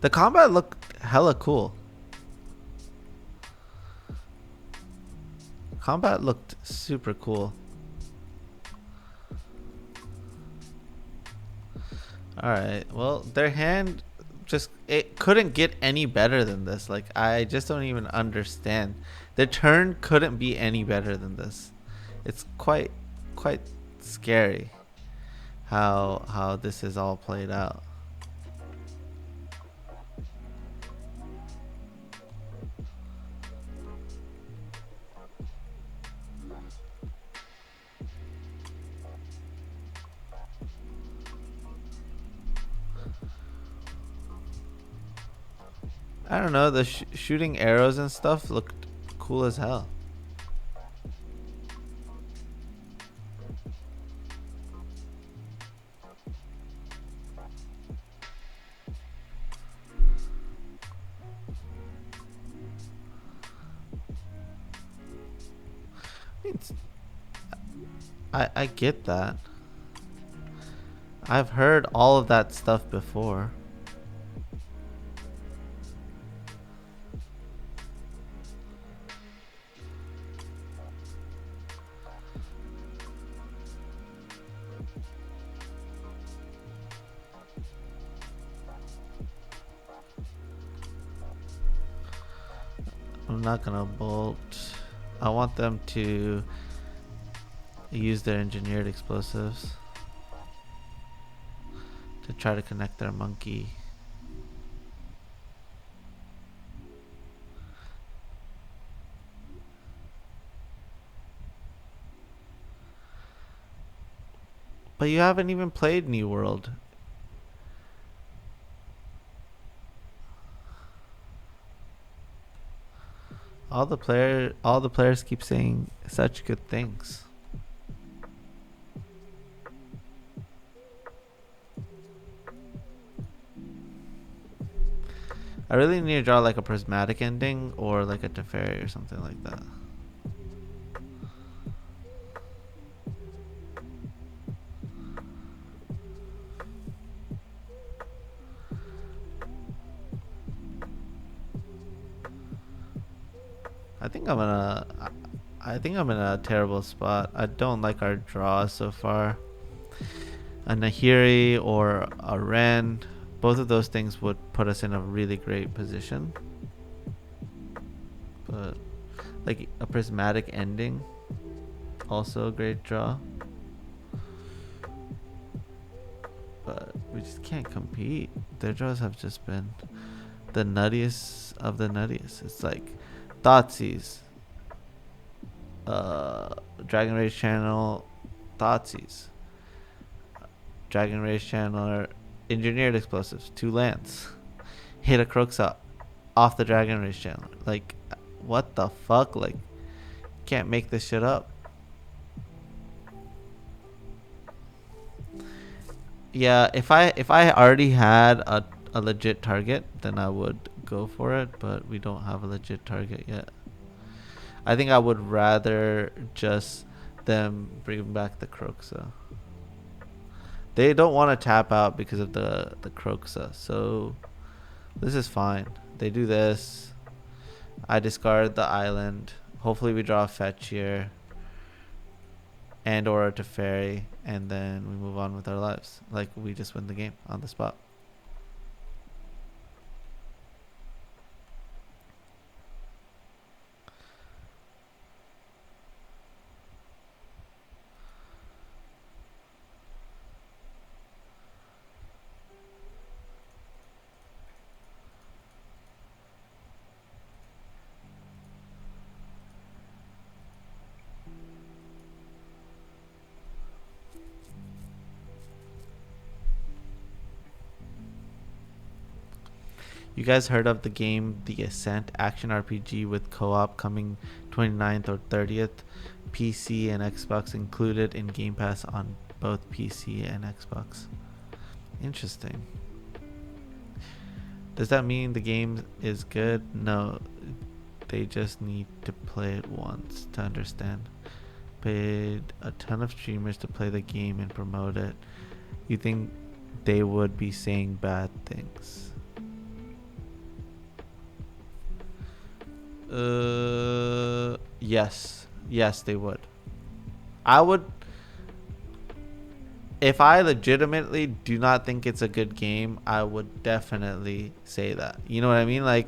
The combat looked hella cool. Combat looked super cool. Alright, well, their hand just, it couldn't get any better than this. Like, I just don't even understand. Their turn couldn't be any better than this. It's quite scary how this is all played out. I don't know, the shooting arrows and stuff looked cool as hell. I get that. I've heard all of that stuff before. I'm not gonna bolt. I want them to use their engineered explosives to try to connect their monkey. But you haven't even played New World. All the players keep saying such good things. I really need to draw like a prismatic ending or like a Teferi or something like that. I think I think I'm in a terrible spot. I don't like our draw so far. A Nahiri or a Ren, both of those things would put us in a really great position. But like a prismatic ending, also a great draw. But we just can't compete. Their draws have just been the nuttiest of the nuttiest. It's like Thoughtseize, Dragon Rage Channel, Thoughtseize, Dragon Rage Channel, Engineered Explosives, 2 lands, hit a Kroxa off the Dragon Rage Channel. Like, what the fuck? Like, can't make this shit up. Yeah, if I already had a legit target, then I would go for it, but we don't have a legit target yet. I think I would rather just them bring back the Kroxa. They don't want to tap out because of the Kroxa, so this is fine. They do this. I discard the island. Hopefully we draw a fetch here. And or a Teferi, and then we move on with our lives. Like, we just win the game on the spot. You guys heard of the game The Ascent action RPG with co-op coming 29th or 30th? PC and Xbox included in Game Pass on both PC and Xbox. Interesting. Does that mean the game is good? No. They just need to play it once to understand. Paid a ton of streamers to play the game and promote it. You think they would be saying bad things? Yes, they would. I would, if I legitimately do not think it's a good game, I would definitely say that. You know what I mean? Like,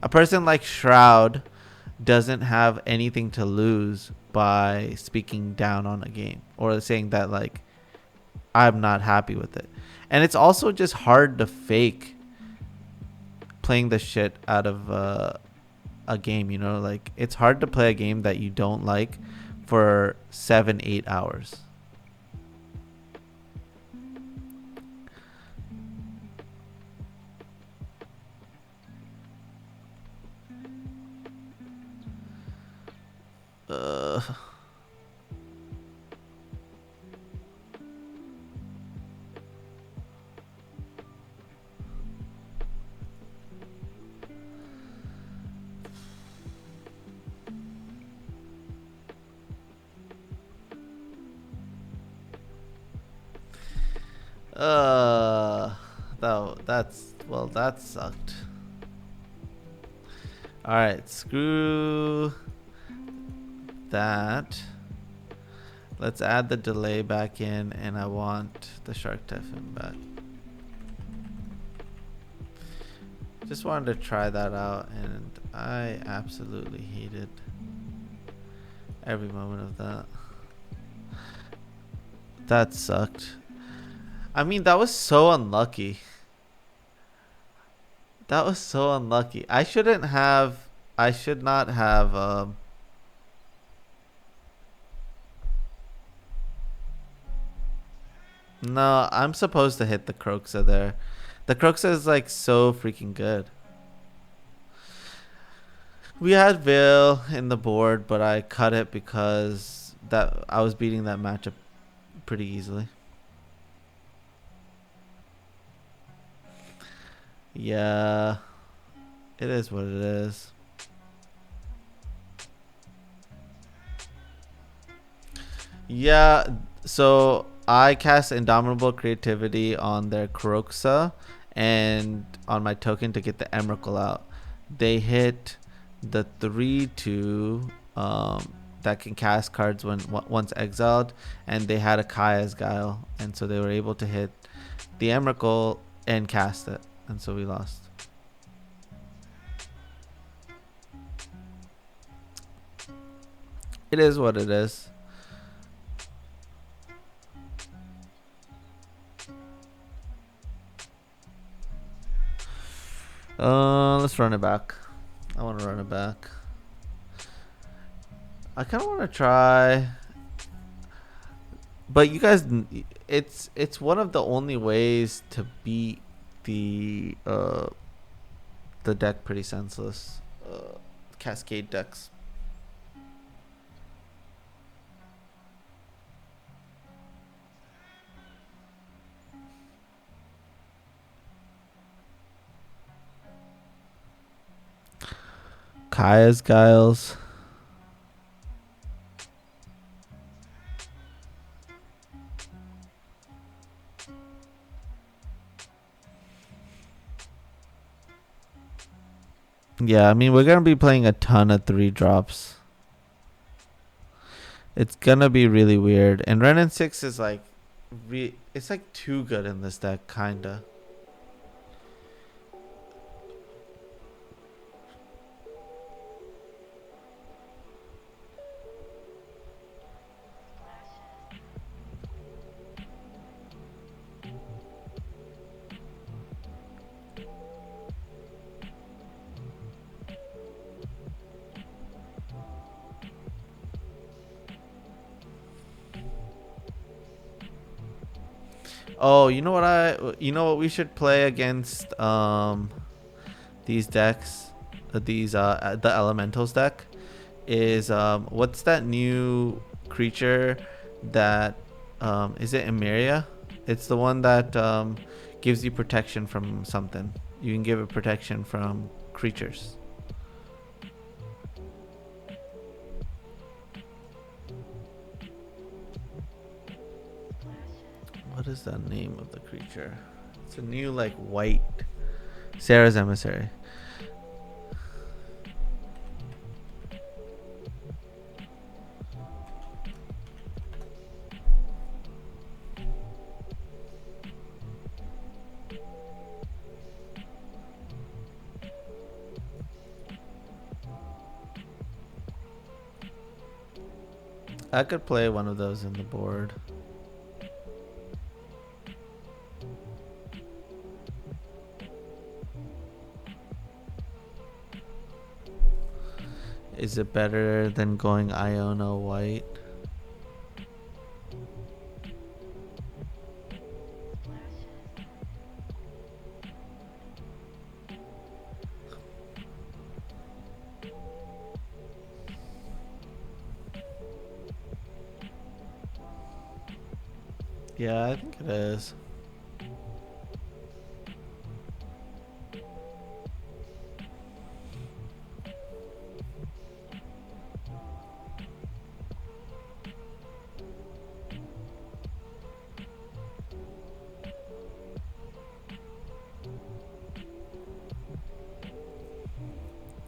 a person like Shroud doesn't have anything to lose by speaking down on a game or saying that, like, I'm not happy with it. And it's also just hard to fake playing the shit out of a game, you know? Like, it's hard to play a game that you don't like for 7-8 hours. uh that sucked. All right, screw that. Let's add the delay back in, and I want the Shark Typhoon back. Just wanted to try that out, and I absolutely hated every moment of that. That sucked. I mean, that was so unlucky. That was so unlucky. I should not have no, I'm supposed to hit the Kroxa there. The Kroxa is like so freaking good. We had Veil in the board, but I cut it because that I was beating that matchup pretty easily. Yeah, it is what it is. Yeah, so I cast Indomitable Creativity on their Kroxa and on my token to get the Emrakul out. They hit the 3/2 that can cast cards when once exiled, and they had a Kaya's Guile, and so they were able to hit the Emrakul and cast it, and so we lost. It is what it is. Let's run it back. I want to run it back. I kind of want to try, but you guys, it's one of the only ways to beat the deck pretty senseless Cascade decks. Kaya's Guiles. Yeah, I mean, we're going to be playing a ton of 3 drops. It's going to be really weird. And Renin 6 is like, it's like too good in this deck, kind of. Oh, you know what we should play against these decks, the elementals deck is what's that new creature that is it Emeria? It's the one that gives you protection from something. You can give it protection from creatures. What is the name of the creature? It's a new like white Sarah's Emissary. I could play one of those in the board. Is it better than going Iona white? Yeah, I think it is.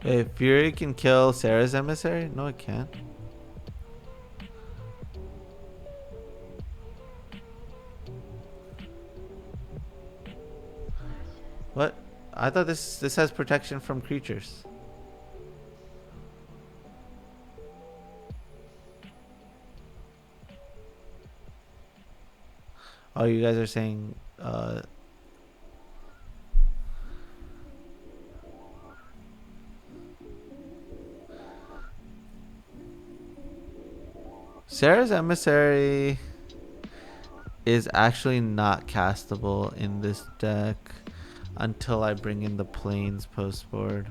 Wait, Fury can kill Sarah's Emissary? No, it can't. What? I thought this has protection from creatures. Oh, you guys are saying Sarah's Emissary is actually not castable in this deck until I bring in the planes post board.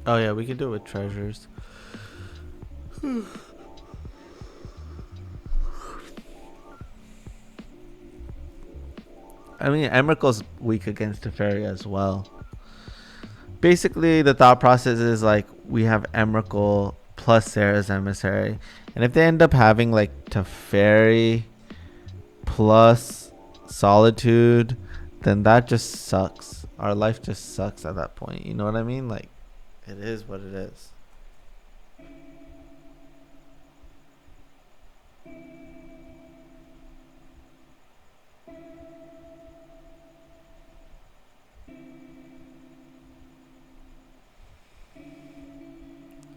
Oh yeah, we can do it with treasures. I mean, Emerald's weak against Teferi as well. Basically, the thought process is like we have Emrakul plus Sarah's Emissary, and if they end up having like Teferi plus Solitude, then that just sucks. Our life just sucks at that point. You know what I mean? Like, it is what it is.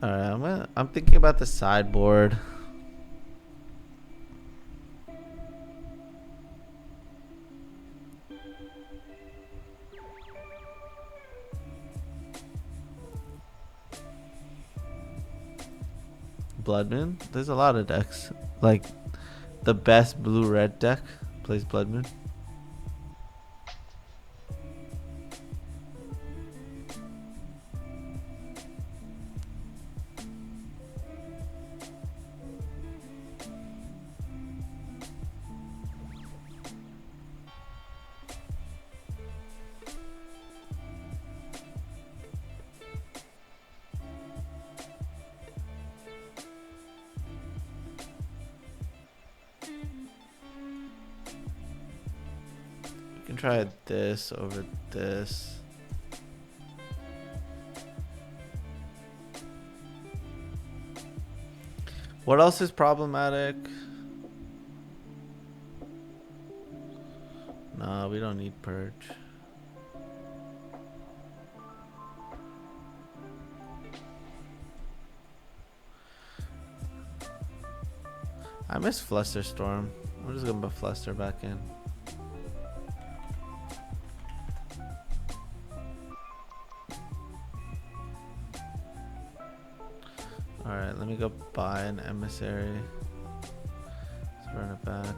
All right, I'm thinking about the sideboard. Blood Moon. There's a lot of decks. Like the best blue red deck plays Blood Moon. We can try this over this. What else is problematic? No, we don't need Purge. I miss Flusterstorm. We're just gonna put Fluster back in. Alright, let me go buy an Emissary. Let's run it back.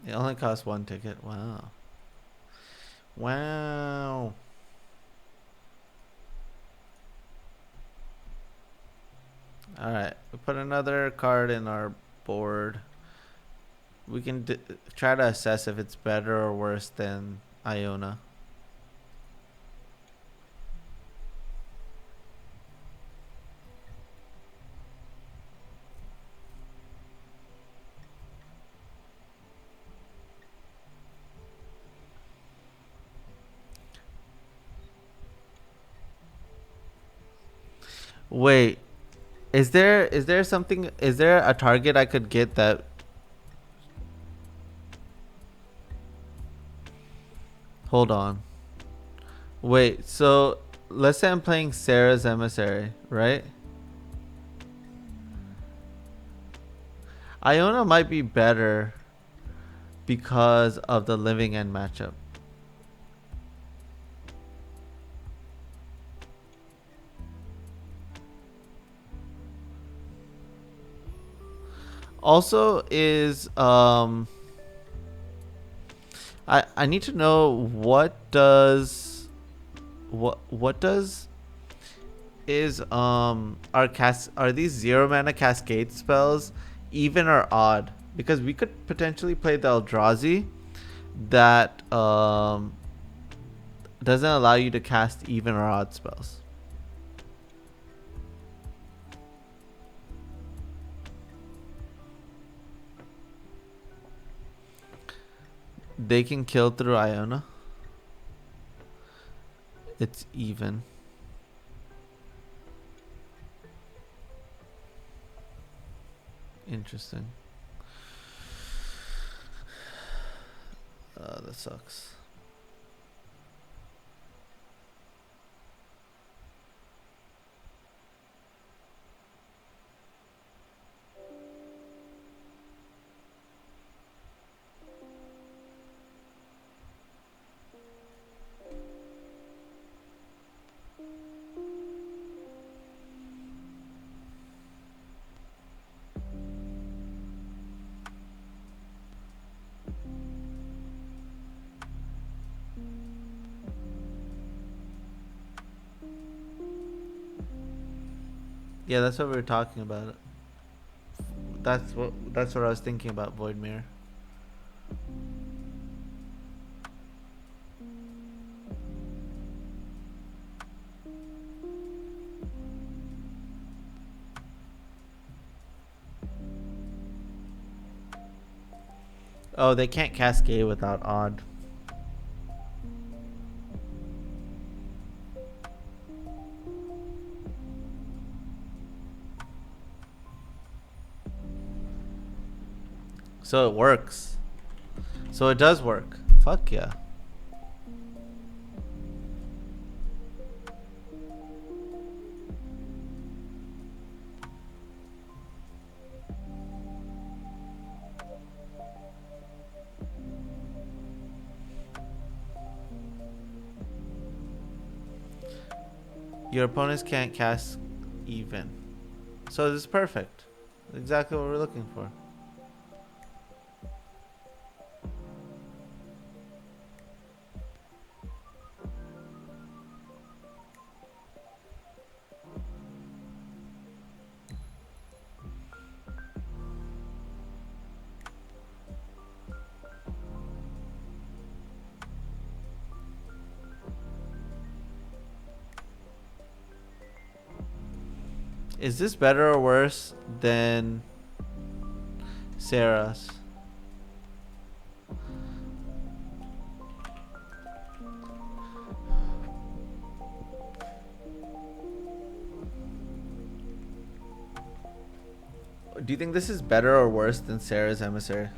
It only costs one ticket. Wow. Wow. Alright, we put another card in our board. We can try to assess if it's better or worse than Iona. Wait, is there something? Is there a target I could get that? Hold on. Wait, so let's say I'm playing Sarah's Emissary, right? Iona might be better because of the living end matchup. Also, is I need to know what does is are these zero mana cascade spells even or odd? Because we could potentially play the Eldrazi that doesn't allow you to cast even or odd spells. They can kill through Iona. It's even. Interesting. That sucks. Yeah, that's what we were talking about. That's what I was thinking about, Void Mirror. Oh, they can't cascade without odd. So it works. So it does work. Fuck yeah. Your opponents can't cast even. So this is perfect. Exactly what we're looking for. Is this better or worse than Sarah's? Do you think this is better or worse than Sarah's Emissary?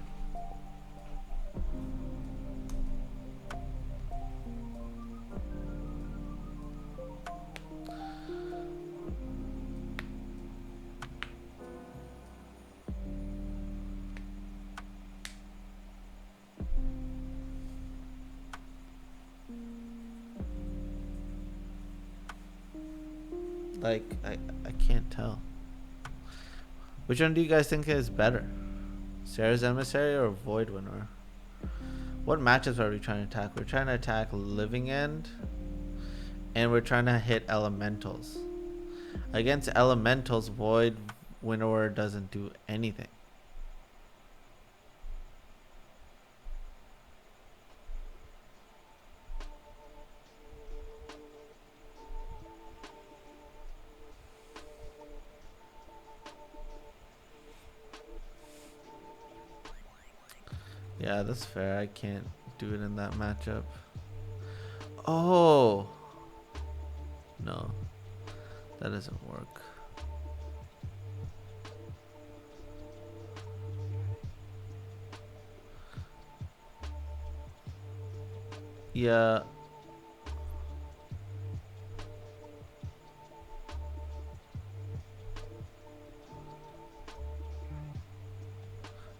Like, I can't tell. Which one do you guys think is better? Sarah's Emissary or Void Winner? What matches are we trying to attack? We're trying to attack Living End, and we're trying to hit Elementals. Against Elementals, Void Winnower doesn't do anything. Yeah, that's fair. I can't do it in that matchup. Oh. No. That doesn't work. Yeah.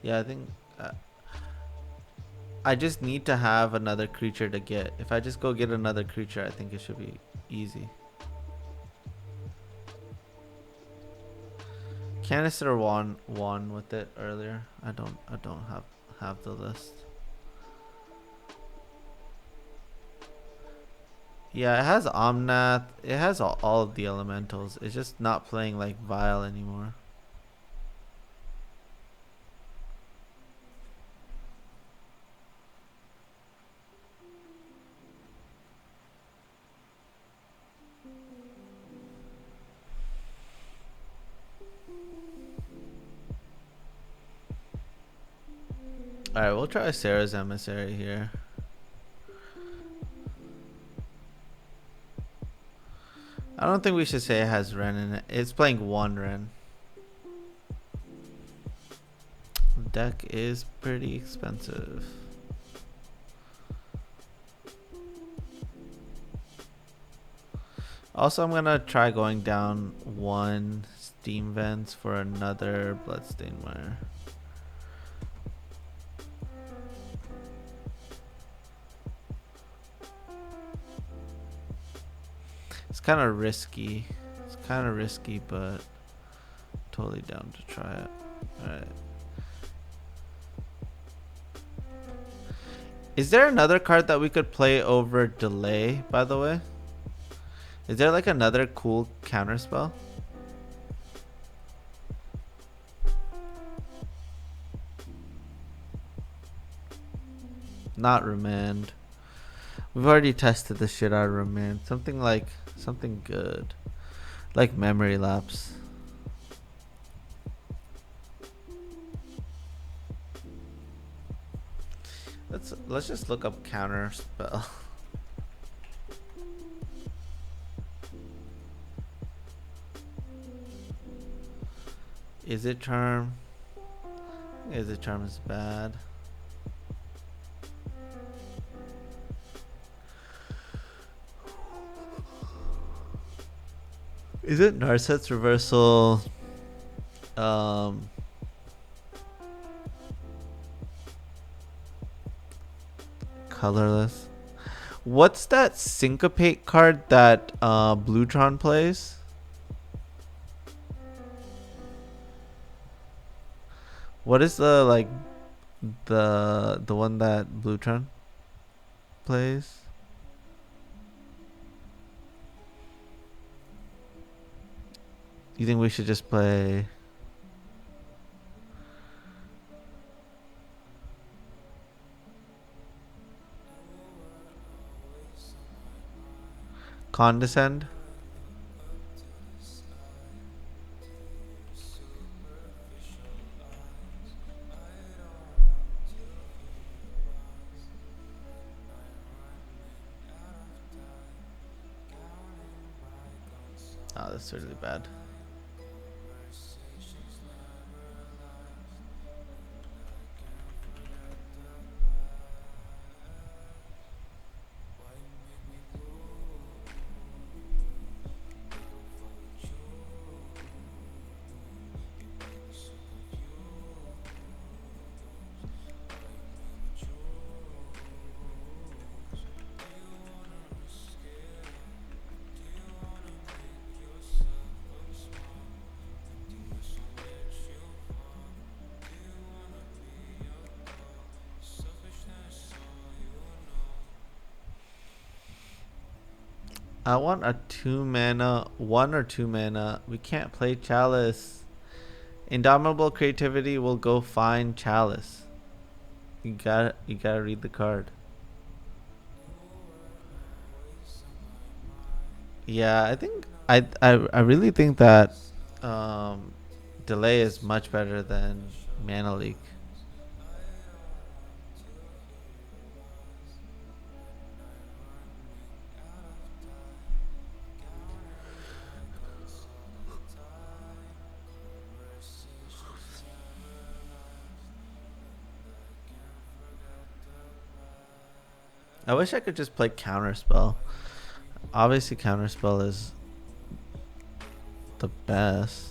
Yeah, I think I just need to have another creature to get. If I just go get another creature, I think it should be easy. Canister won with it earlier. I don't have the list. Yeah, it has Omnath. It has all of the elementals. It's just not playing like Vile anymore. Alright, we'll try Sarah's Emissary here. I don't think we should say it has Ren in it. It's playing 1 Ren. Deck is pretty expensive. Also, I'm gonna try going down 1 Steam Vents for another Bloodstained Mire. It's kind of risky. It's kind of risky, but totally down to try it. Alright. Is there another card that we could play over Delay, by the way? Is there like another cool counter spell? Not Remand. We've already tested the shit out of Remand. Something good. Like Memory Lapse. Let's just look up counter spell. Is it Charm? Is it Charm is bad? Is it Narset's Reversal? Colorless. What's that Syncopate card that Bluetron plays? What is the the one that Bluetron plays? You think we should just play Condescend? Oh, that's really bad. I want a 2 mana, 1 or 2 mana. We can't play Chalice. Indomitable Creativity will go find Chalice. You gotta read the card. Yeah, I really think that Delay is much better than Mana Leak. I wish I could just play Counterspell. Obviously, Counterspell is the best.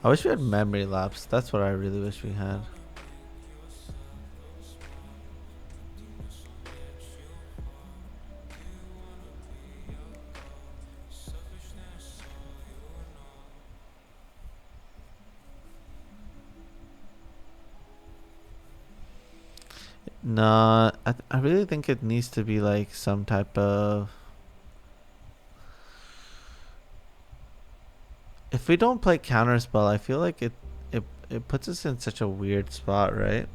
I wish we had Memory Lapse. That's what I really wish we had. No, I really think it needs to be like some type of. If we don't play Counterspell, I feel like it puts us in such a weird spot, right?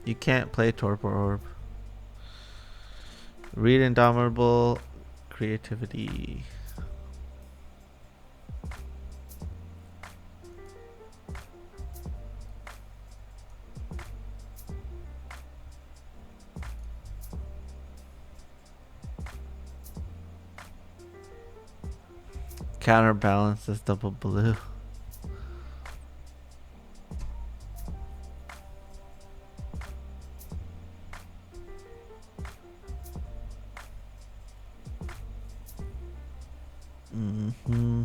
You can't play Torpor Orb. Read Indomitable. Creativity. Counterbalance this double blue. Mm-hmm.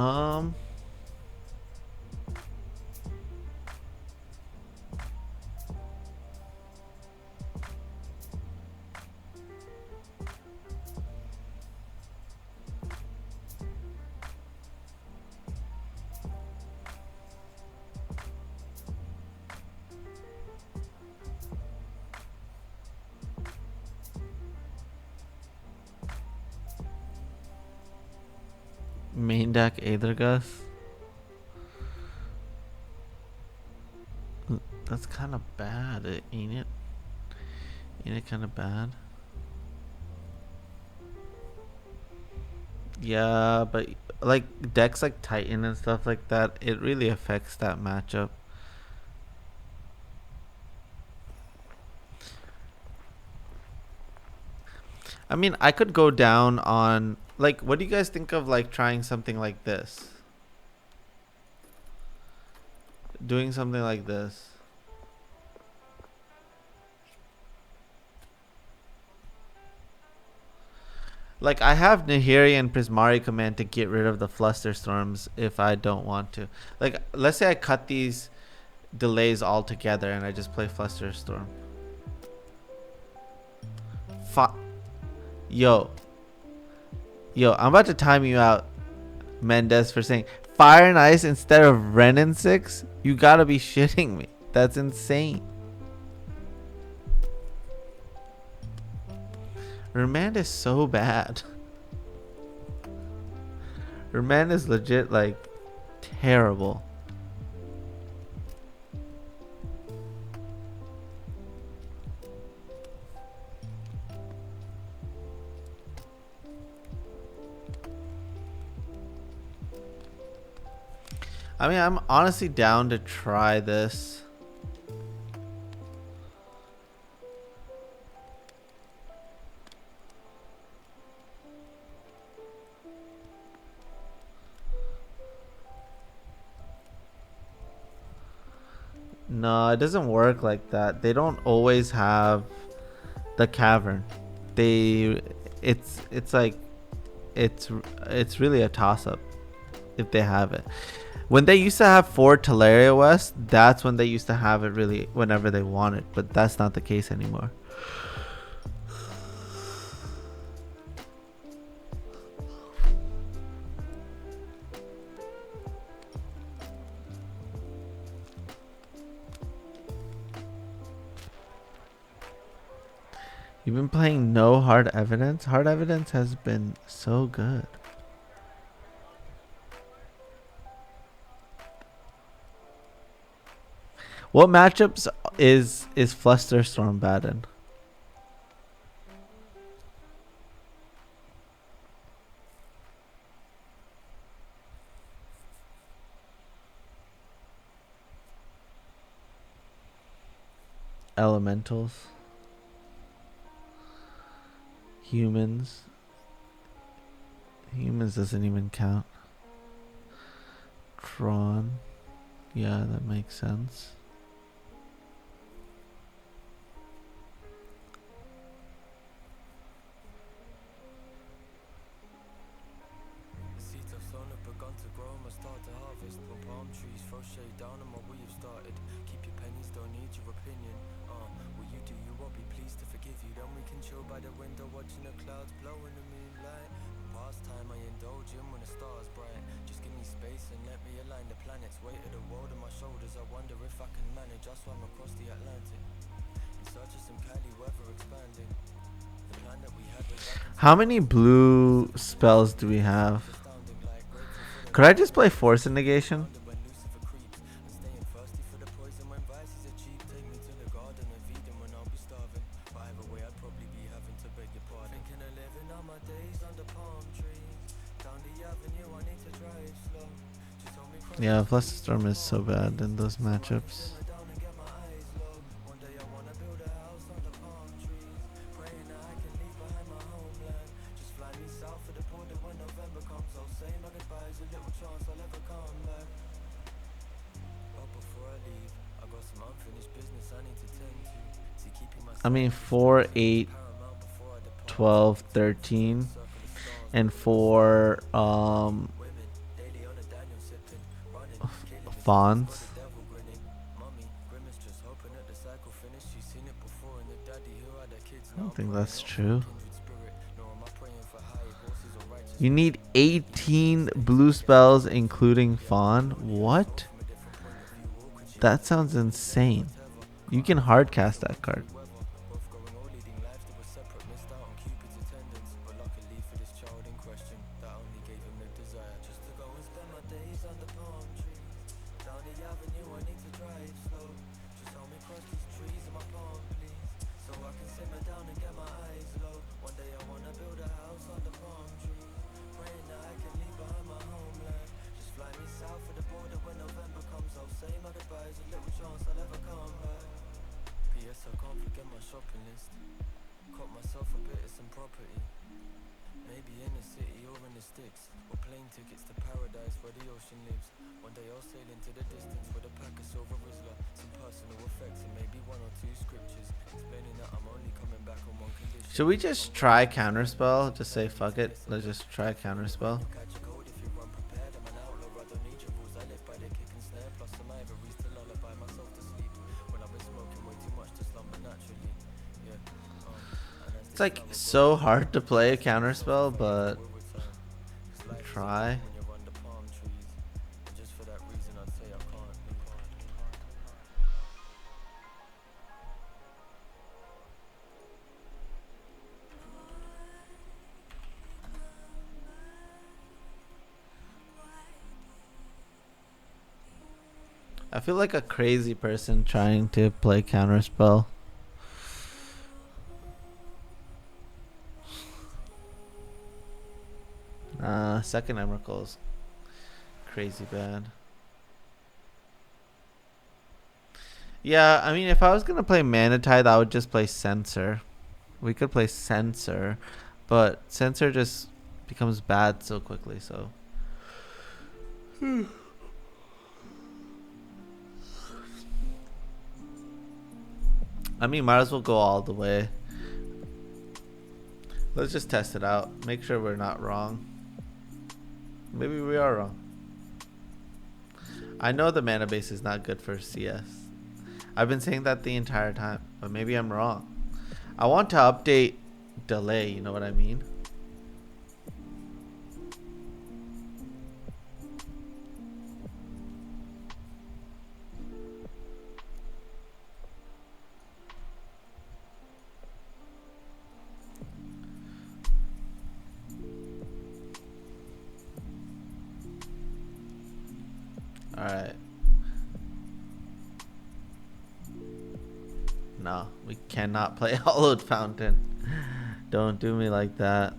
Um. Main deck Aethergus. That's kind of bad, ain't it? Ain't it kind of bad? Yeah, but like decks like Titan and stuff like that, it really affects that matchup. I mean, I could go down on like, what do you guys think of like trying something like this? Doing something like this. Like, I have Nahiri and Prismari command to get rid of the Flusterstorms if I don't want to. Like, let's say I cut these delays all together and I just play Flusterstorm. Yo. Yo, I'm about to time you out, Mendez, for saying Fire and Ice instead of Ren and 6? You gotta be shitting me. That's insane. Remand is so bad. Remand is legit, like, terrible. I mean, I'm honestly down to try this. No, it doesn't work like that. They don't always have the cavern. They, it's like, it's really a toss up if they have it. When they used to have 4 Teleria West, that's when they used to have it really whenever they wanted, but that's not the case anymore. You've been playing no Hard Evidence? Hard Evidence has been so good. What matchups is Flusterstorm bad in? Elementals. Humans. Humans doesn't even count. Tron. Yeah, that makes sense. Seeds have sown have begun to grow, must start to harvest. When palm trees throw shade down and my weave started. Keep your penny feelings, don't need your opinion. Will you do you, I'll be pleased to forgive you. Then we can chill by the window, watching the clouds blow in the moonlight. Pastime I indulge in when the stars bright. Just give me space and let me align the planets. Weight of the world on my shoulders, I wonder if I can manage. I swam across the Atlantic in search of some Cali weather expanding. The plan that we had was back in How many blue spells do we have? astounding, like grateful for the Could I just play Force and Negation? when Lucifer creeps. And staying thirsty for the poison when vices are cheap. Take me to the garden of Eden when I'll be starving. But either way, I'd probably be having to beg your pardon. Thinking of living all my days under palm trees. Down the avenue, I need to drive slow. Just hold me cross Yeah, Fluster Storm is so bad in those matchups. simmer down and get my eyes low. One day I wanna build a house under palm trees. Praying that I can leave behind my homeland. Just fly me south of the border when November comes. I'll say my goodbyes, a little chance I'll ever come back. But before I leave, I got some unfinished business I need to tend to. See, keeping myself I mean, 4, 8, paramount before I depart. 12, 13, Circle of stars, and 4 women, daily on a Daniel sipping, running, killing Fawns. the devil grinning. Mummy, grimace just hoping that the cycle finished. She's seen it before, and the daddy who had their kids I don't now think crying that's out for true. a kindred spirit. Nor am I praying for higher horses or righteous You need 18 blue spells, including Fawn. What? from a different point of view. Or could she That sounds insane. You can hard cast that card. weather? Both going or leading lives that were separate, missed out on Cupid's attendance. But luckily for this child in question, that only gave him the desire just to go and spend my days under palm trees. Down the avenue, I need to drive slow. Just help me cross these trees in my palm, please. So I can simmer down and get my eyes low. One day I wanna build a house under palm trees. Praying that I can leave behind my homeland. Just fly me south of the border when November comes. I'll say my goodbyes, a little chance I'll ever come back. P.S. I can't forget my shopping list. Caught myself a bit of some property. Maybe in the city or in the sticks. Or plane tickets to paradise where the ocean lives. One day I'll sail into the distance with a pack of silver Rizla. Some personal effects and maybe one or two scriptures. Explaining that I'm only coming back on one condition. Should we just try Counterspell? Just say fuck it. Let's just try Counterspell. Catch a cold if you run prepared. I'm an outlaw, I don't need your rules. I live by the kick and snare. Plus some ivories to lullaby myself to sleep. When I've been smoking way too much to slumber naturally. Yeah. And as It's like so hard to play a Counterspell, but try. when you're under palm trees. And just for that reason I'd say I can't. I feel like a crazy person trying to play Counterspell. Second Emrakul is crazy bad. Yeah, I mean, if I was gonna play Mana Tithe, I would just play Censor. We could play Censor, but Censor just becomes bad so quickly, so. I mean, might as well go all the way. Let's just test it out. Make sure we're not wrong. Maybe we are wrong. I know the mana base is not good for CS. I've been saying that the entire time, but maybe I'm wrong. I want to update delay, you know what I mean? Alright. No, we cannot play Hollowed Fountain. Don't do me like that.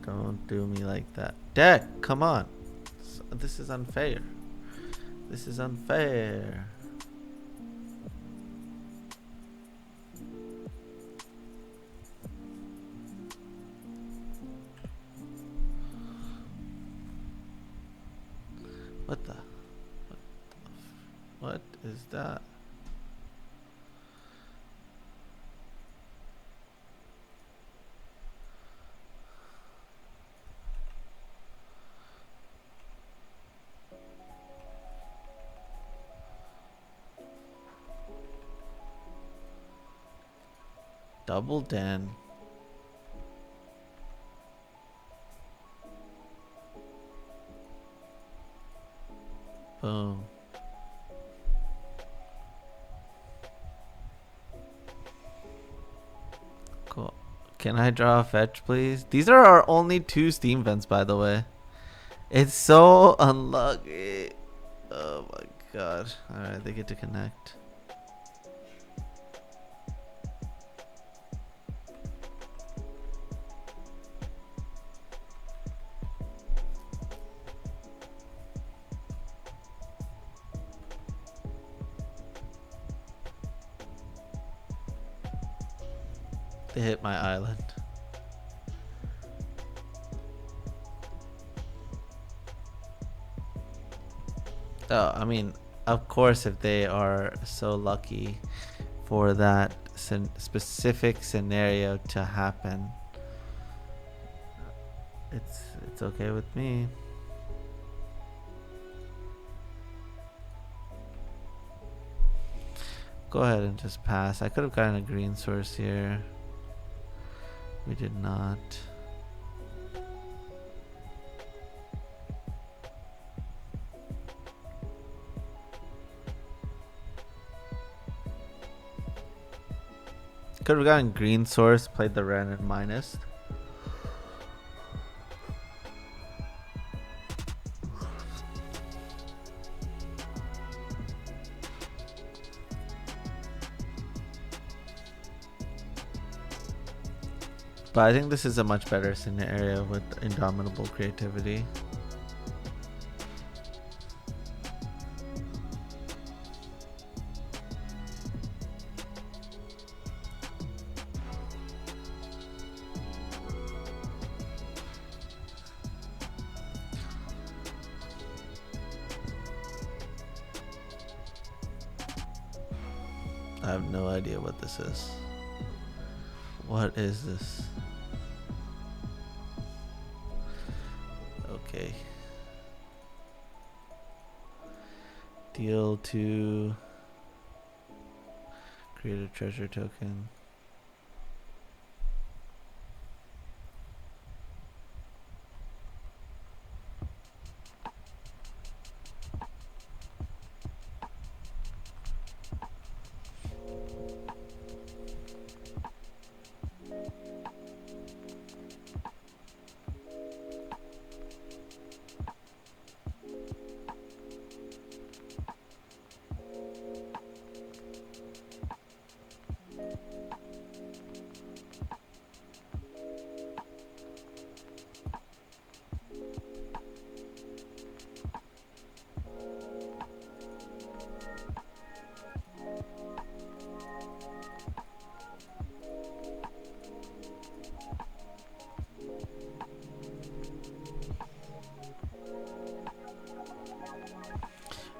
Don't do me like that. Deck, come on. This is unfair. This is unfair. What the? What is that? Double den. Boom. Cool. Can I draw a fetch, please? These are our only 2 steam vents, by the way. It's so unlucky. Oh my god. Alright, they get to connect. They hit my island. Oh, I mean, of course, if they are so lucky for that specific scenario to happen, it's okay with me. Go ahead and just pass. I could have gotten a green source here. We did not. Could have gotten green source, played the red and minus. But I think this is a much better scenario with Indomitable Creativity. I have no idea what this is. What is this? Okay. Deal to create a treasure token.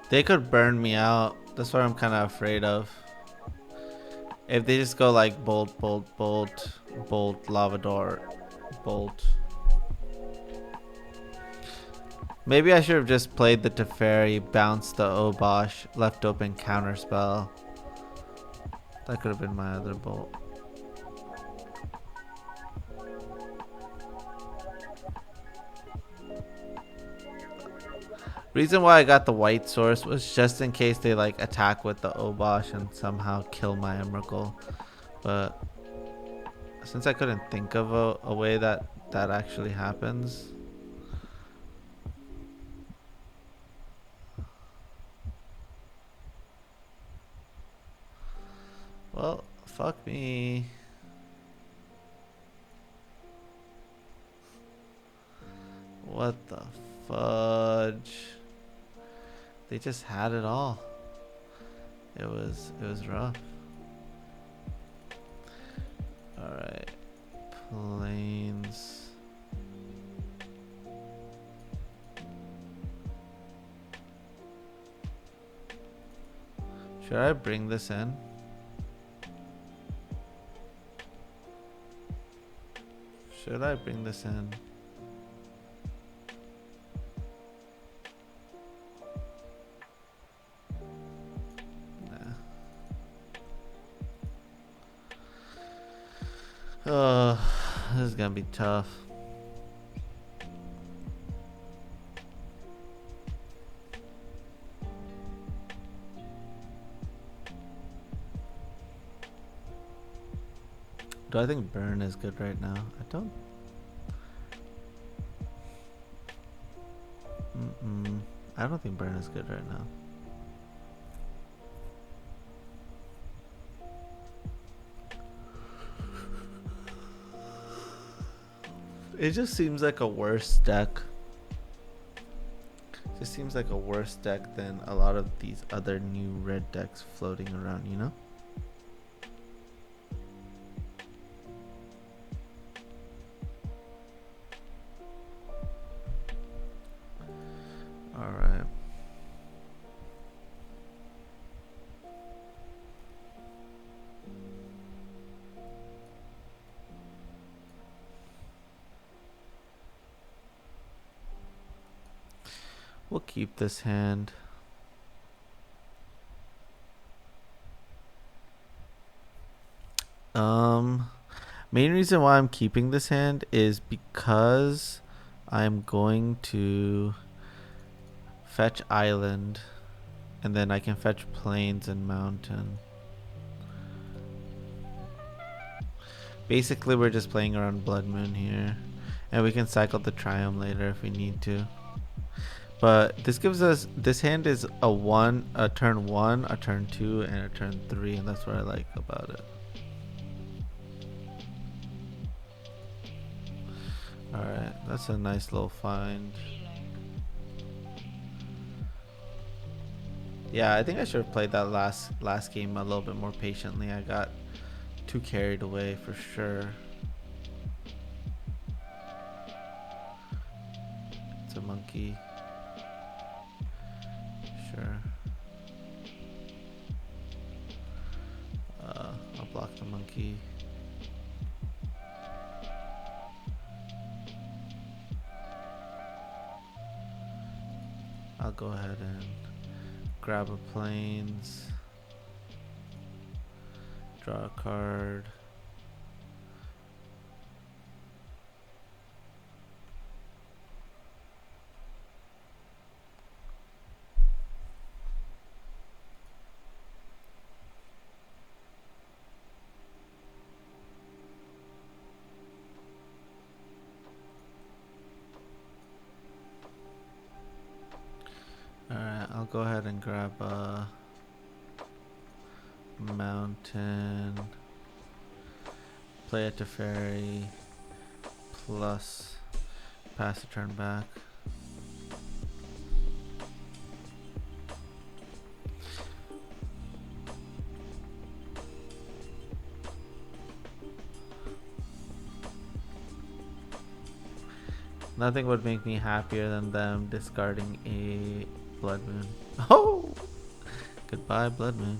They could burn me out. That's what I'm kind of afraid of. If they just go like bolt, bolt, bolt, bolt, lavador, bolt. Maybe I should have just played the Teferi, bounced the Obosh, left open counterspell. That could have been my other bolt. Reason why I got the white source was just in case they like attack with the Obosh and somehow kill my Emrakul. But since I couldn't think of a way that actually happens. Well, fuck me. What the fudge? They just had it all. It was rough. Alright. Planes. Should I bring this in? Should I bring this in? Nah. Oh, this is gonna be tough. Do I think burn is good right now? I don't. I don't think burn is good right now. It just seems like a worse deck. Just seems like a worse deck than a lot of these other new red decks floating around, you know? Alright. We'll keep this hand. Main reason why I'm keeping this hand is because I'm going to fetch island, and then I can fetch plains and mountain. Basically, we're just playing around Blood Moon here, and we can cycle the Triumph later if we need to. But this gives us, this hand is a turn 1, a turn 2, and a turn 3, and that's what I like about it. Alright, that's a nice little find. Yeah, I think I should have played that last game a little bit more patiently. I got too carried away for sure. It's a monkey. Sure. I'll block the monkey. I'll go ahead and grab a plains. Draw a card. Alright, I'll go ahead and grab a mountain. Play a Teferi. Plus pass a turn back. Nothing would make me happier than them discarding a Blood Moon. Oh! Goodbye, Blood Moon.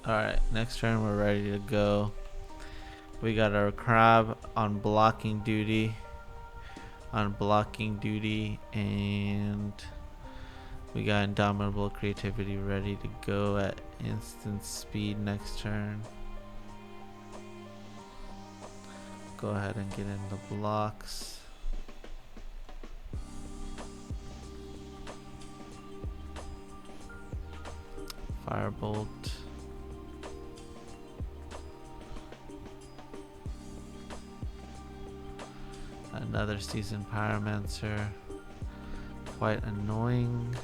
Alright, next turn we're ready to go. We got our crab on blocking duty. And we got Indomitable Creativity ready to go at instant speed next turn. Go ahead and get in the blocks. Firebolt. Another Seasoned Pyromancer. Quite annoying.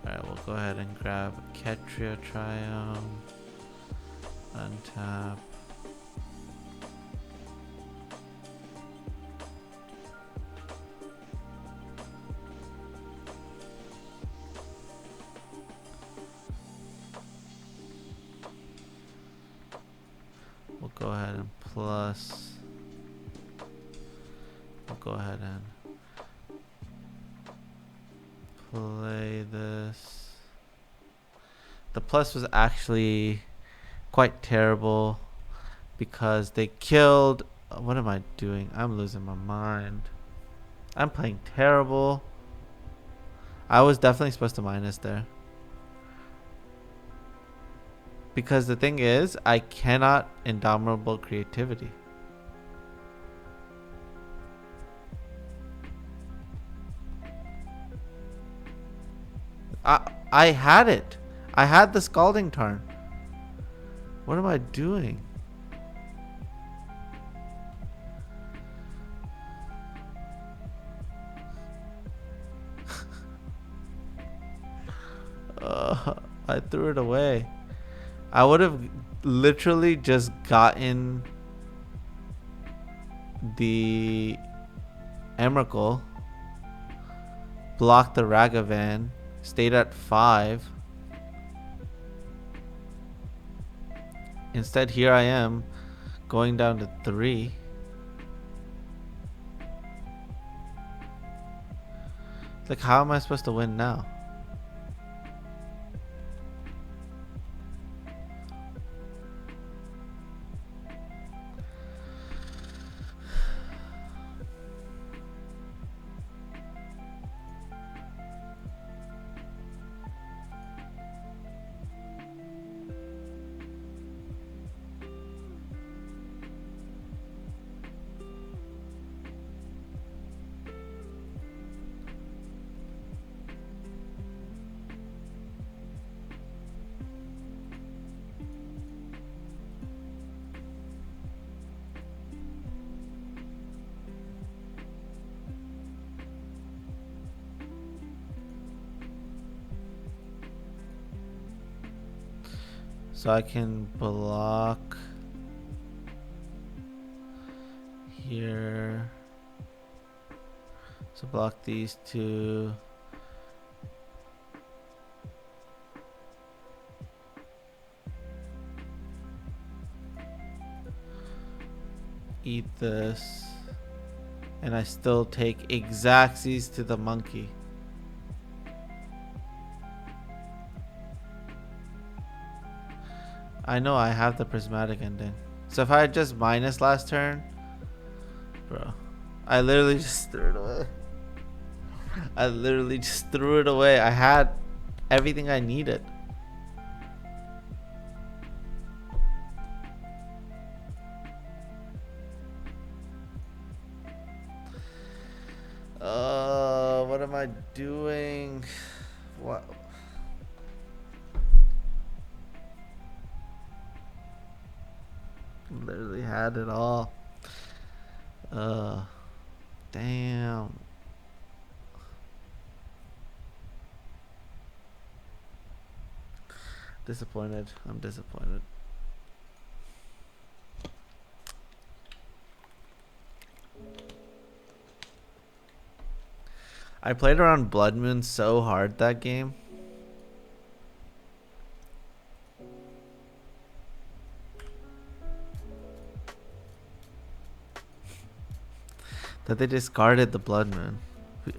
Alright, we'll go ahead and grab Ketria Triumph. Untap. We'll go ahead and plus. We'll go ahead and play this. The plus was actually quite terrible because they killed. What am I doing? I'm losing my mind. I'm playing terrible. I was definitely supposed to minus there. Because the thing is, I cannot indomitable creativity. I had it. I had the Scalding Tarn. What am I doing? I threw it away. I would have literally just gotten the Emrakul, blocked the Ragavan, stayed at 5. Instead, here I am going down to 3. Like, how am I supposed to win now? So I can block here. So block these two. Eat this. And I still take Xaxes to the monkey. I know I have the prismatic ending. So if I had just minus last turn, bro, I literally just threw it away. I literally just threw it away. I had everything I needed. What am I doing? What? Literally had it all. Damn. Disappointed. I'm disappointed. I played around Blood Moon so hard that game. That they discarded the Blood Moon.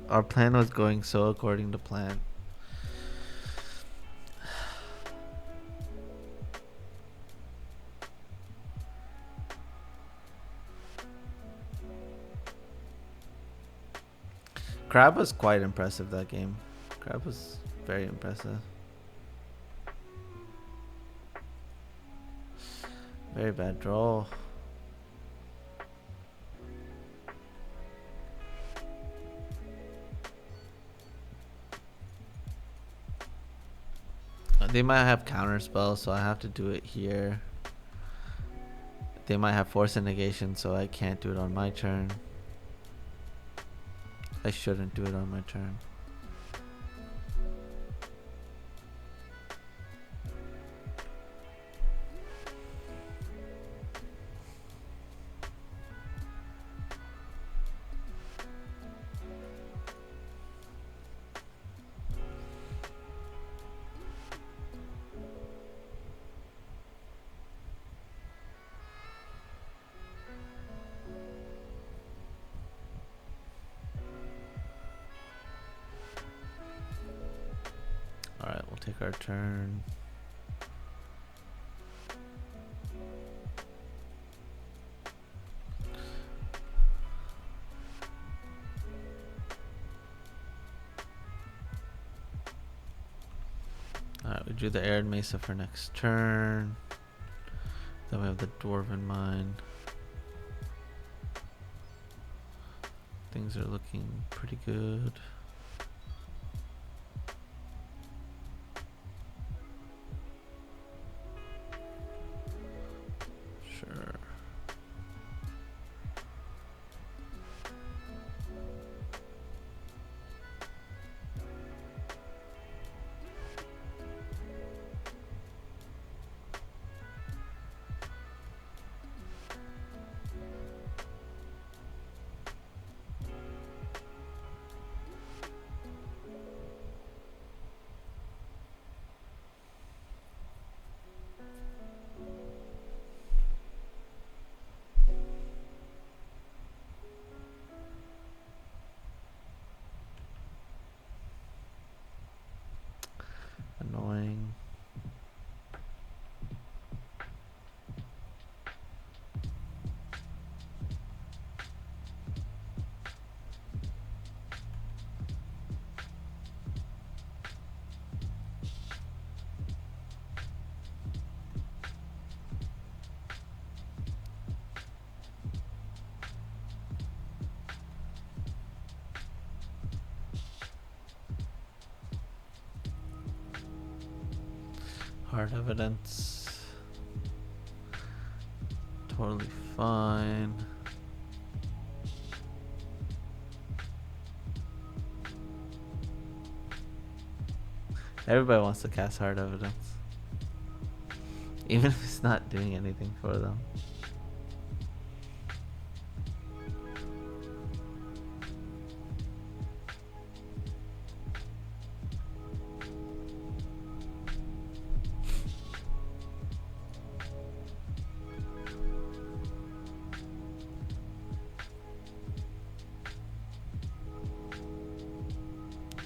Our plan was going so according to plan. Crab was quite impressive that game. Crab was very impressive. Very bad draw. They might have counter spells, so I have to do it here. They might have force and negation, so I can't do it on my turn. I shouldn't do it on my turn. take our turn. Alright, we drew the Arid Mesa for next turn. Then we have the Dwarven Mine. Things are looking pretty good. Sure. Annoying. Hard evidence. Totally fine. Everybody wants to cast hard evidence. Even if it's not doing anything for them.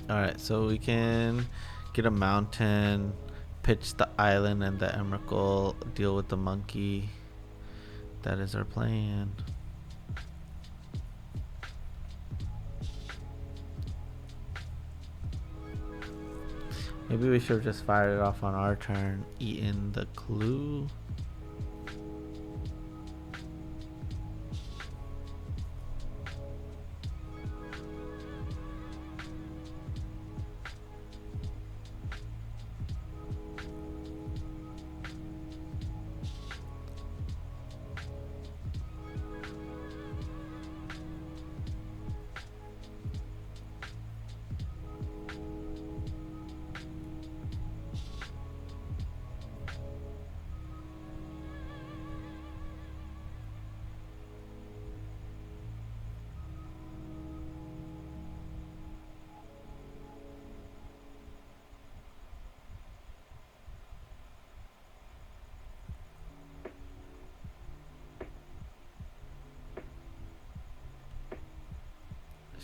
Alright, so we can get a mountain, pitch the island and the Emrakul, deal with the monkey. That is our plan. Maybe we should have just fired it off on our turn, eaten the clue.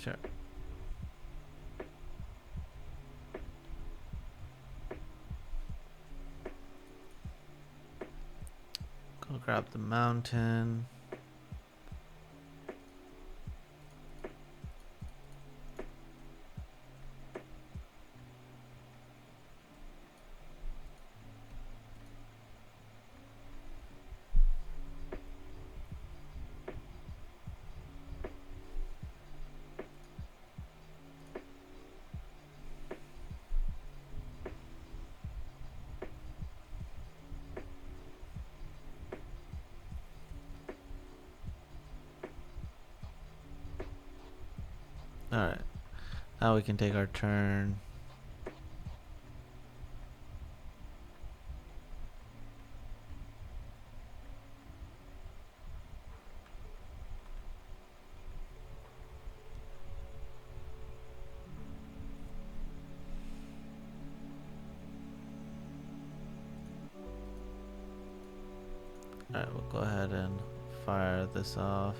Sure. Go grab the mountain. Alright. Now we can take our turn. Alright, we'll go ahead and fire this off.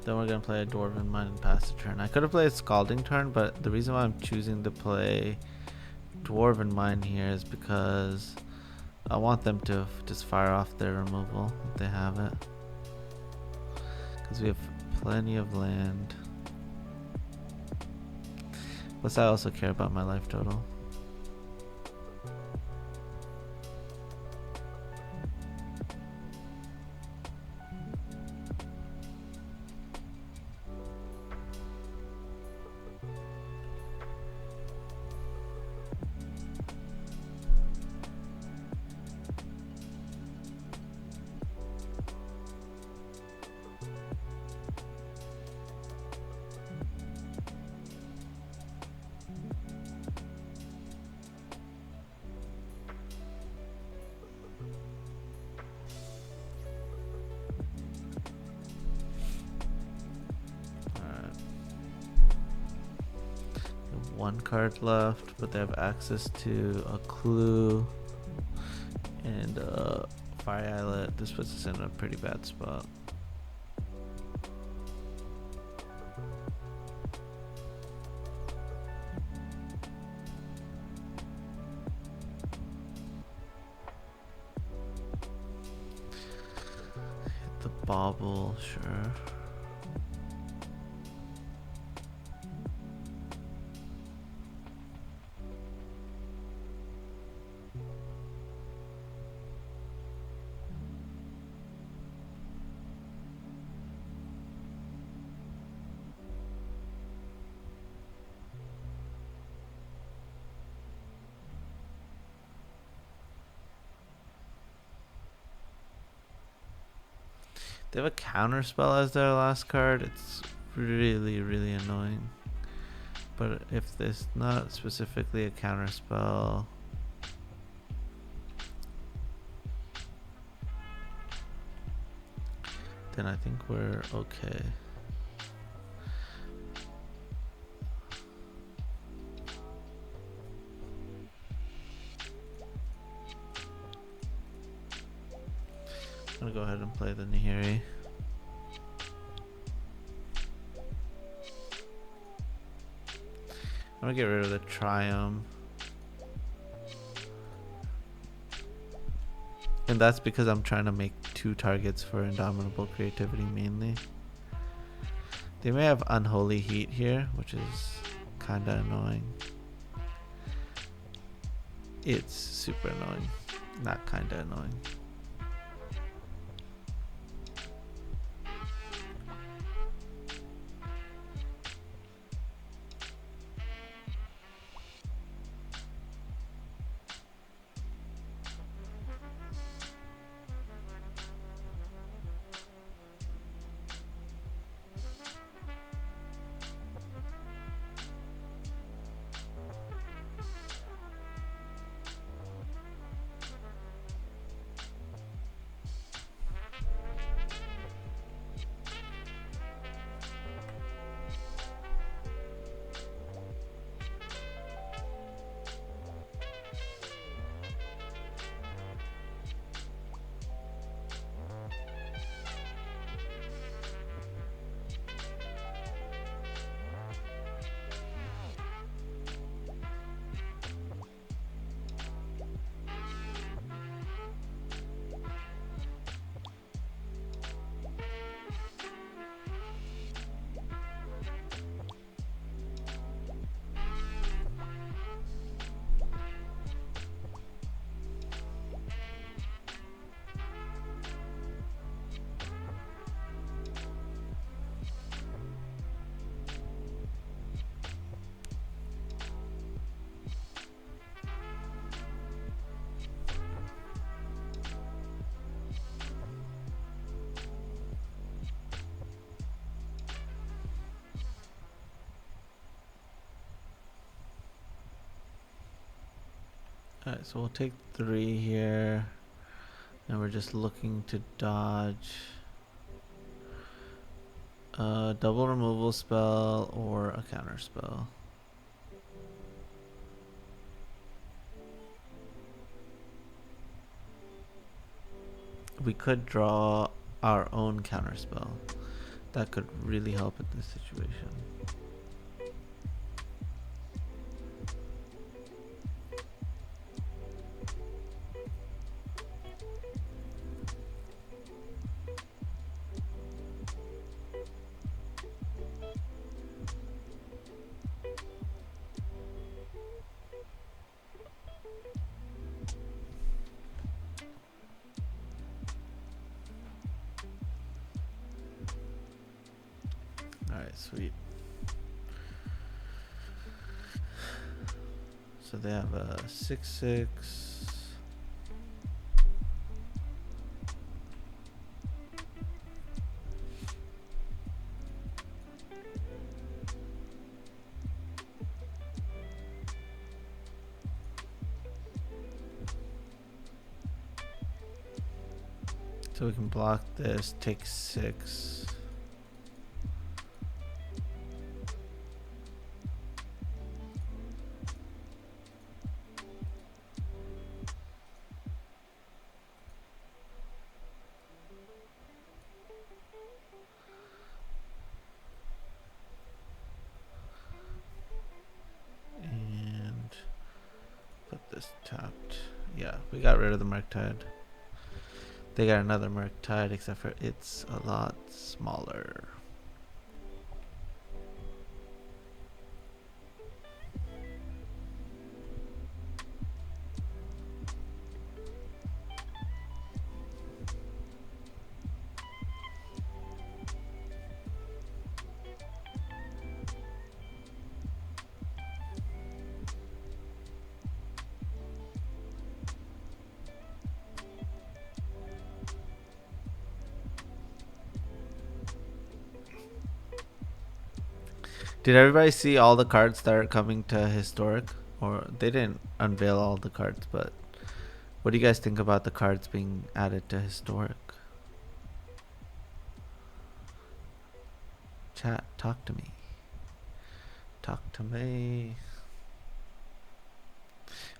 Then we're gonna play a Dwarven Mine and pass the turn. I could have played Scalding Turn, but the reason why I'm choosing to play Dwarven Mine here is because I want them to just fire off their removal if they have it. Because we have plenty of land. Plus I also care about my life total. One card left, but they have access to a clue and Fire Islet. This puts us in a pretty bad spot. Hit the bobble, sure. They have a counter spell as their last card. It's really, really annoying. But if there's not specifically a counter spell, then I think we're okay. I'm gonna go ahead and play the Nihiri. I'm gonna get rid of the Triumph. And that's because I'm trying to make 2 targets for Indomitable Creativity mainly. They may have Unholy Heat here, which is kinda annoying. It's super annoying. Not kinda annoying. Alright, so we'll take 3 here. And we're just looking to dodge a double removal spell or a counter spell. We could draw our own counter spell, that could really help in this situation. Alright, sweet. So they have a 6/6. So we can block this, take 6. And put this tapped. Yeah, we got rid of the Murktide. They got another Murktide, except for it's a lot smaller. Did everybody see all the cards that are coming to Historic? Or they didn't unveil all the cards, but what do you guys think about the cards being added to Historic? Chat, talk to me. Talk to me.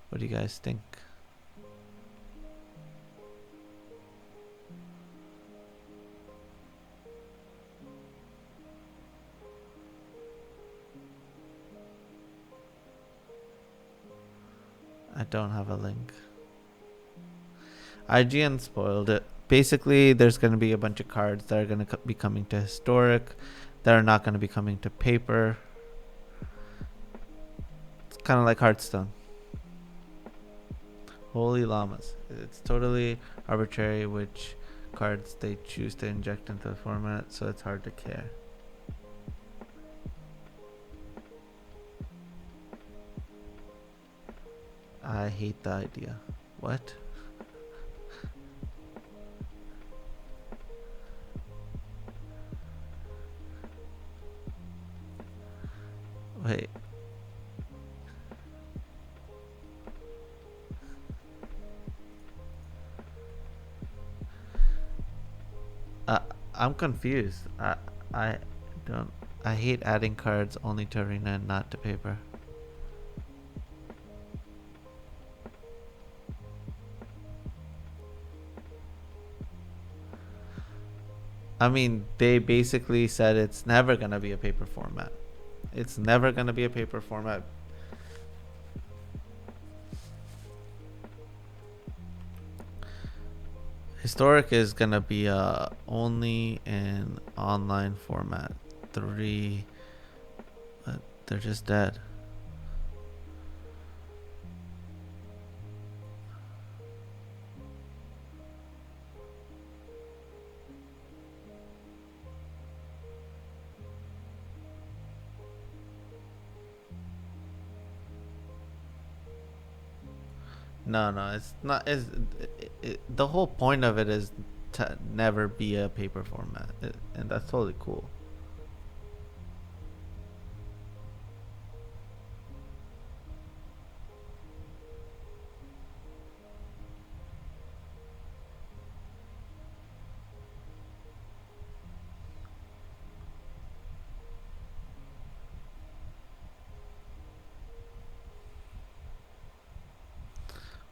What do you guys think? I don't have a link. IGN spoiled it. Basically, there's going to be a bunch of cards that are going to be coming to Historic that are not going to be coming to paper. It's kind of like Hearthstone. Holy llamas. It's totally arbitrary which cards they choose to inject into the format, so it's hard to care. I hate the idea. What? Wait. I'm confused. I don't. I hate adding cards only to arena and not to paper. I mean, they basically said it's never gonna be a paper format. It's never gonna be a paper format. Historic is gonna be only an online format. 3, but they're just dead. No, it's not. The whole point of it is to never be a paper format, and that's totally cool.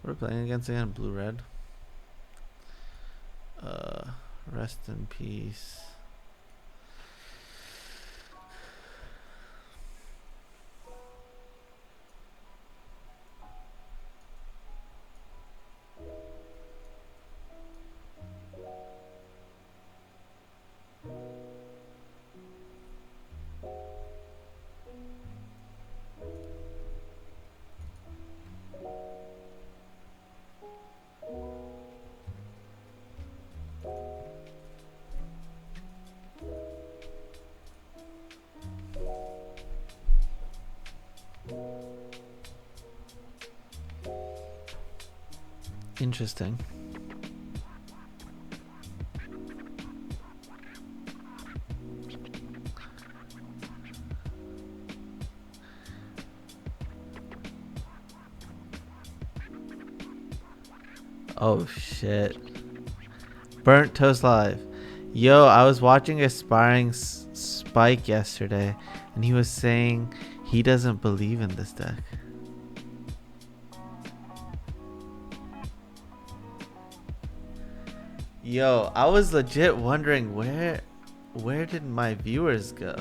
We're playing against again, blue red. Rest in peace. Interesting. Oh shit. Burnt Toast Live. Yo, I was watching Aspiring Spike yesterday, and he was saying he doesn't believe in this deck. Yo, I was legit wondering where did my viewers go?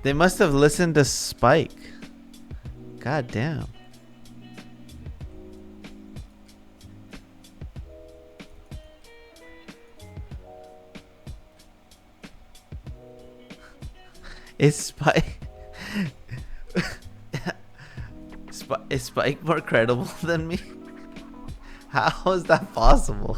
They must have listened to Spike. God damn. Is Spike is Spike more credible than me? How is that possible?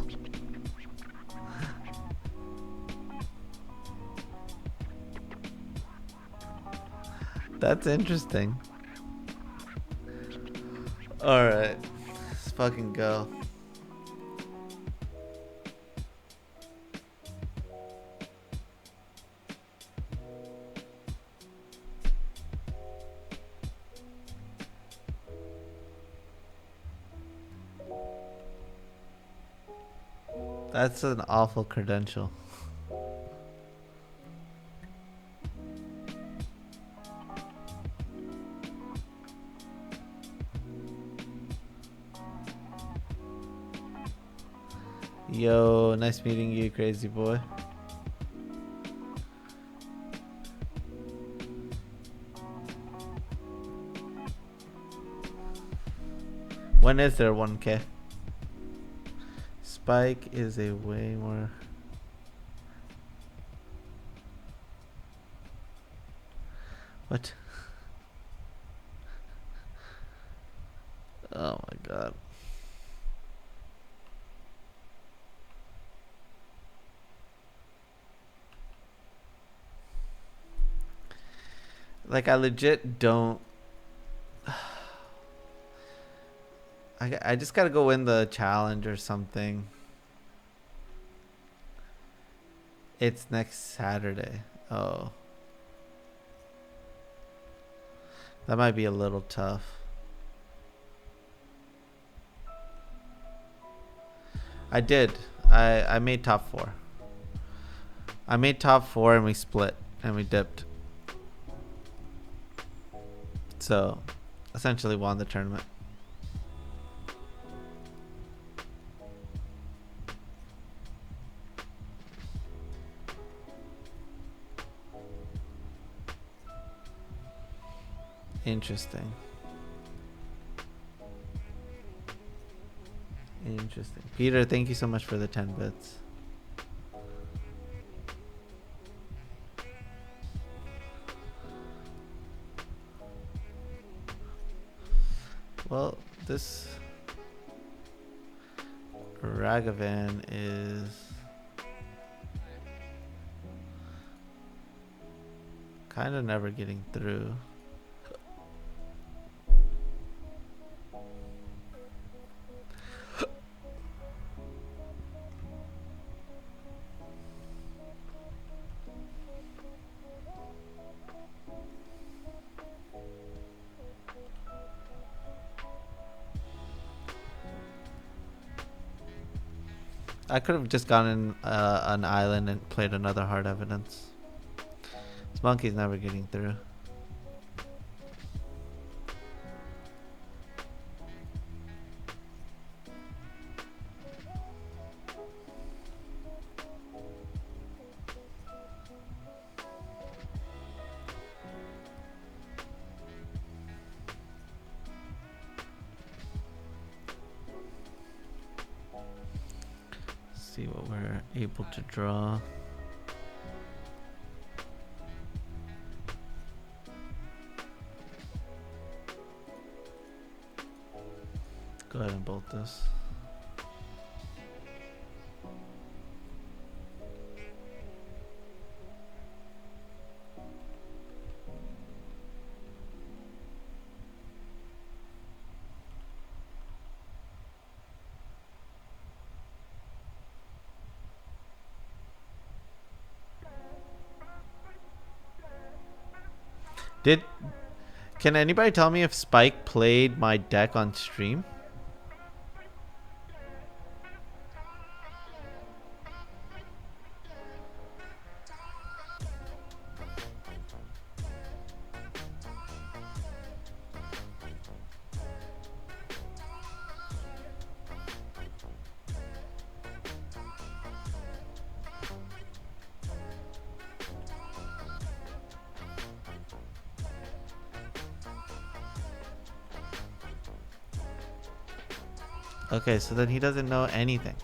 That's interesting. Alright. Let's fucking go. That's an awful credential. Yo, nice meeting you, crazy boy. When is there 1K? Spike is a way more... What? Oh my god. Like, I legit don't... I just gotta go win the challenge or something. It's next Saturday. Oh. That might be a little tough. I did. I made top 4. I made top 4 and we split. And we dipped. So, essentially won the tournament. Interesting. Interesting. Peter, thank you so much for the 10 bits. Well, this Ragavan is kind of never getting through. I could have just gone in an island and played another hard evidence. This monkey's never getting through. See what we're able to draw. Go ahead and bolt this. Did Can anybody tell me if Spike played my deck on stream? Okay, so then he doesn't know anything.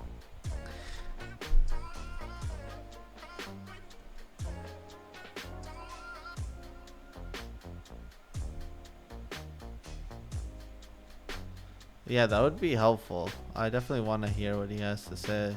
Yeah, that would be helpful. I definitely want to hear what he has to say.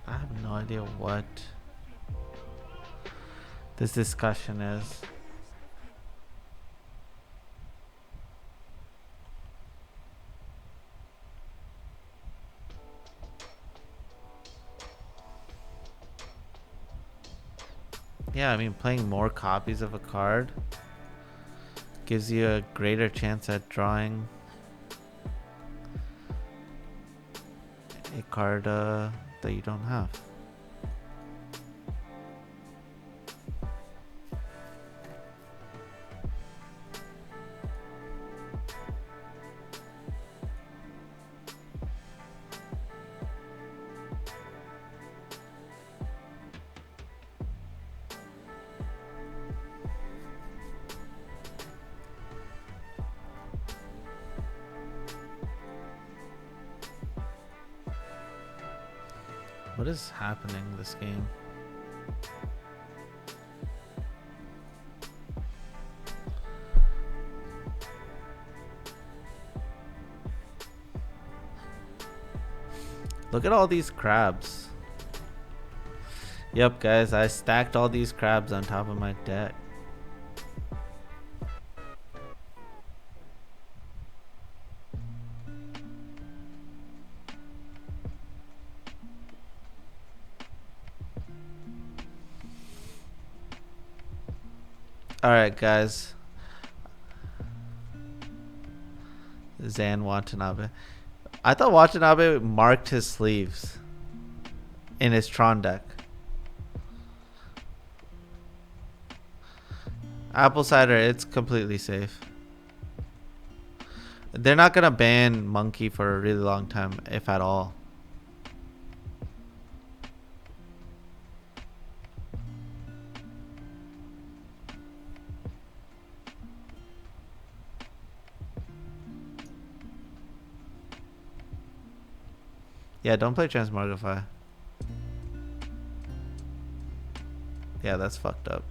I have no idea what this discussion is. Yeah, I mean, playing more copies of a card gives you a greater chance at drawing a card that you don't have. What is happening this game? Look at all these crabs. Yep, guys, I stacked all these crabs on top of my deck. Alright, guys. Zan Watanabe. I thought Watanabe marked his sleeves in his Tron deck. Apple cider, it's completely safe. They're not gonna ban Monkey for a really long time, if at all. Yeah, don't play Transmogrify. Yeah, that's fucked up.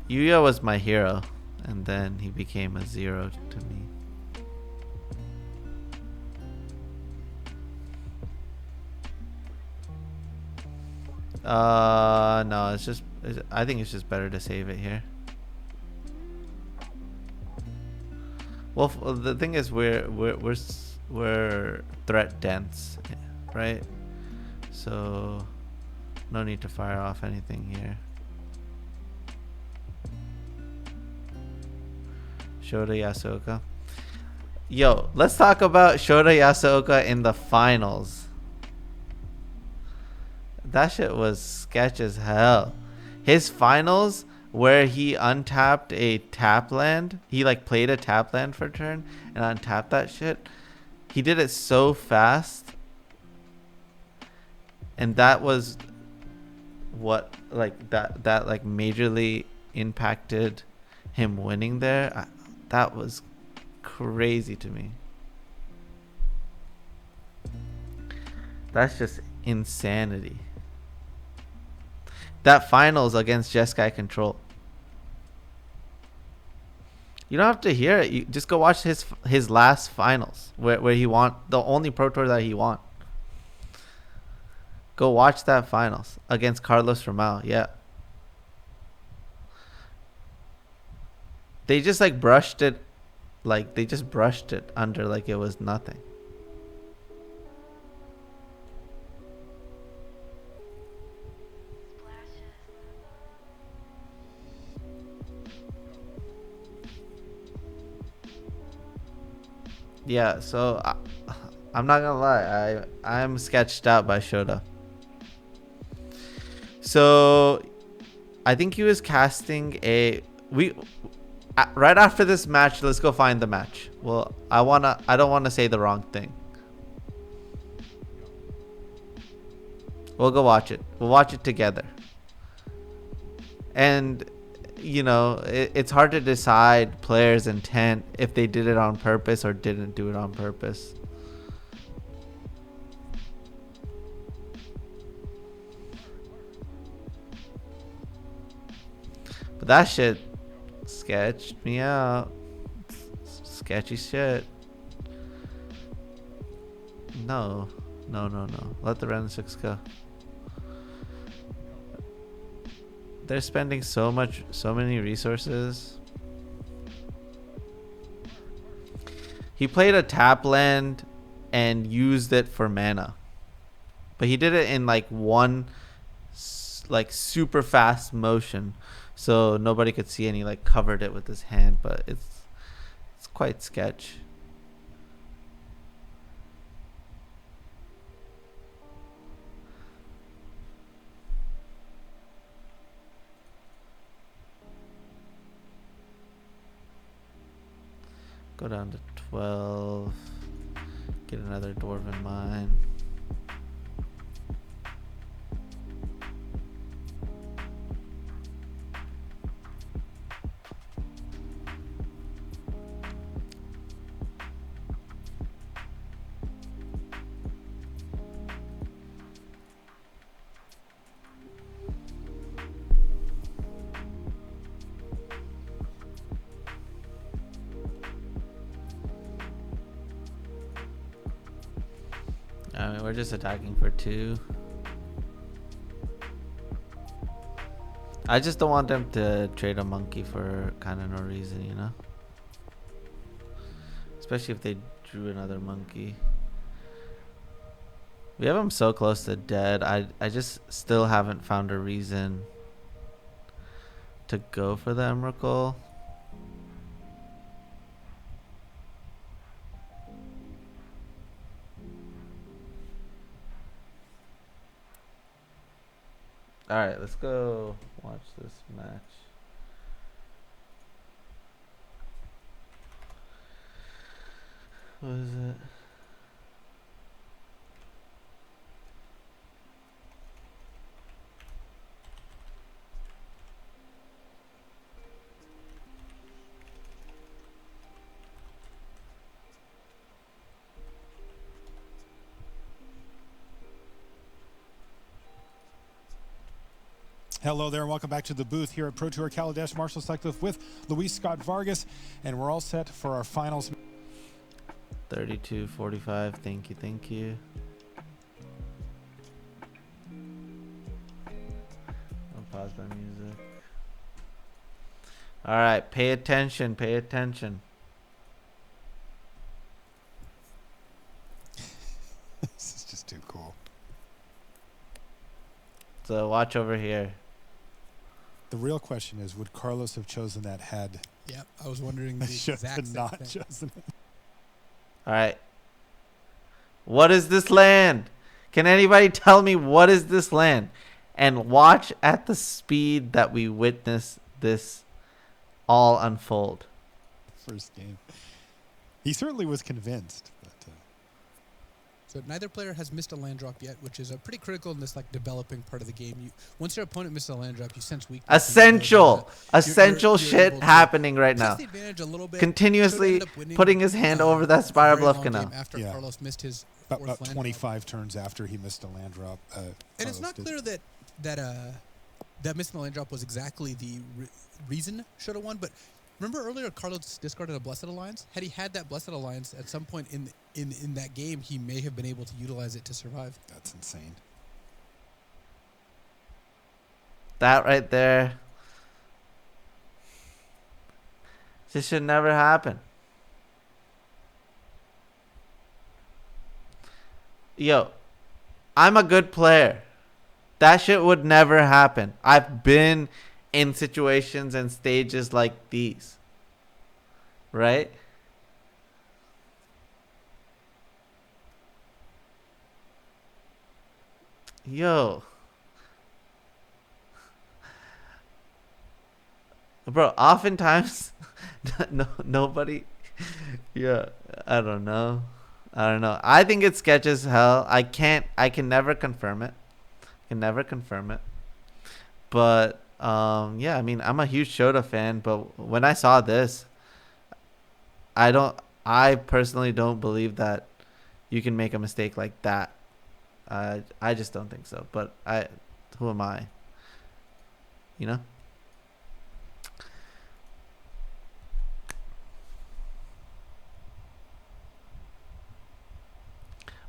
Yuya was my hero, and then he became a zero to me. No, I think it's just better to save it here. Well, the thing is, we're threat dense, right? So no need to fire off anything here. Shota Yasuoka. Yo, let's talk about Shota Yasuoka in the finals. That shit was sketch as hell. His finals where he untapped a tap land. He like played a tap land for a turn and untapped that shit. He did it so fast. And that was what like that like majorly impacted him winning there. That was crazy to me. That's just insanity. That finals against Jeskai Control. You don't have to hear it. You just go watch his last finals where he won the only Pro Tour that he won. Go watch that finals against Carlos Ramao. Yeah. They just like brushed it. Like they just brushed it under like it was nothing. Yeah, so I'm not gonna lie, I'm sketched out by Shota. So I think he was casting right after this match. Let's go find the match. Well, I don't wanna say the wrong thing. We'll go watch it. We'll watch it together. And you know, it's hard to decide players' intent if they did it on purpose or didn't do it on purpose. But that shit sketched me out. Sketchy shit. No. Let the Ren 6 go. They're spending so many resources. He played a tap land and used it for mana. But he did it in like one like super fast motion. So nobody could see, and he like covered it with his hand, but it's quite sketch. Go down to 12. Get another Dwarven Mine. I mean, we're just attacking for 2. I just don't want them to trade a monkey for kind of no reason, you know? Especially if they drew another monkey. We have him so close to dead. I just still haven't found a reason to go for the Emrakul. Alright, let's go watch this match. What is it? Hello there, and welcome back to the booth here at Pro Tour Kaladesh. Marshall Sutcliffe with Luis Scott Vargas, and we're all set for our finals. 32:45. Thank you. I'll pause my music. All right, pay attention. This is just too cool. So watch over here. The real question is, would Carlos have chosen that had Yeah, I was wondering the Shota exact same not thing. chosen it? All right. What is this land? Can anybody tell me what is this land? And watch at the speed that we witness this all unfold. First game. He certainly was convinced. But, So neither player has missed a land drop yet, which is pretty critical in this like developing part of the game. Once your opponent misses a land drop, you sense weakness. Essential, essential you're shit able to happening right press now. the advantage a little bit. Continuously Should've ended up winning, putting his hand over that a Spire very Bluff long Canal. game After Yeah. Carlos missed his about fourth land drop. 25 turns after he missed a land drop. And it's Carlos not did. clear that missing the land drop was exactly the reason should have won. But remember earlier, Carlos discarded a Blessed Alliance. Had he had that Blessed Alliance at some point in that game, he may have been able to utilize it to survive. That's insane. That right there. This should never happen. Yo, I'm a good player. That shit would never happen. I've been in situations and stages like these. Right? Yo. Bro, oftentimes nobody yeah, I don't know. I think it sketches hell. I can never confirm it. But yeah, I mean, I'm a huge Shota fan, but when I saw this, I personally don't believe that you can make a mistake like that. I just don't think so. But who am I? You know?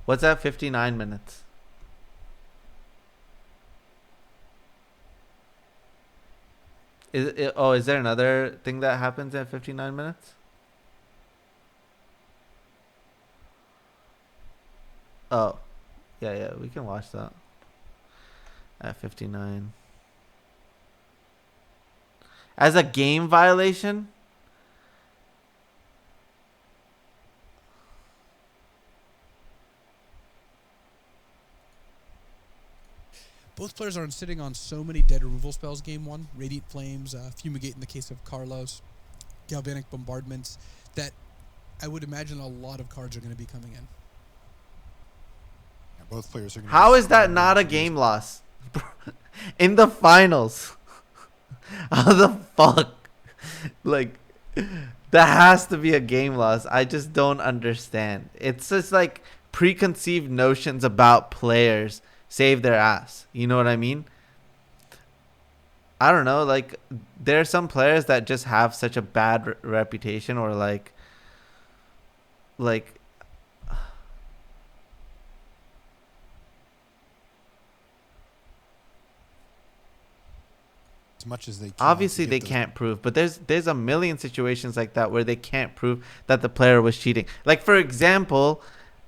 What's at 59 minutes? Is there another thing that happens at 59 minutes? Oh. Yeah, we can watch that. At 59. As a game violation? Both players are sitting on so many dead removal spells game one. Radiant Flames, Fumigate in the case of Carlos, Galvanic Bombardments, that I would imagine a lot of cards are going to be coming in. Yeah, both players are going How is that not a game loss? In the finals. How the fuck? Like, that has to be a game loss. I just don't understand. It's just like preconceived notions about players save their ass. You know what I mean? I don't know. Like, there are some players that just have such a bad reputation, or like as much as they can. obviously they can't prove, but there's a million situations like that where they can't prove that the player was cheating. Like, for example,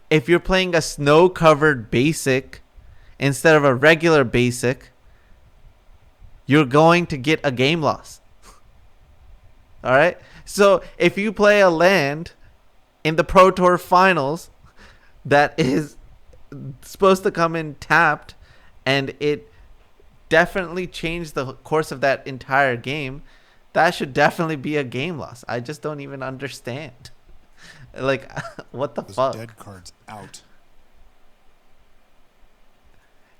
if you're playing a snow covered basic instead of a regular basic, you're going to get a game loss. All right? So if you play a land in the Pro Tour finals that is supposed to come in tapped, and it definitely changed the course of that entire game, that should definitely be a game loss. I just don't even understand. Like, what the those fuck? dead cards out.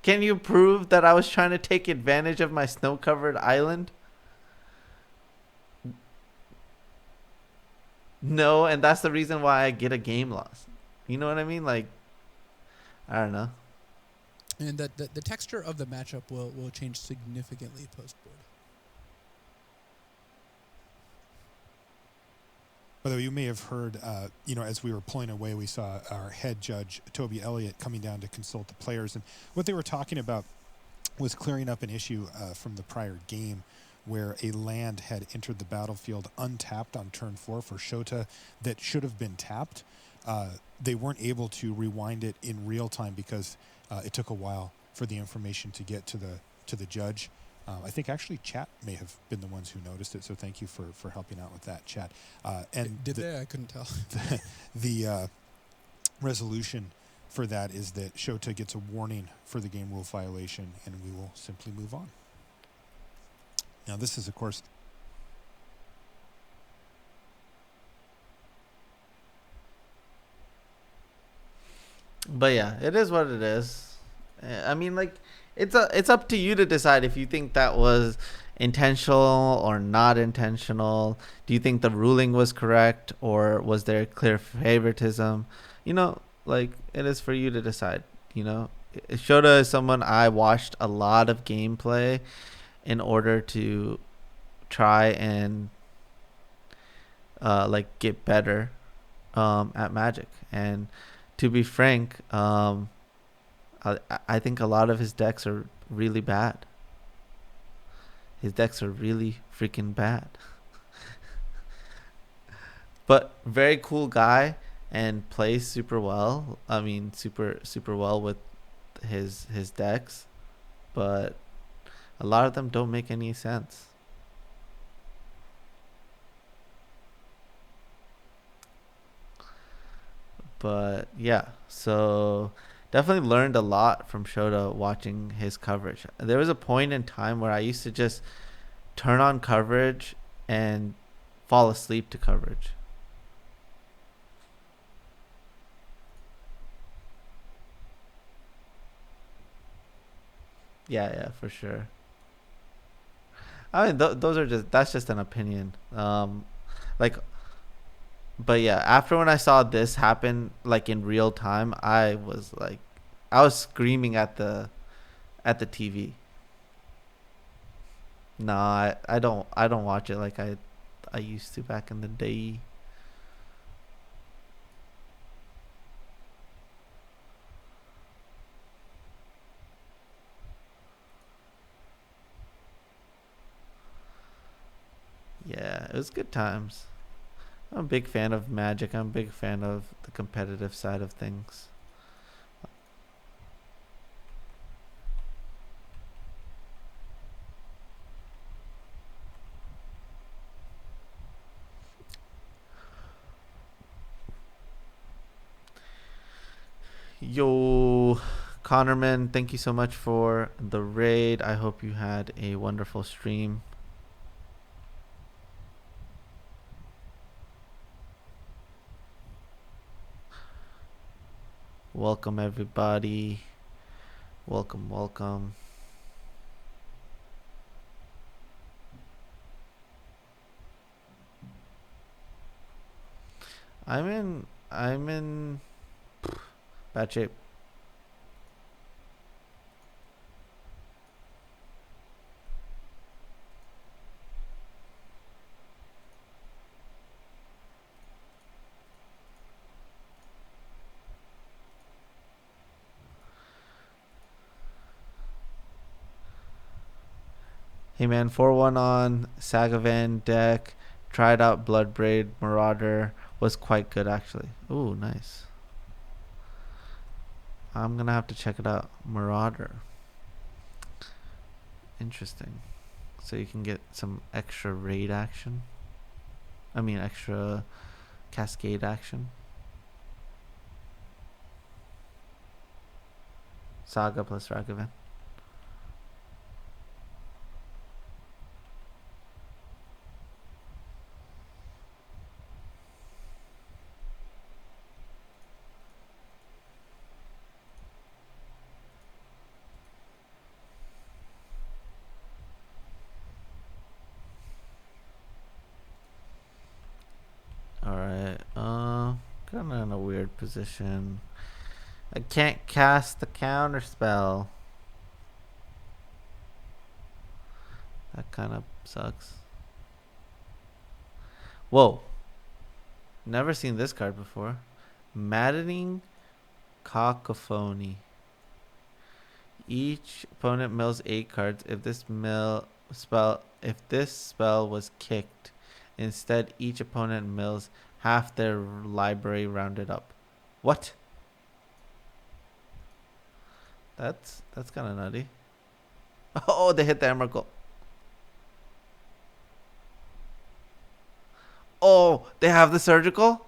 Can you prove that I was trying to take advantage of my snow-covered island? No, and that's the reason why I get a game loss. You know what I mean? Like, I don't know. And the texture of the matchup will change significantly post-board. By the way, you may have heard, as we were pulling away, we saw our head judge, Toby Elliott, coming down to consult the players. And what they were talking about was clearing up an issue from the prior game where a land had entered the battlefield untapped on turn 4 for Shota that should have been tapped. They weren't able to rewind it in real time because it took a while for the information to get to to the judge. I think actually chat may have been the ones who noticed it, so thank you for helping out with that, chat. And Did they? I couldn't tell. the resolution for that is that Shota gets a warning for the game rule violation, and we will simply move on. Now, this is, of course, But yeah, it is what it is. I mean, like, it's up to you to decide if you think that was intentional or not intentional. Do you think the ruling was correct, or was there clear favoritism? You know, like, it is for you to decide. You know, Shota is someone I watched a lot of gameplay in order to try and like get better at Magic. And to be frank, I think a lot of his decks are really bad. His decks are really freaking bad. But very cool guy and plays super well. I mean, super well with his decks, but a lot of them don't make any sense. But yeah, so definitely learned a lot from Shota watching his coverage. There was a point in time where I used to just turn on coverage and fall asleep to coverage. Yeah, for sure. I mean, those are that's just an opinion. Like, but yeah, after when I saw this happen, like in real time, I was screaming at the TV. No, I don't watch it like I used to back in the day. Yeah, it was good times. I'm a big fan of Magic. I'm a big fan of the competitive side of things. Yo, Connorman, thank you so much for the raid. I hope you had a wonderful stream. Welcome, everybody. Welcome. I'm in bad shape. Hey man, 4-1 on Sagavan deck. Tried out Bloodbraid Marauder. Was quite good actually. Ooh, nice. I'm gonna have to check it out. Marauder. Interesting. So you can get some extra raid action. I mean, extra cascade action. Saga plus Ragavan. Alright, kind of in a weird position. I can't cast the counter spell. That kind of sucks. Whoa. Never seen this card before. Maddening Cacophony. Each opponent mills 8 cards. If this spell was kicked, instead each opponent mills half their library rounded up. What? That's kind of nutty. Oh, they hit the Emrakul. Oh, they have the surgical?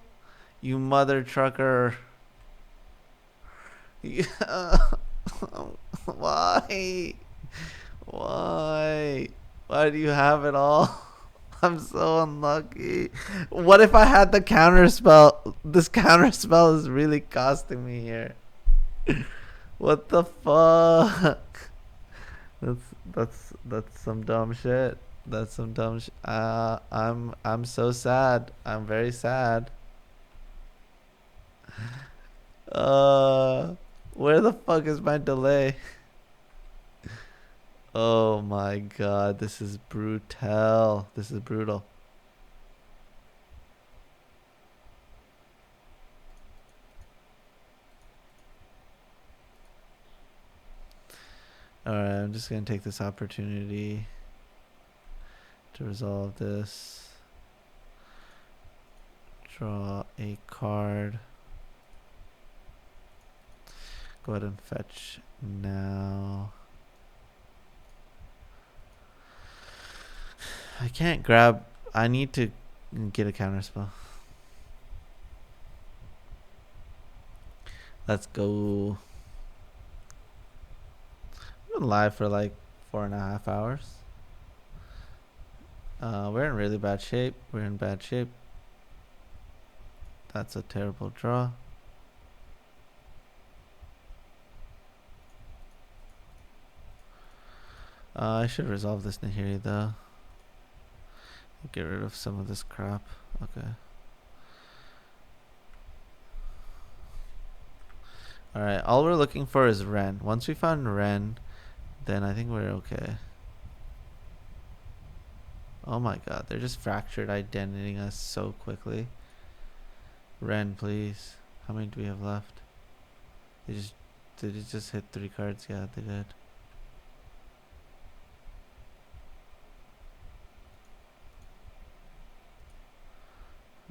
You mother trucker. Yeah. Why? Why? Why do you have it all? I'm so unlucky. What if I had the counter spell? This counter spell is really costing me here. What the fuck? That's some dumb shit. That's some dumb shit. I'm so sad. I'm very sad. Uh, where the fuck is my delay? Oh my god, this is brutal. This is brutal. Alright, I'm just gonna take this opportunity to resolve this. Draw a card. Go ahead and fetch now. I can't grab. I need to get a counter spell. Let's go. We've been live for like 4.5 hours. We're in really bad shape. We're in bad shape. That's a terrible draw. I should resolve this Nahiri though. Get rid of some of this crap. Okay. Alright, all we're looking for is Ren. Once we found Ren, then I think we're okay. Oh my god, they're just fractured identitying us so quickly. Ren, please. How many do we have left? Did it just hit 3 cards? Yeah, they did.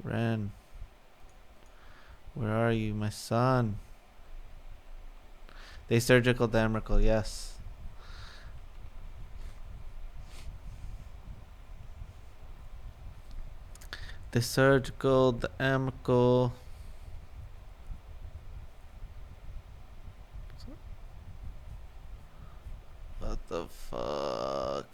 Ren. Where are you, my son? They surgical the Emrakul, yes. They surgical the Emrakul. What the fuck?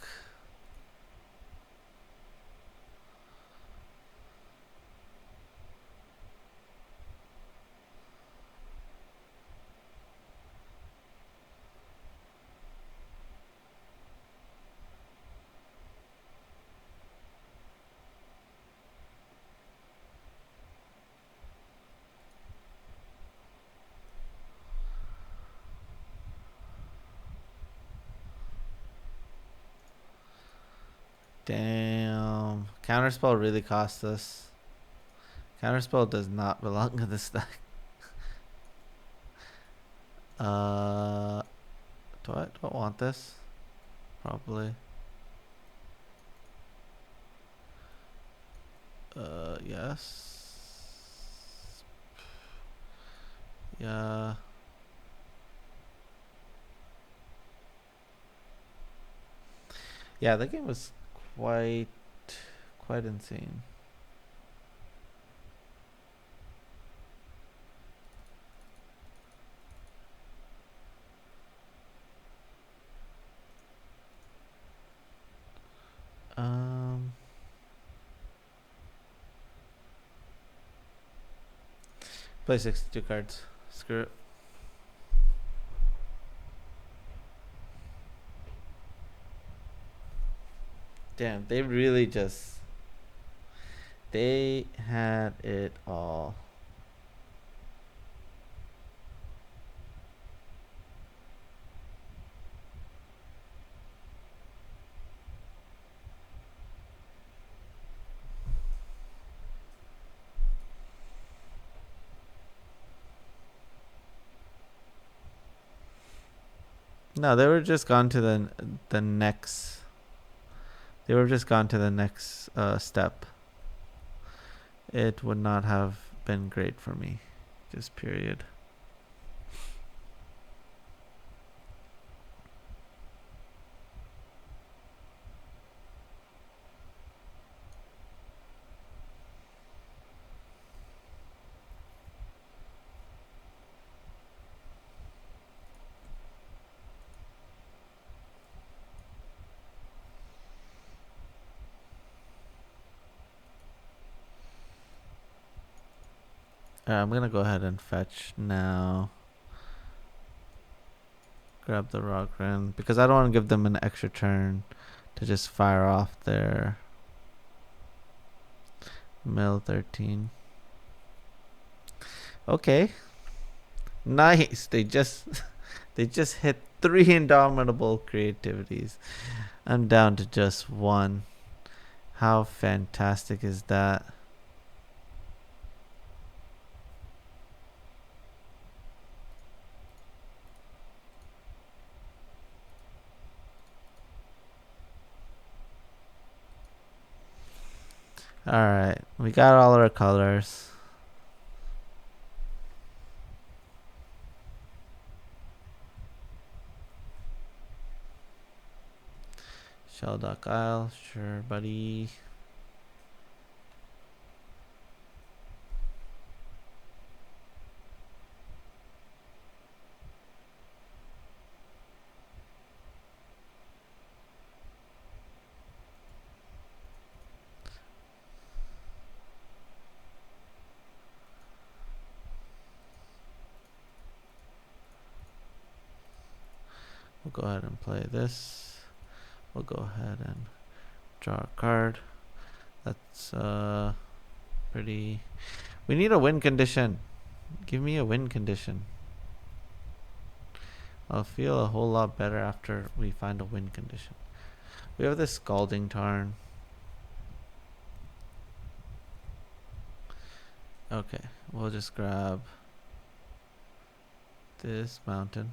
Damn. Counterspell really cost us. Counterspell does not belong to this deck. Do I want this? Probably. Yes. Yeah. Yeah, that game was quite insane. Play 62 cards. Screw it. Damn, they really just... They had it all. No, they were just gone to the next. They were just gone to the next step. It would not have been great for me. Just period. I'm gonna go ahead and fetch now. Grab the Rockran because I don't want to give them an extra turn to just fire off their mill 13. Okay. Nice. They just they just hit 3 indomitable creativities. I'm down to just 1. How fantastic is that? Alright, we got all our colors. Sheldock Isle, sure, buddy. We'll go ahead and play this. We'll go ahead and draw a card. That's pretty. We need a win condition. Give me a win condition. I'll feel a whole lot better after we find a win condition. We have this Scalding Tarn. Okay, we'll just grab this mountain.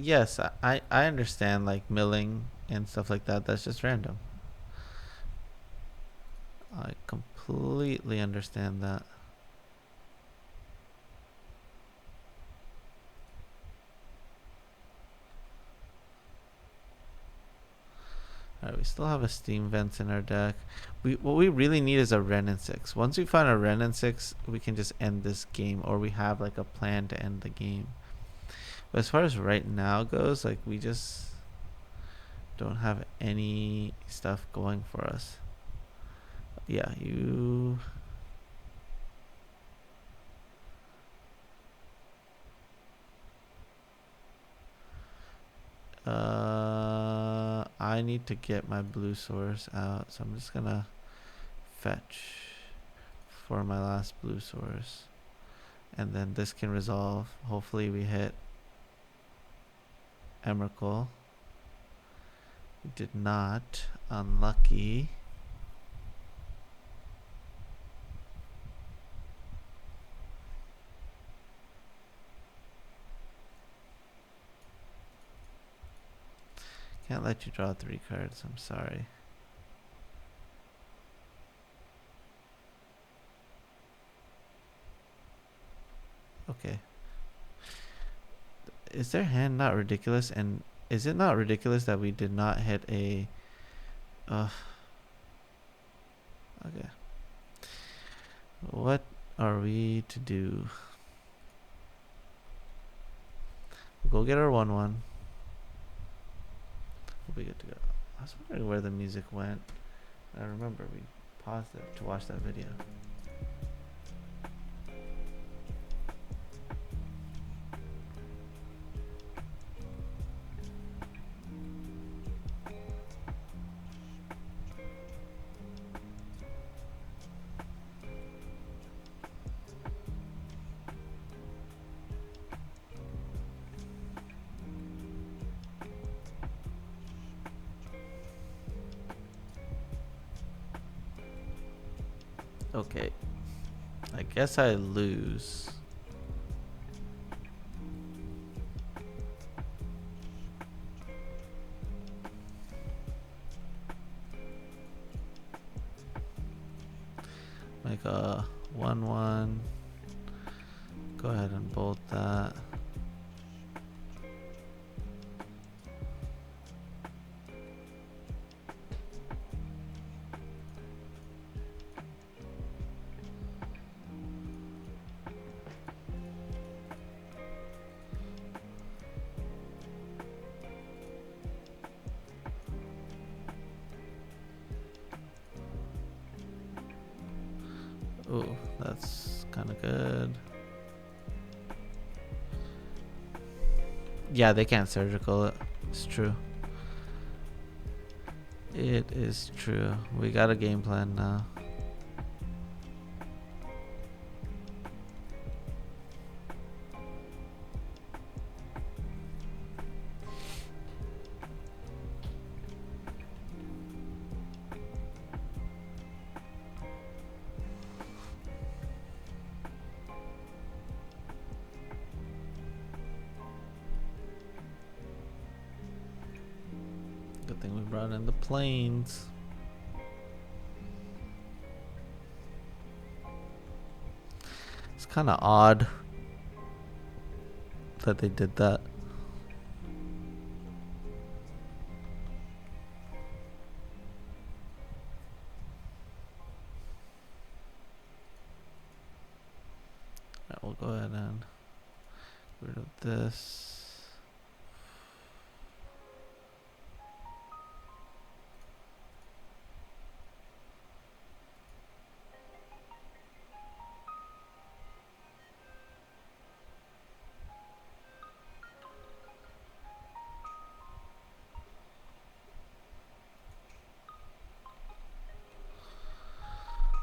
Yes, I understand like milling and stuff like that. That's just random. I completely understand that. Alright, we still have a Steam Vents in our deck. What we really need is a Ren and 6. Once we find a Ren and 6, we can just end this game, or we have like a plan to end the game. But as far as right now goes, like we just don't have any stuff going for us. Yeah, you. I need to get my blue source out, so I'm just gonna fetch for my last blue source, and then this can resolve. Hopefully we hit Emrakul. We did not. Unlucky. Can't let you draw 3 cards. I'm sorry. Okay. Is their hand not ridiculous? And is it not ridiculous that we did not hit a... Okay. What are we to do? We'll go get our 1-1. We'll be good to go. I was wondering where the music went. I remember we paused it to watch that video. Okay. I guess I lose. Like a 1-1. Go ahead and bolt that. Ooh, that's kind of good. Yeah, they can't surgical it. It's true. It is true. We got a game plan now. Good thing we brought in the planes. It's kind of odd that they did that. Alright, we'll go ahead and get rid of this.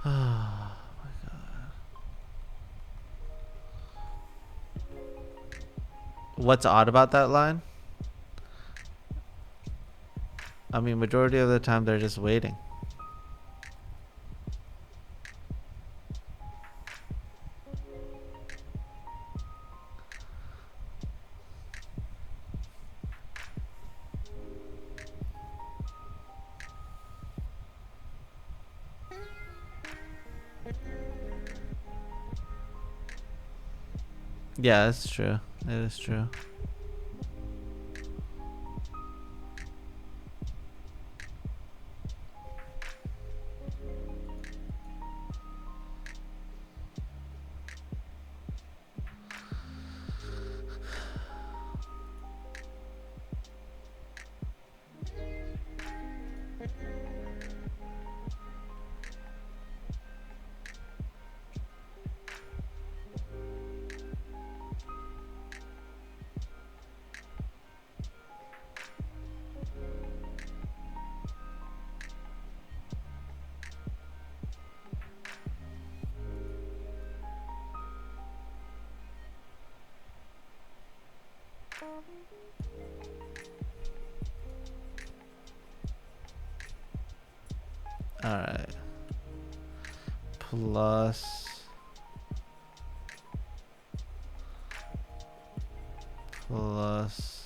Oh my god. What's odd about that line? I mean, majority of the time they're just waiting. Yeah, that's true. It is true. Alright. Plus. Plus.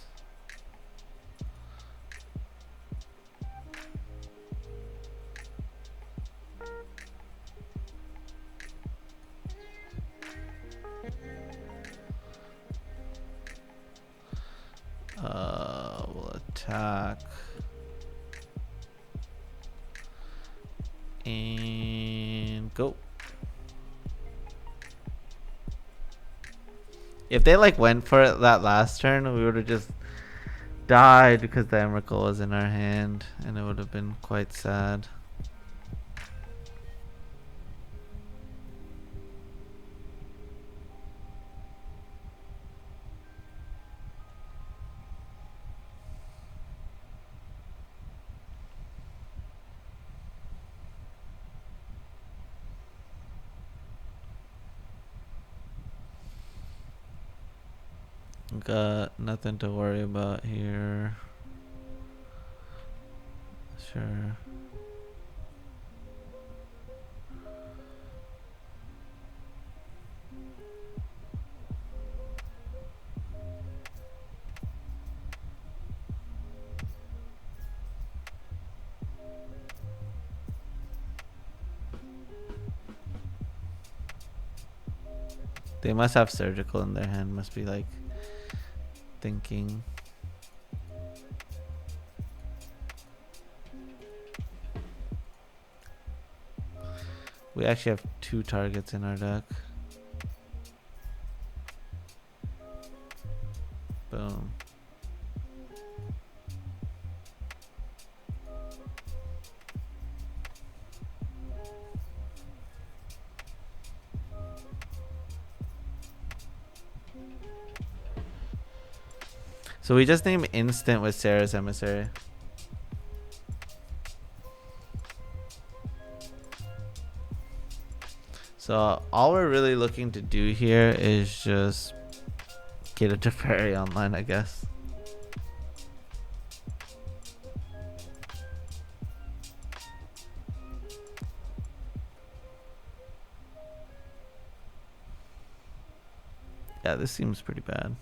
We'll attack. And go. If they like went for it that last turn, we would have just died because the Emrakul was in our hand, and it would have been quite sad. Got nothing to worry about here. Sure. They must have surgical in their hand. Must be like thinking. We actually have 2 targets in our deck. Boom. So we just name instant with Sarah's emissary. So all we're really looking to do here is just get a Teferi online, I guess. Yeah, this seems pretty bad.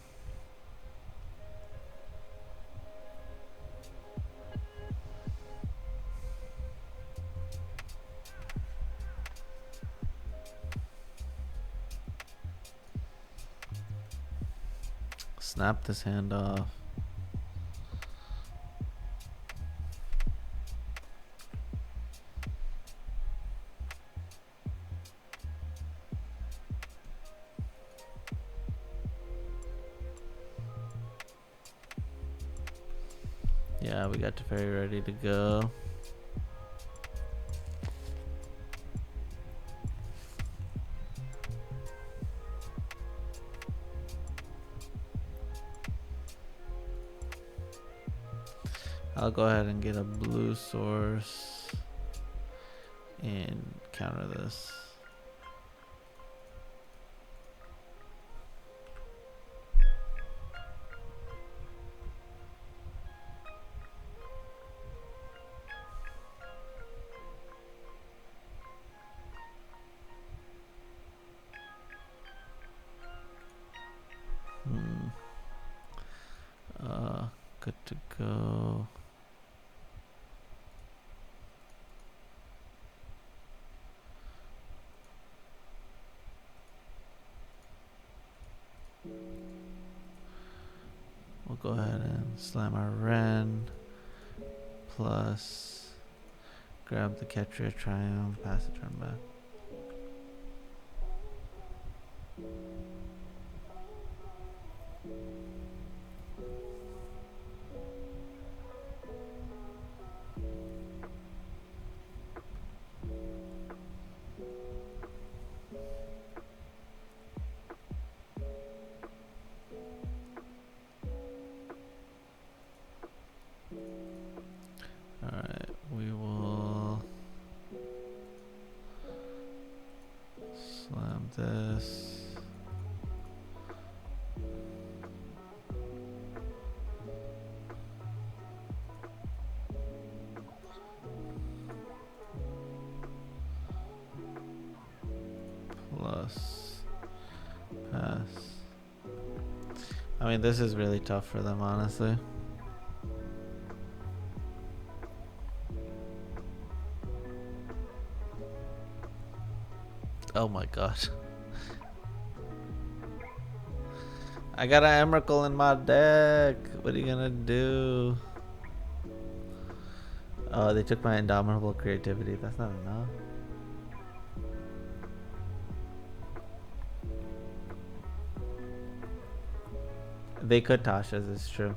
Snap this hand off. Yeah, we got Teferi ready to go. I'll go ahead and get a blue source and counter this. Good to go. We'll go ahead and slam our Ren. Plus, grab the Ketria Triumph, pass the turn back. Alright, we will slam this. Plus pass. I mean, this is really tough for them, honestly. Oh my god. I got an Emrakul in my deck. What are you gonna do? Oh, they took my Indomitable Creativity. That's not enough. They could Tasha's, it's true.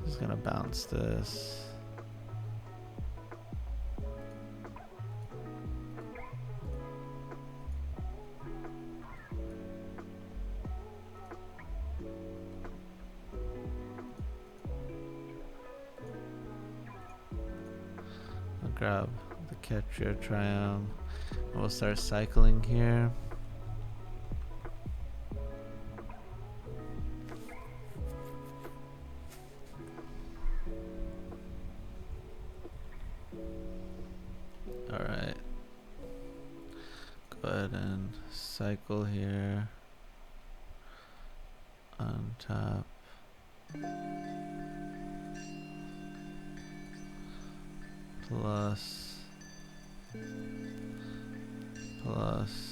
Just gonna bounce this. I'll grab the Ketria Triumph. We'll start cycling here. Alright. Go ahead and cycle here. On top. Plus plus.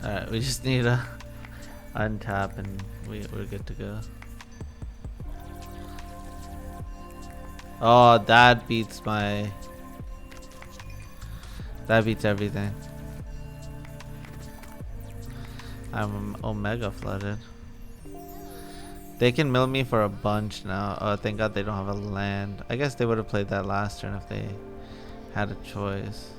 Alright, we just need to untap and we're good to go. Oh, that beats everything. I'm Omega flooded. They can mill me for a bunch now. Oh, thank God they don't have a land. I guess they would have played that last turn if they had a choice.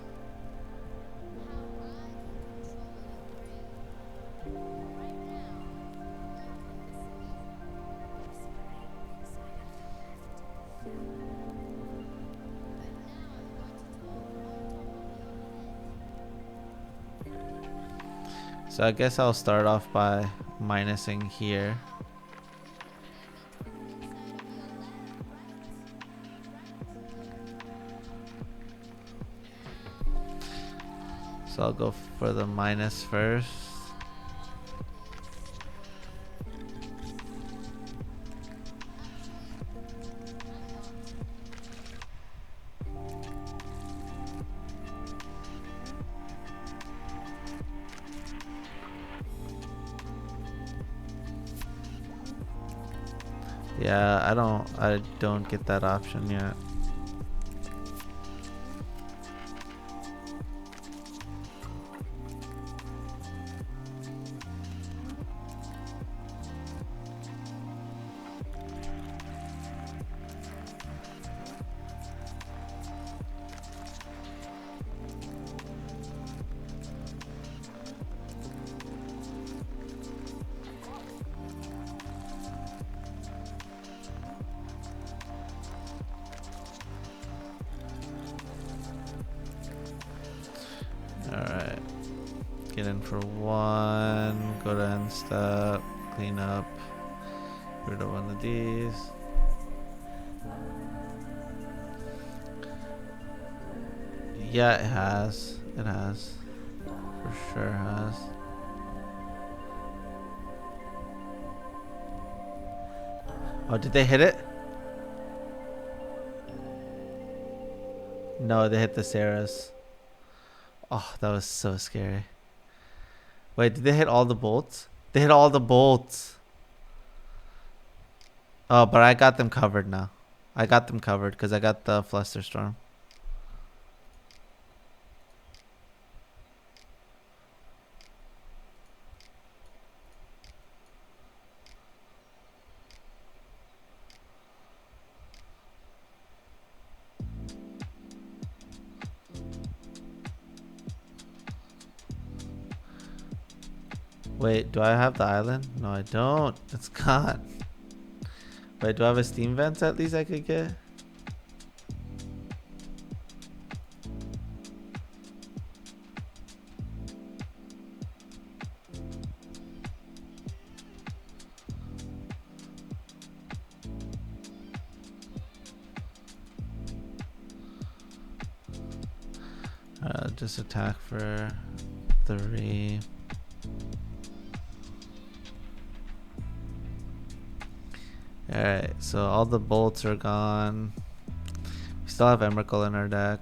So I guess I'll start off by minusing here. So I'll go for the minus first. Yeah, I don't get that option yet. Alright. Get in for one. Go to end step. Clean up. Get rid of one of these. Yeah, it has. It has. For sure has. Oh, did they hit it? No, they hit the Sarahs. Oh, that was so scary. Wait, did they hit all the bolts? They hit all the bolts. Oh, but I got them covered now. I got them covered because I got the Flusterstorm. Wait, do I have the island? No, I don't. It's gone. Wait, do I have a steam vents at least I could get? Just attack for 3. Alright, so all the bolts are gone. We still have Emrakul in our deck.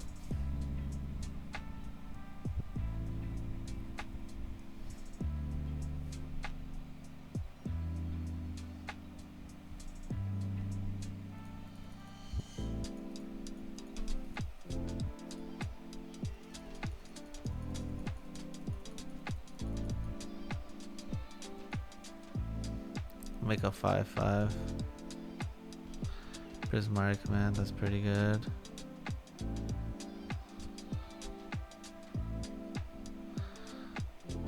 Make a 5/5. Prismatic Command, that's pretty good.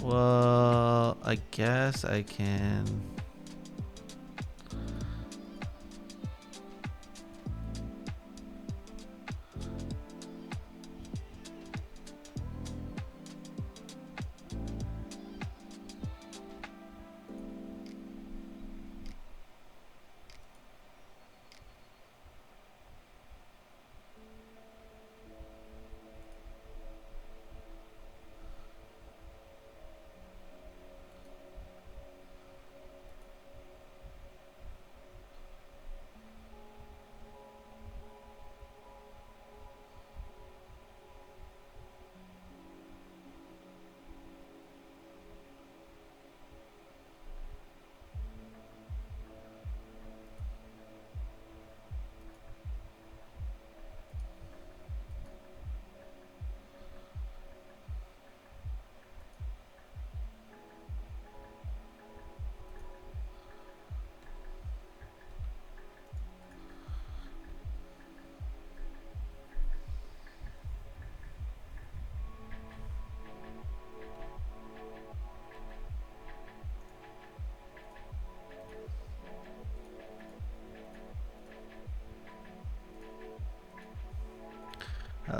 Well, I guess I can.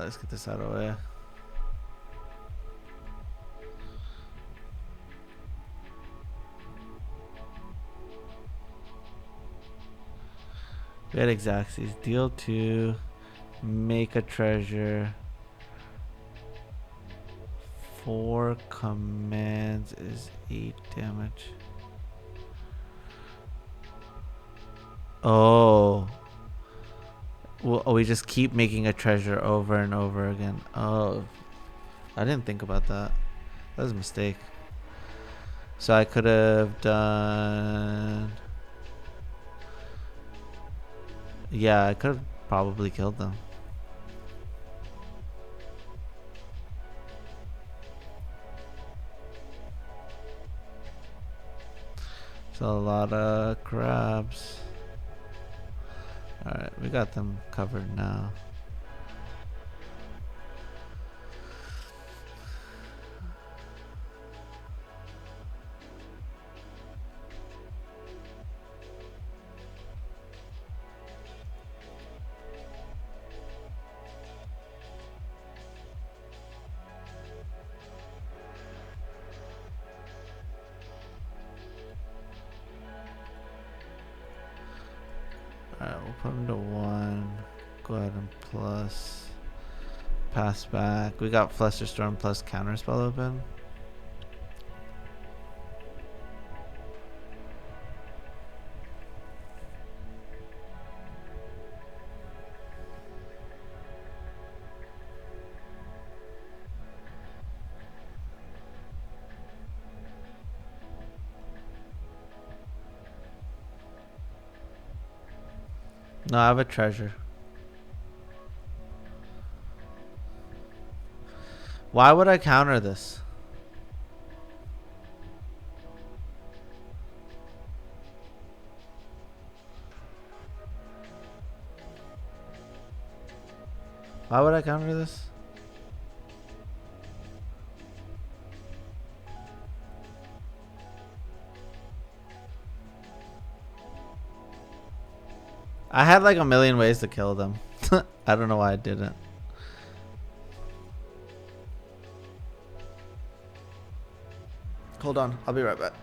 let's get this out of the way. Red Exaxes. Deal 2. Make a treasure. 4 commands is 8 damage. Oh. Well, we just keep making a treasure over and over again. Oh. I didn't think about that. That was a mistake. So I could have done... Yeah, I could have probably killed them. So a lot of crabs. Alright, we got them covered now. Alright, we'll put them to 1. Go ahead and plus. Pass back. We got Flusterstorm plus Counterspell open. No, I have a treasure. Why would I counter this? Why would I counter this? I had like a million ways to kill them. I don't know why I didn't. Hold on, I'll be right back.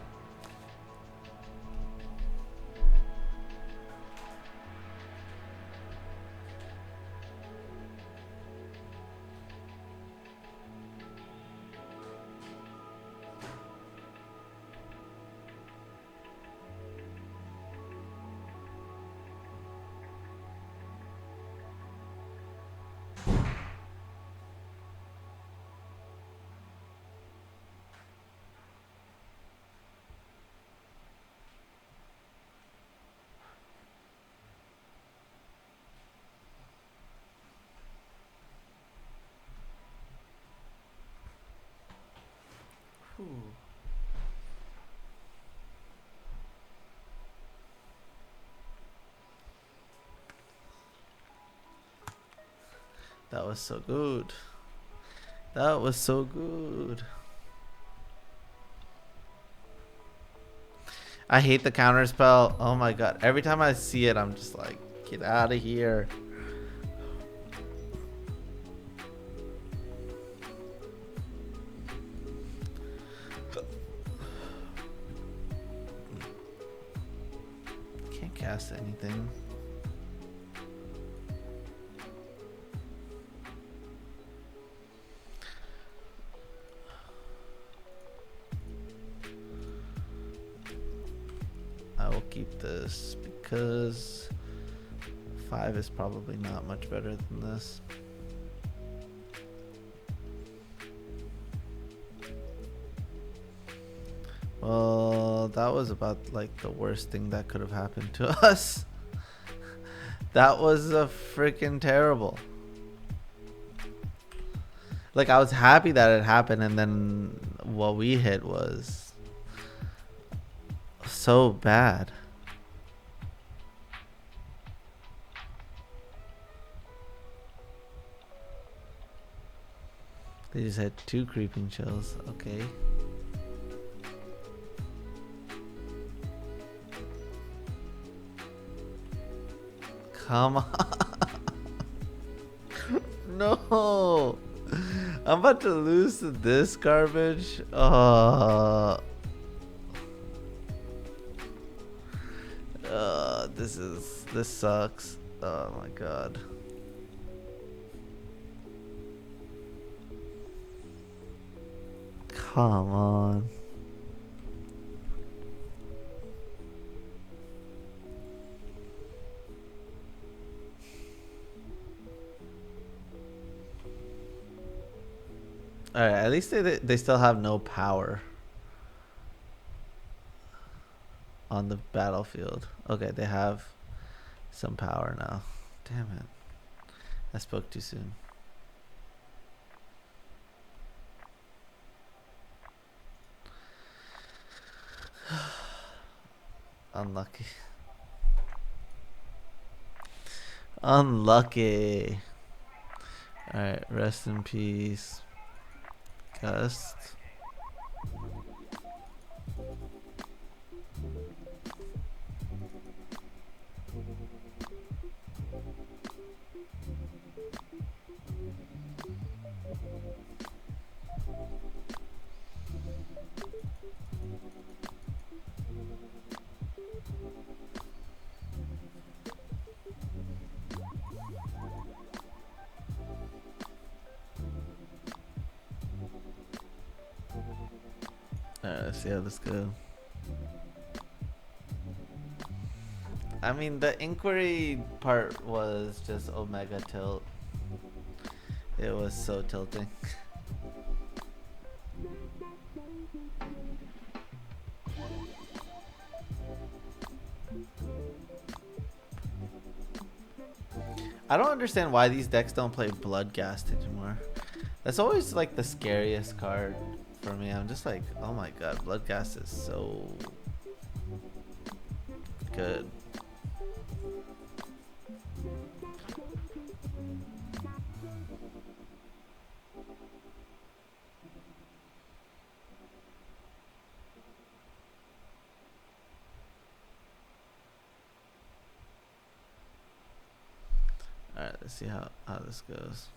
That was so good. That was so good. I hate the counter spell. Oh my god. Every time I see it, I'm just like, get out of here. Can't cast anything. I will keep this because 5 is probably not much better than this. Well, that was about like the worst thing that could have happened to us. That was a freaking terrible. Like I was happy that it happened, and then what we hit was so bad. They just had 2 creeping chills. Okay. Come on. No. I'm about to lose to this garbage. This sucks. Oh my god. Come on. Alright, at least they still have no power on the battlefield. Okay, they have some power now. Damn it. I spoke too soon. Unlucky. Unlucky. Alright, rest in peace. Gust. Alright, let's see how this goes. I mean, the inquiry part was just Omega tilt. It was so tilting. I don't understand why these decks don't play Bloodghast anymore. That's always like the scariest card for me. I'm just like, oh my god, Bloodghast is so good. Alright, let's see how this goes.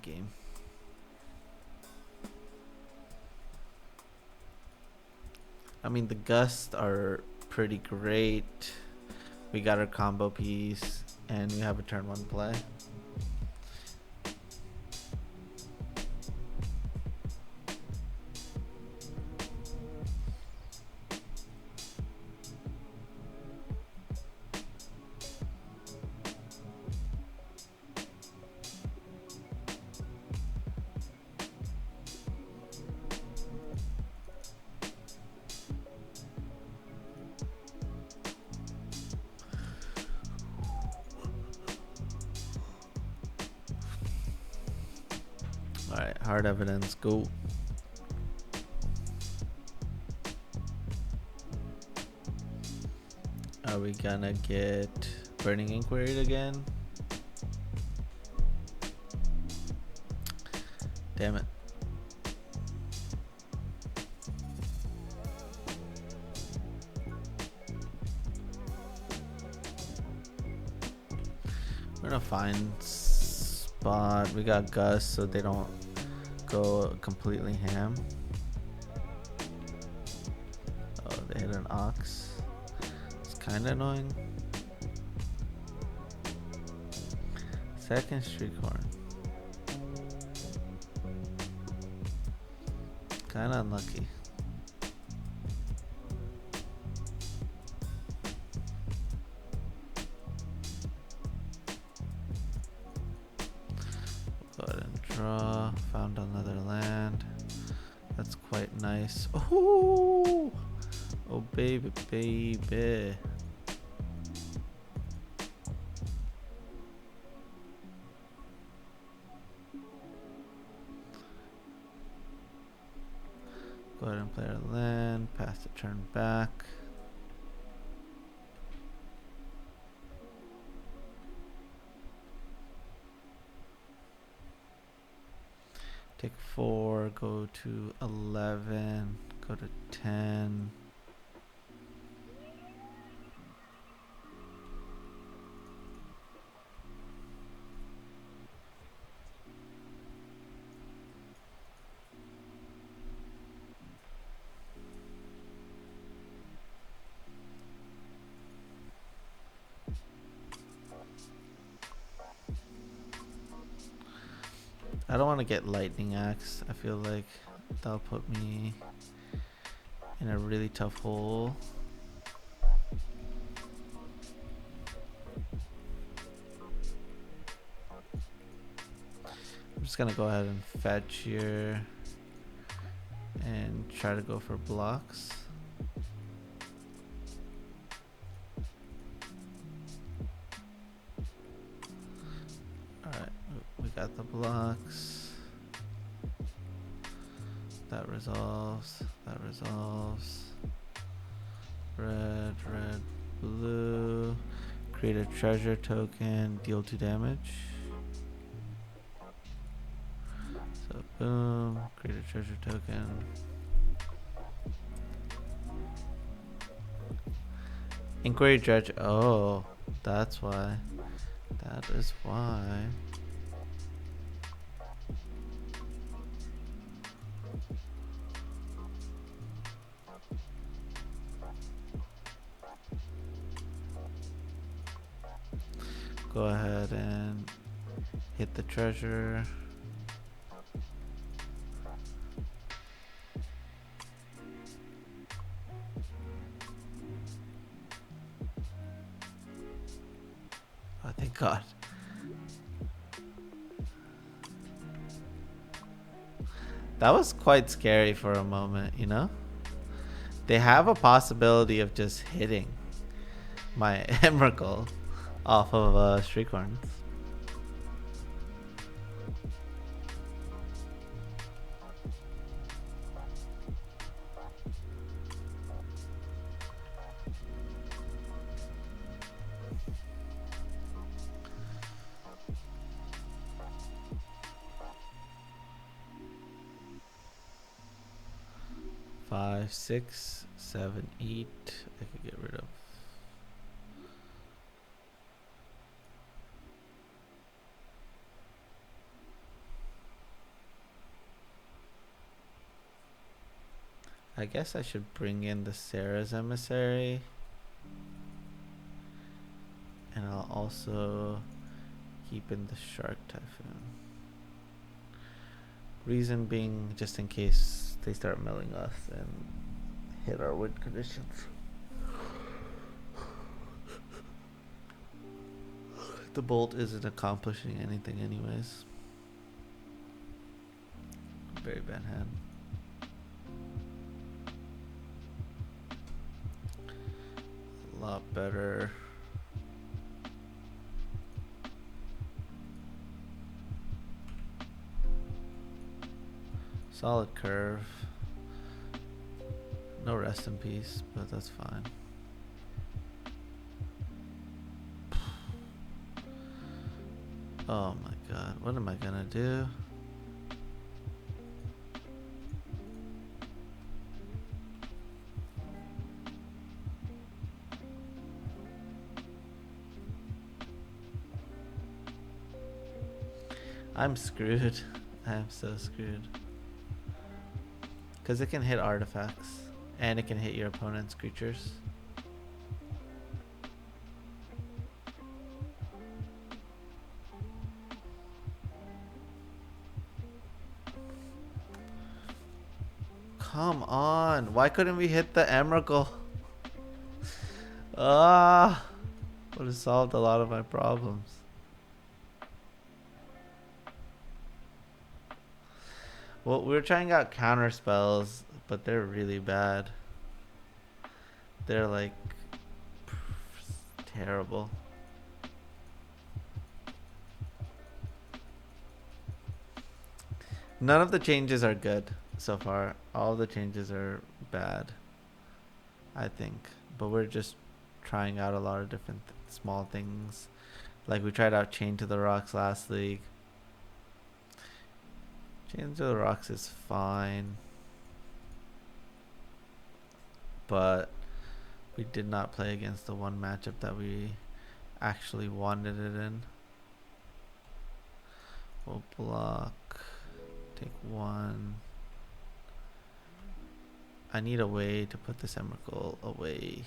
Game. I mean, the Gust are pretty great. We got our combo piece, and we have a turn 1 play. Alright, hard evidence, go. Are we gonna get Burning Inquiry again? Damn it. We're gonna find spot. We got Gus, so they don't go completely ham. Oh, they hit an Ox. It's kind of annoying. Second Streakhorn. Kind of unlucky. Go ahead and draw. Found another land. That's quite nice. Oh, oh baby, baby. Go ahead and play our land. Pass the turn back. Take 4, go to 11, go to 10. I don't want to get lightning axe. I feel like that'll put me in a really tough hole. I'm just gonna go ahead and fetch here and try to go for blocks. Alright, we got the blocks. That resolves. That resolves. Red, red, blue. Create a treasure token. Deal 2 damage. So boom. Create a treasure token. Inquiry Dredge. Oh, that's why. That is why. Go ahead and hit the treasure. Oh, thank God. That was quite scary for a moment, you know? They have a possibility of just hitting my Emrakul off of Shriekhorns. Five, 6, 7, 8. I could get rid of. I guess I should bring in the Sarah's Emissary. And I'll also keep in the Shark Typhoon. Reason being, just in case they start milling us and hit our win conditions. The bolt isn't accomplishing anything anyways. Very bad hand. A lot better. Solid curve. No rest in peace, but that's fine. Oh my God, what am I gonna do? I'm screwed. I am so screwed. Because it can hit artifacts. And it can hit your opponent's creatures. Come on. Why couldn't we hit the Emrakul? Ah. Would have solved a lot of my problems. Well, we were trying out counter spells, but they're really bad. They're like terrible. None of the changes are good so far. All the changes are bad, I think. But we're just trying out a lot of different small things. Like we tried out Chain to the Rocks last league. Chain to the Rocks is fine, but we did not play against the one matchup that we actually wanted it in. We'll block, take one. I need a way to put this Emrakul away.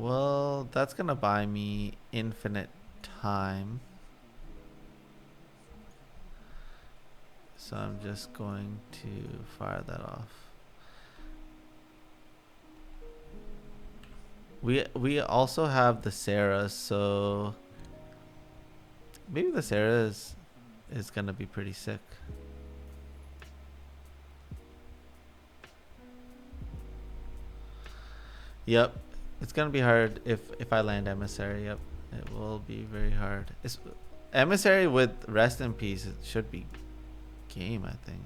Well, that's gonna buy me infinite time. So I'm just going to fire that off. We also have the Sarah, so maybe the Sarah is gonna be pretty sick. Yep, it's gonna be hard if I land Emissary. Yep, it will be very hard. It's Emissary with Rest in Peace. It should be game, I think.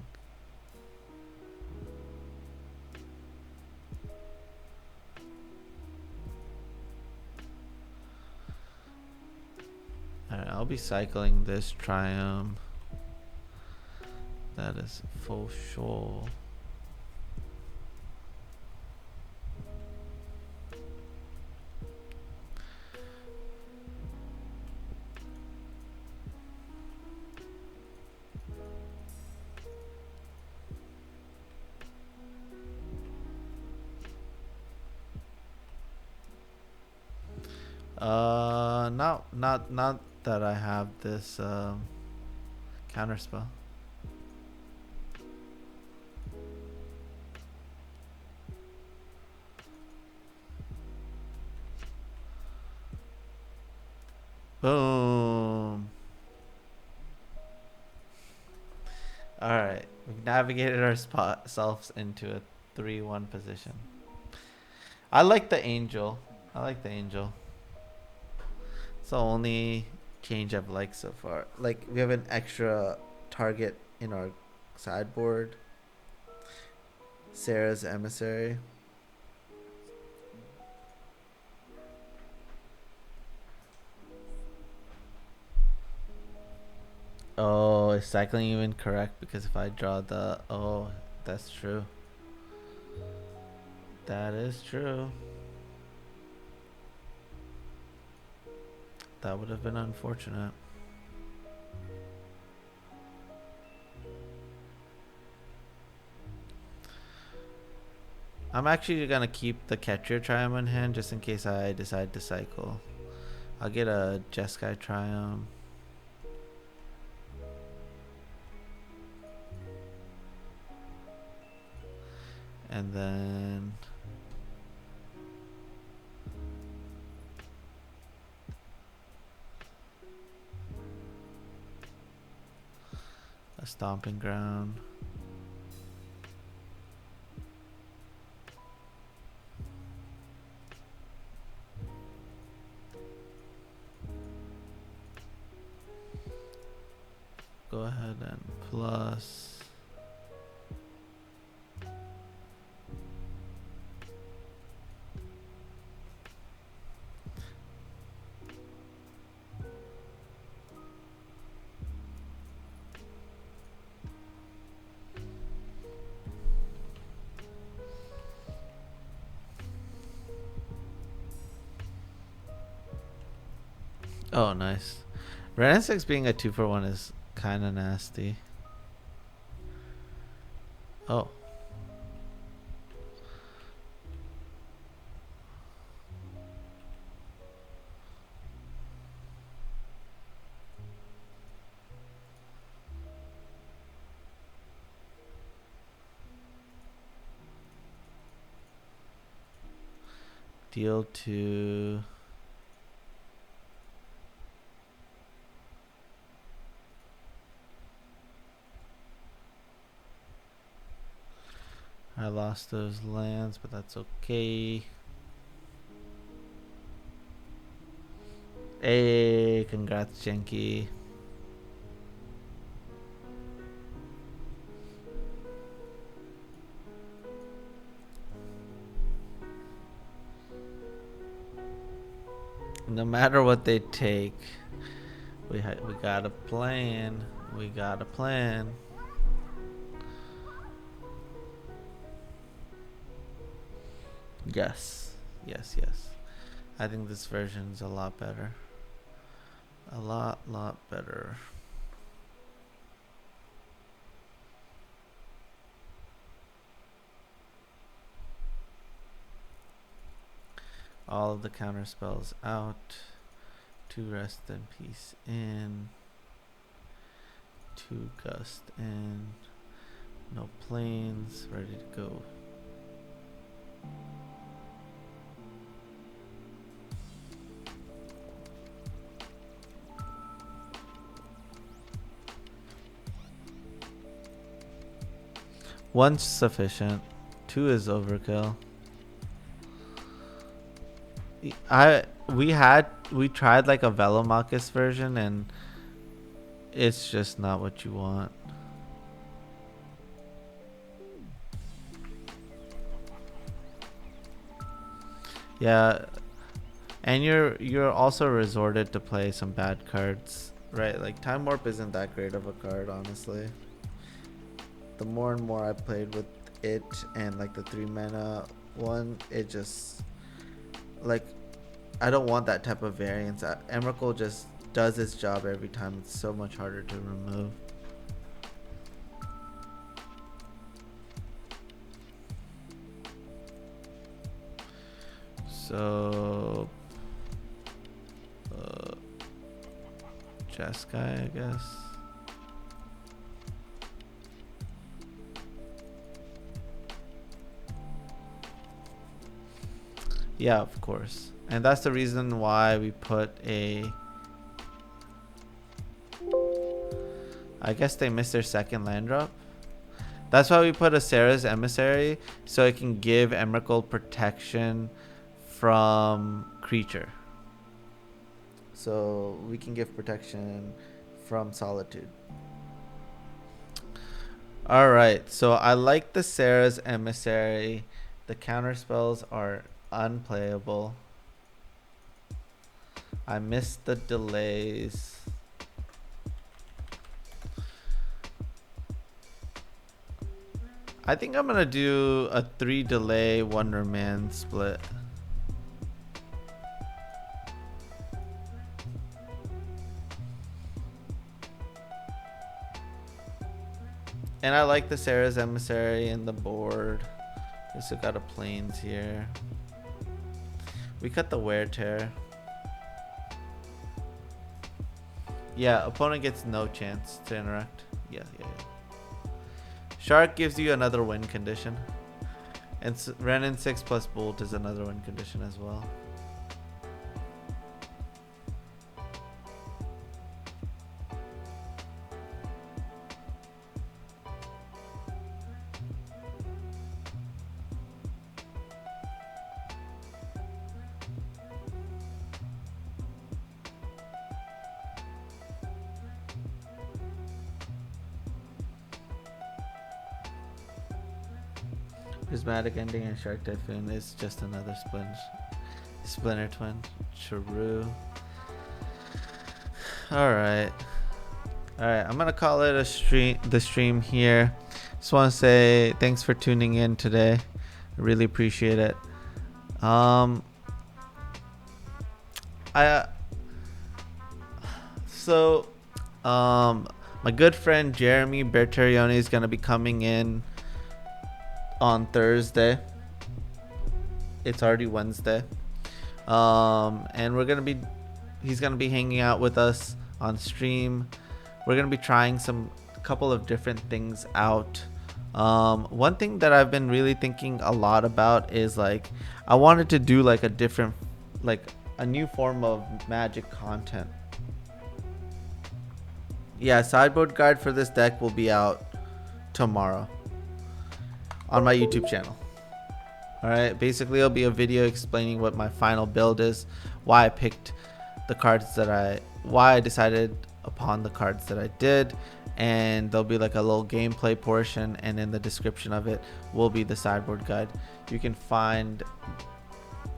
Alright, I'll be cycling this Triumph. That is for sure. Not that I have this counter spell. Boom. All right, we've navigated ourselves into a 3-1 position. I like the angel. I like the angel. It's the only change I've liked so far. Like, we have an extra target in our sideboard. Sarah's Emissary. Oh, is cycling even correct? Because if I draw the... Oh, that's true. That is true. That would have been unfortunate. I'm actually gonna keep the Catcher Triumph in hand just in case I decide to cycle. I'll get a Jeskai Triumph. And then... a Stomping Ground. Go ahead and plus... Oh, nice. Renaissance being a 2-for-1 is kind of nasty. Oh. Deal to... I lost those lands, but that's okay. Hey, congrats, Jenky. No matter what they take, we got a plan. We got a plan. Yes. Yes, yes. I think this version's a lot better. A lot better. all of the counter spells out. 2 rest in peace in. 2 gust in. No planes. Ready to go. One's sufficient. 2 is overkill. We tried like a Velomachus version and it's just not what you want. Yeah, and you're also resorted to play some bad cards, right? Like Time Warp isn't that great of a card, honestly. The more and more I played with it and like the 3 mana one, it just like I don't want that type of variance. Emrakul just does its job every time. It's so much harder to remove. So Jeskai, I guess. Yeah, of course. And that's the reason why we put a... I guess they missed their second land drop. That's why we put a Serra's Emissary, so it can give Emrakul protection from creature. So we can give protection from Solitude. Alright, so I like the Serra's Emissary. The counter spells are unplayable. I missed the delays. I think I'm gonna do a 3 delay Wonder Man split. And I like the Serra's Emissary in the board. We still got a plains here. We cut the Wear Tear. Yeah, opponent gets no chance to interact. Yeah. Shark gives you another win condition. And Renin 6 plus Bolt is another win condition as well. Prismatic Ending and Shark Typhoon is just another Splinter Twin. Charu. Alright, I'm gonna call it the stream here. Just want to say thanks for tuning in today. I really appreciate it. My good friend Jeremy Bertarioni is gonna be coming in on Thursday. It's already Wednesday. And he's gonna be hanging out with us on stream. We're gonna be trying a couple of different things out. One thing that I've been really thinking a lot about is like I wanted to do like a new form of Magic content. Yeah, sideboard guide for this deck will be out tomorrow on my YouTube channel. Alright, basically it'll be a video explaining what my final build is, why I picked the cards why I decided upon the cards that I did, and there'll be like a little gameplay portion, and in the description of it will be the sideboard guide. You can find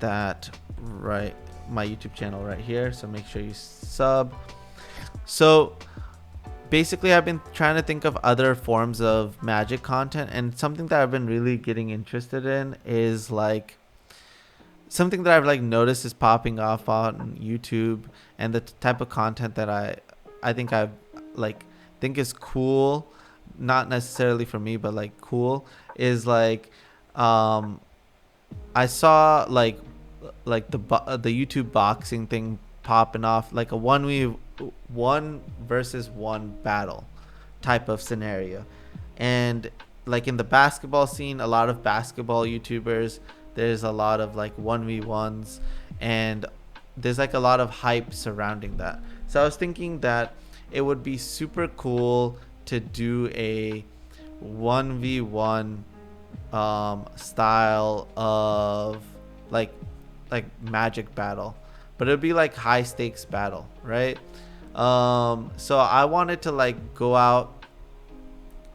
that my YouTube channel right here, so make sure you sub. So basically I've been trying to think of other forms of Magic content, and something that I've been really getting interested in is like something that I've like noticed is popping off on YouTube, and the type of content that I think I think is cool, not necessarily for me, but like cool, is like I saw like like the YouTube boxing thing popping off, like a 1 versus 1 battle type of scenario. And like in the basketball scene, a lot of basketball YouTubers, there's a lot of like 1v1s, and there's like a lot of hype surrounding that. So I was thinking that it would be super cool to do a 1v1 style of like magic battle, but it'd be like high stakes battle, right? So I wanted to like go out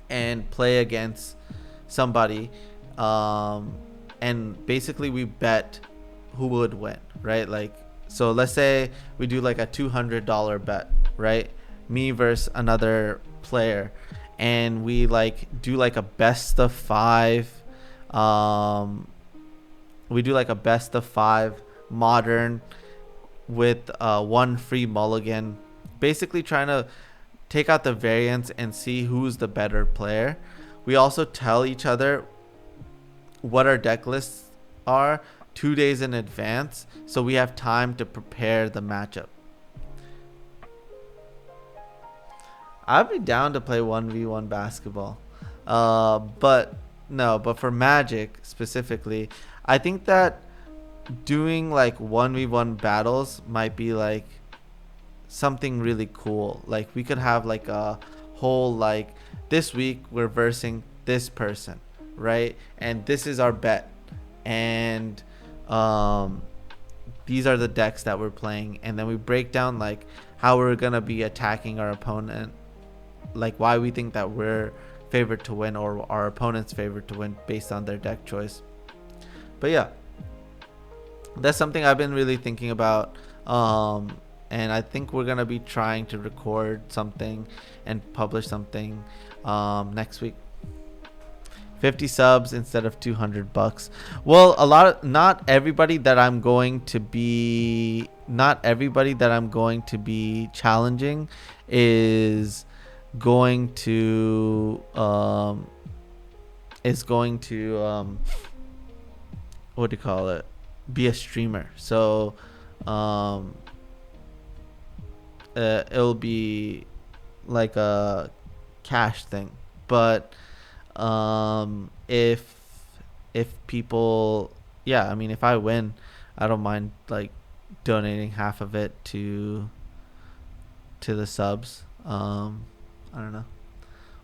and play against somebody, and basically we bet who would win, right? Like, so let's say we do like a $200 bet, right? Me versus another player, and we like do like a best of 5. We do like a best of 5 modern with 1 free mulligan, basically trying to take out the variance and see who's the better player. We also tell each other what our deck lists are 2 days in advance, so we have time to prepare the matchup. I'd be down to play 1v1 basketball. But for Magic specifically, I think that doing like 1v1 battles might be like something really cool. Like we could have like a whole like, this week we're versing this person, right? And this is our bet. And these are the decks that we're playing, and then we break down like how we're gonna be attacking our opponent, like why we think that we're favored to win or our opponent's favored to win based on their deck choice. But yeah, that's something I've been really thinking about, and I think we're gonna be trying to record something and publish something next week. 50 subs instead of $200. Well, not everybody that I'm going to be challenging is going to what do you call it, be a streamer. So it'll be like a cash thing. But if people, yeah, I mean, if I win, I don't mind like donating half of it to the subs. I don't know,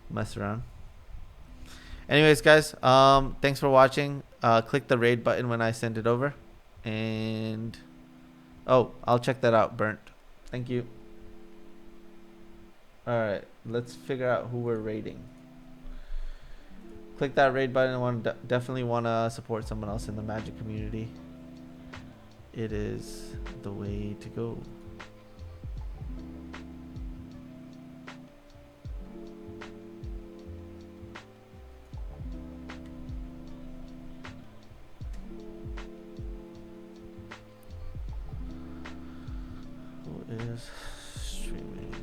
mess around. Anyways, guys, thanks for watching. Click the raid button when I send it over, and I'll check that out. Burnt. Thank you. All right, let's figure out who we're raiding. Click that raid button. Definitely want to support someone else in the Magic community. It is the way to go. Who is streaming?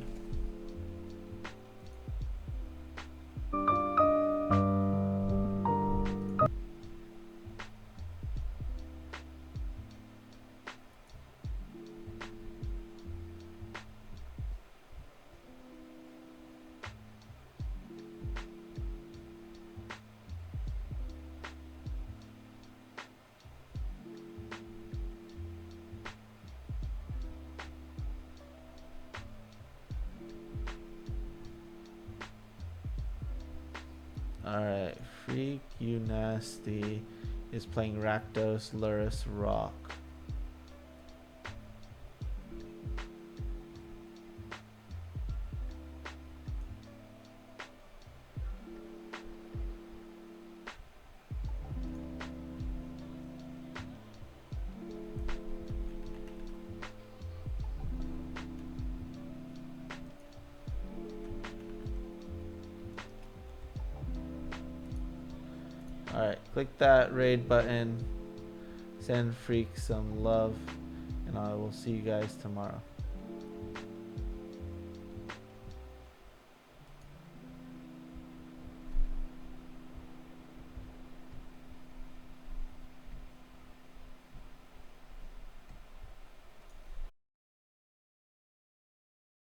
Alright, Freak You Nasty is playing Rakdos Lurrus Rock. Alright, click that raid button, send Freak some love, and I will see you guys tomorrow.